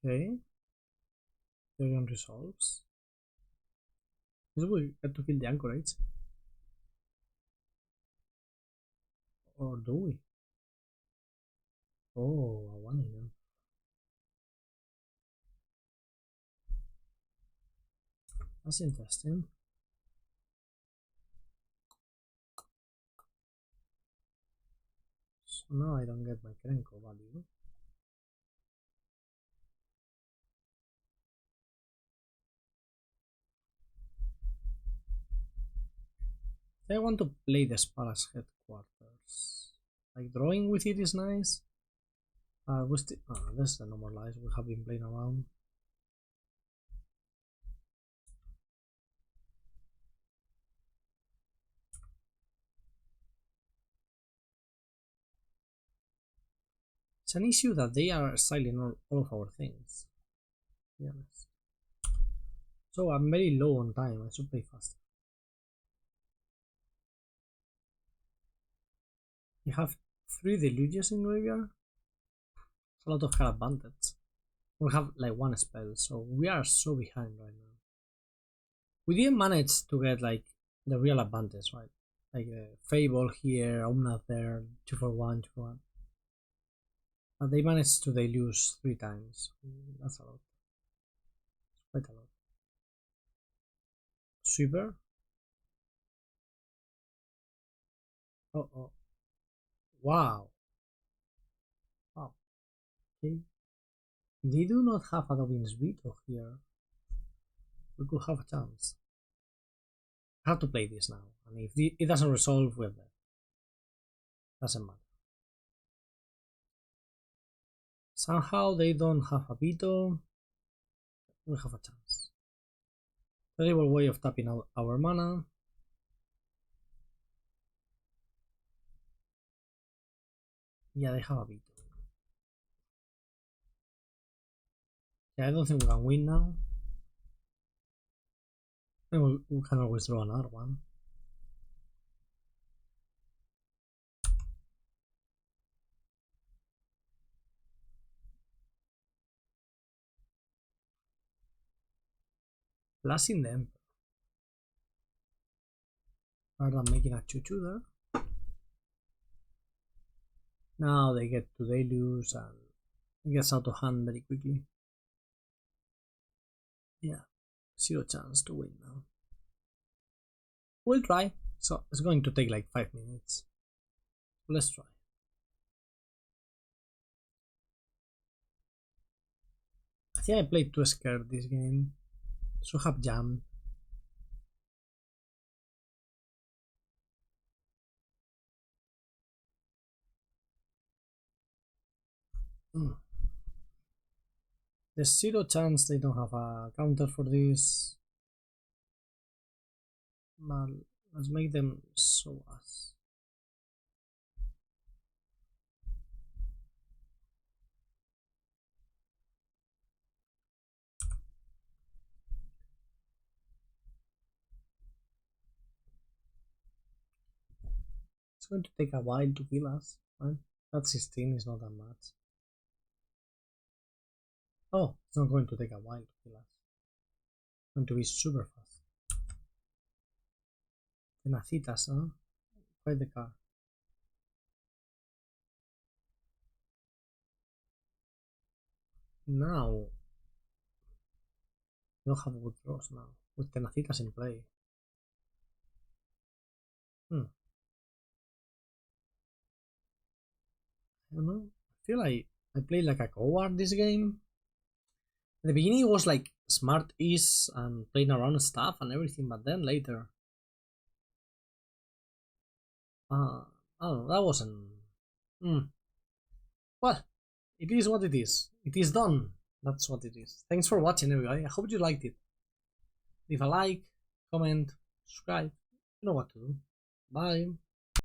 Okay. Dragon resolves. This will get to kill the anchorage. Or do we? Oh, a 1 again. That's interesting. So now I don't get my Krenko value. I want to play the Spala's headquarters. Like drawing with it is nice. We still this is the normal lies we have been playing around. It's an issue that they are styling all of our things, to be honest. So I'm very low on time, I should play faster. We have 3 deluges in graveyard. It's a lot of hard advantage. We have like 1 spell, so we are so behind right now. We didn't manage to get like the real advantage, right? Like Fable here, Omnath there, 2 for 1, 2 for 1. But they managed to deluge 3 times. That's a lot. Quite a lot. Sweeper. Oh. Wow. Wow. Okay. They do not have a Dobbin's Veto here. We could have a chance. I have to play this now. And if it doesn't resolve, we're dead. Doesn't matter. Somehow they don't have a veto. We have a chance. Terrible way of tapping out our mana. Yeah, they have a veto. Yeah, I don't think we can win now. And we can always draw another one. Blasting the Emperor. Rather than making a 2-2 there. Now they get to deluge and it gets out of hand very quickly. Yeah, 0 chance to win now. We'll try. So it's going to take like 5 minutes. Let's try. I think I played too scared this game. So have jammed. There's 0 chance they don't have a counter for this. But let's make them show us. It's going to take a while to kill us, right? That 16 is not that much. Oh, it's not going to take a while to kill us. It's going to be super fast. Tenacitas, huh? Quite the car. Now, we don't have good draws now, with Tenacitas in play. I don't know. I feel like I played like a coward this game. At the beginning it was like smart ease and playing around stuff and everything, but then later oh, that wasn't well, it is what it is. It is done. That's what it is. Thanks for watching, everybody. I hope you liked it. Leave a like, comment, subscribe. You know what to do. Bye.